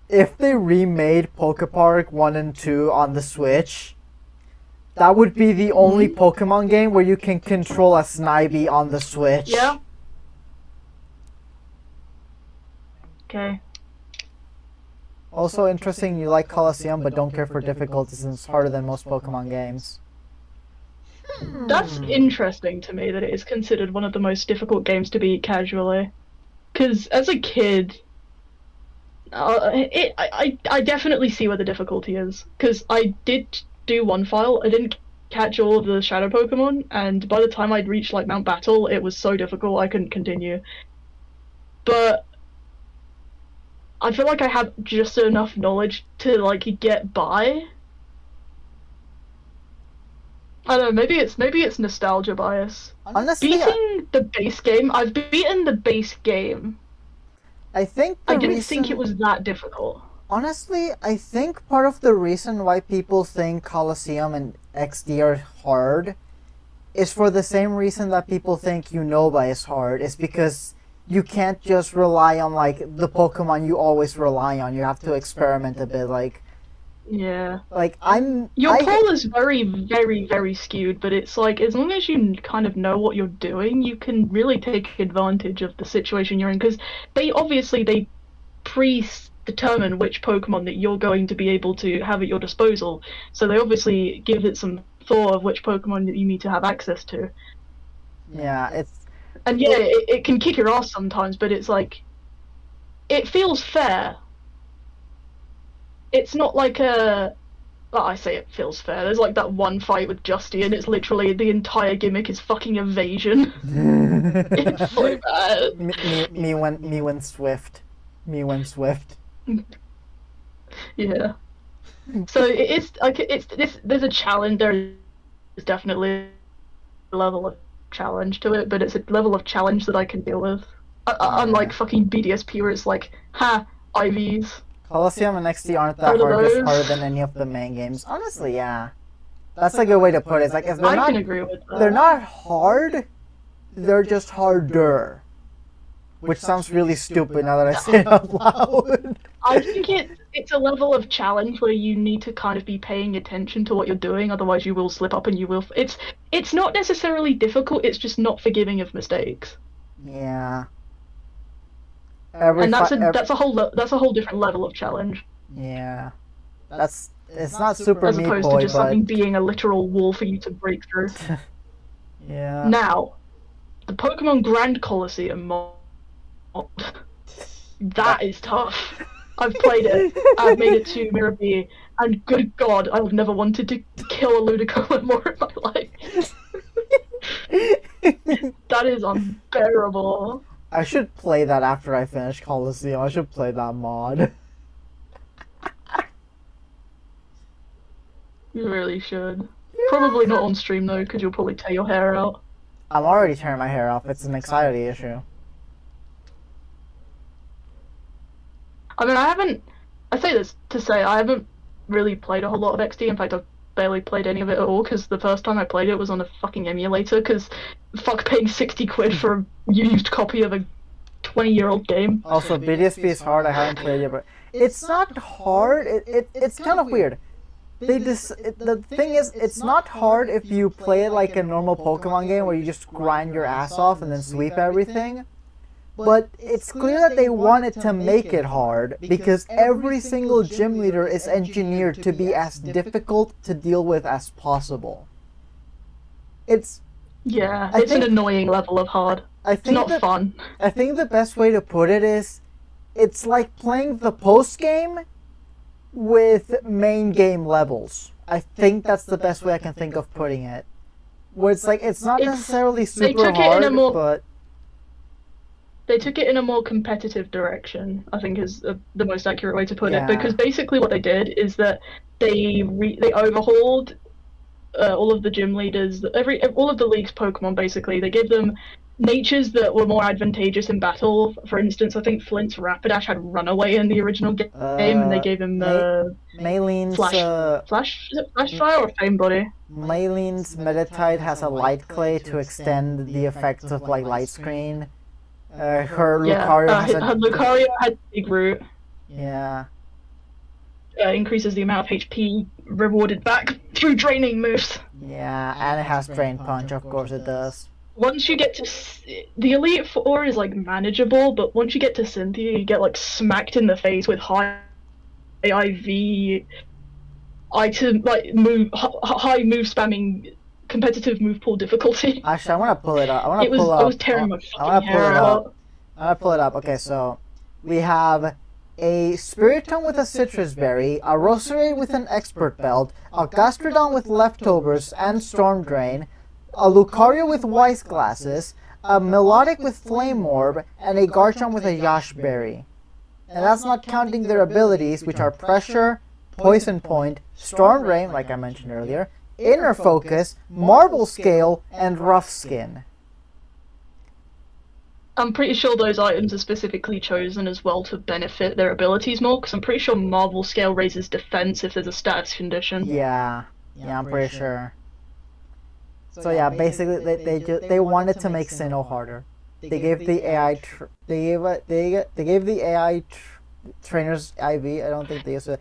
they remade Pokepark 1 and 2 on the Switch, that would be the only Pokemon game where you can control a Snivy on the Switch. Yeah. Okay. Also interesting, you like Colosseum but don't care for difficulty since it's harder than most Pokemon games. That's interesting to me that it is considered one of the most difficult games to beat casually. Because as a kid, I definitely see where the difficulty is. Because I did do one file, I didn't catch all of the shadow Pokemon, and by the time I'd reached like Mount Battle, it was so difficult I couldn't continue. But I feel like I have just enough knowledge to like get by. I don't know, maybe it's nostalgia bias. Honestly, Beating the base game, I've beaten the base game. I think I didn't think it was that difficult. Honestly, I think part of the reason why people think Colosseum and XD are hard is for the same reason that people think Unova is hard. Is because you can't just rely on like the Pokemon you always rely on. You have to experiment a bit. Yeah. Your poll is very, very, very skewed, but it's like as long as you kind of know what you're doing, you can really take advantage of the situation you're in. Because they predetermine which Pokemon that you're going to be able to have at your disposal. So they obviously give it some thought of which Pokemon that you need to have access to. Yeah, it can kick your ass sometimes, but it's like it feels fair. It's not like I say it feels fair. There's like that one fight with Justy, and it's literally the entire gimmick is fucking evasion. It's so bad. Me when Swift. Yeah. So it is like there's a challenge. There is definitely a level of challenge to it, but it's a level of challenge that I can deal with. Unlike fucking BDSP, where it's like, IVs. Colosseum and XD aren't that hard, just harder than any of the main games. Honestly, yeah. That's a good way to put it. It's like, if I can agree with that. They're not hard, they're just harder. Which sounds really stupid now that I say it out loud. I think it's a level of challenge where you need to kind of be paying attention to what you're doing, otherwise you will slip up and you will... It's not necessarily difficult, it's just not forgiving of mistakes. Yeah. That's a whole different level of challenge. Yeah. It's not super as opposed to just something being a literal wall for you to break through. Yeah. Now, the Pokemon Grand Colosseum mod. That is tough. I've played it. I've made it to Mirror B, and good God, I've never wanted to kill a Ludicolo more in my life. That is unbearable. I should play that after I finish Colosseum. I should play that mod. You really should. Probably not on stream though, because you'll probably tear your hair out. I'm already tearing my hair off. It's an anxiety issue. I mean, I say this to say I haven't really played a whole lot of XD. In fact, I've barely played any of it at all, because the first time I played it was on a fucking emulator, because fuck paying 60 quid for a used copy of a 20-year-old game. Also, BDSP is hard. I haven't played it, but it's not hard. It's kind of weird. The thing is, it's not hard if you play it like a normal Pokemon game where you just grind your ass off and then sweep everything. But it's clear that they wanted to make it hard because every single gym leader is engineered to be as difficult to deal with as possible. It's an annoying level of hard. It's not fun. I think the best way to put it is, it's like playing the post game with main game levels. I think that's the best way I can think of putting it. Where it's like, it's not necessarily super hard, but... They took it in a more competitive direction, I think is the most accurate way to put it. Because basically what they did is that they overhauled all of the gym leaders, all of the league's Pokemon basically. They gave them natures that were more advantageage in battle. For instance, I think Flint's Rapidash had Runaway in the original game, and they gave him Maylene's Flash Fire or Flame Body. Maylene's Meditite has a Light Clay to extend the effects of like Light Screen. Her Lucario had Big Root. Yeah. Increases the amount of HP rewarded back through draining moves. Yeah, and it has Drain Punch, of course it does. Once you get to... The Elite Four is, like, manageable, but once you get to Cynthia, you get, like, smacked in the face with high IV item, like, high move spamming... competitive move pool difficulty. Actually, I want to pull it up. I was tearing my fucking hair out. I want to pull it up. Okay, so we have a Spiritomb with a Citrus Berry, a Roserade with an Expert Belt, a Gastrodon with Leftovers and Storm Drain, a Lucario with Wise Glasses, a Melodic with Flame Orb, and a Garchomp with a Yash Berry. And that's not counting their abilities, which are Pressure, Poison Point, Storm Rain, like I mentioned earlier, Inner Focus, Marble Scale, and Rough Skin. I'm pretty sure those items are specifically chosen as well to benefit their abilities more, because I'm pretty sure Marble Scale raises defense if there's a status condition. Yeah, I'm pretty sure. So yeah, basically they wanted to make Sinnoh harder. They gave the AI trainers IV. I don't think they used to.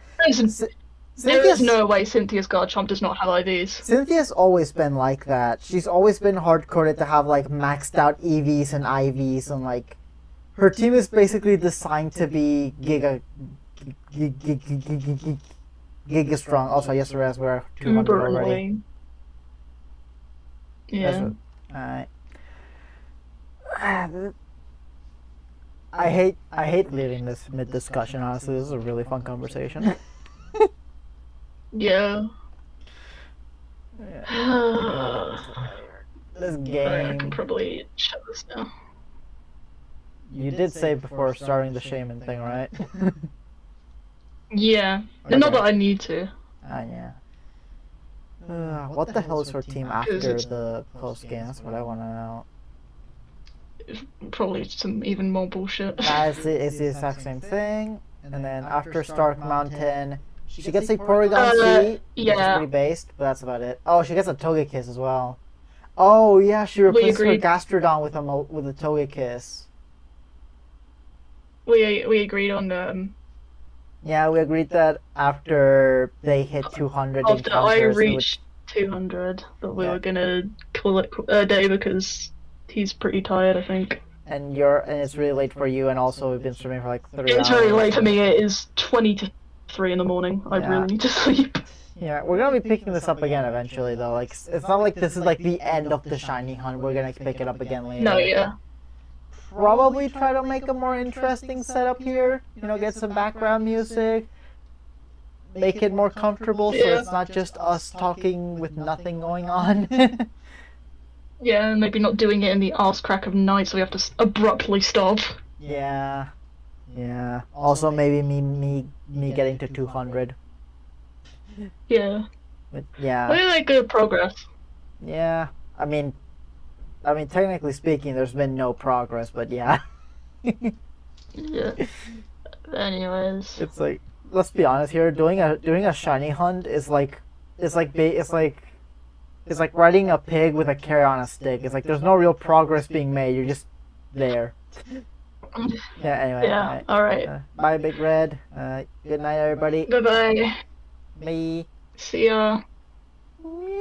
There is no way Cynthia's Garchomp does not have IVs. Cynthia's always been like that. She's always been hardcoded to have like maxed out EVs and IVs, and like her team is basically designed to be giga strong. Also, yes, whereas we're 200 already. Yeah. Alright. I hate leaving this mid discussion. Honestly, this is a really fun conversation. Yeah. This I game. can probably shut this now. You did say before starting the shaman thing, right? Yeah. Okay. Not that I need to. Yeah. What the hell is her team after the post game? That's what I want to know. Probably some even more bullshit. It's the exact same thing. And then after Stark Mountain, she gets a Porygon C, which is pretty based, but that's about it. Oh, she gets a Togekiss as well. Oh yeah, she replaces her Gastrodon with a Togekiss. We agreed on Yeah, we agreed that after they hit 200 after I reached 200 that we were gonna call it a day because he's pretty tired, I think. And it's really late for you, and also we've been streaming for like 3 hours. It's very late for me. It is 20 to 3 in the morning. I really need to sleep. Yeah, we're gonna be picking this up again eventually, though. Like, it's not like this is like the end of the shiny hunt. We're gonna pick it up again later. No, yeah. Probably try to make a more interesting setup here. You know, get some background music, make it more comfortable, so it's not just us talking with nothing going on. Yeah, maybe not doing it in the arse crack of night, so we have to abruptly stop. Yeah. Also, maybe me getting to 200. Yeah. But yeah. Really like good progress. Yeah. I mean, technically speaking, there's been no progress, but yeah. Yeah. Anyways. It's like, let's be honest here. Doing a shiny hunt is like riding a pig with a carrot on a stick. It's like there's no real progress being made. You're just there. Yeah. Anyway. Yeah. All right. Bye, Big Red. Good night, everybody. Bye bye. Bye. See ya. Yeah.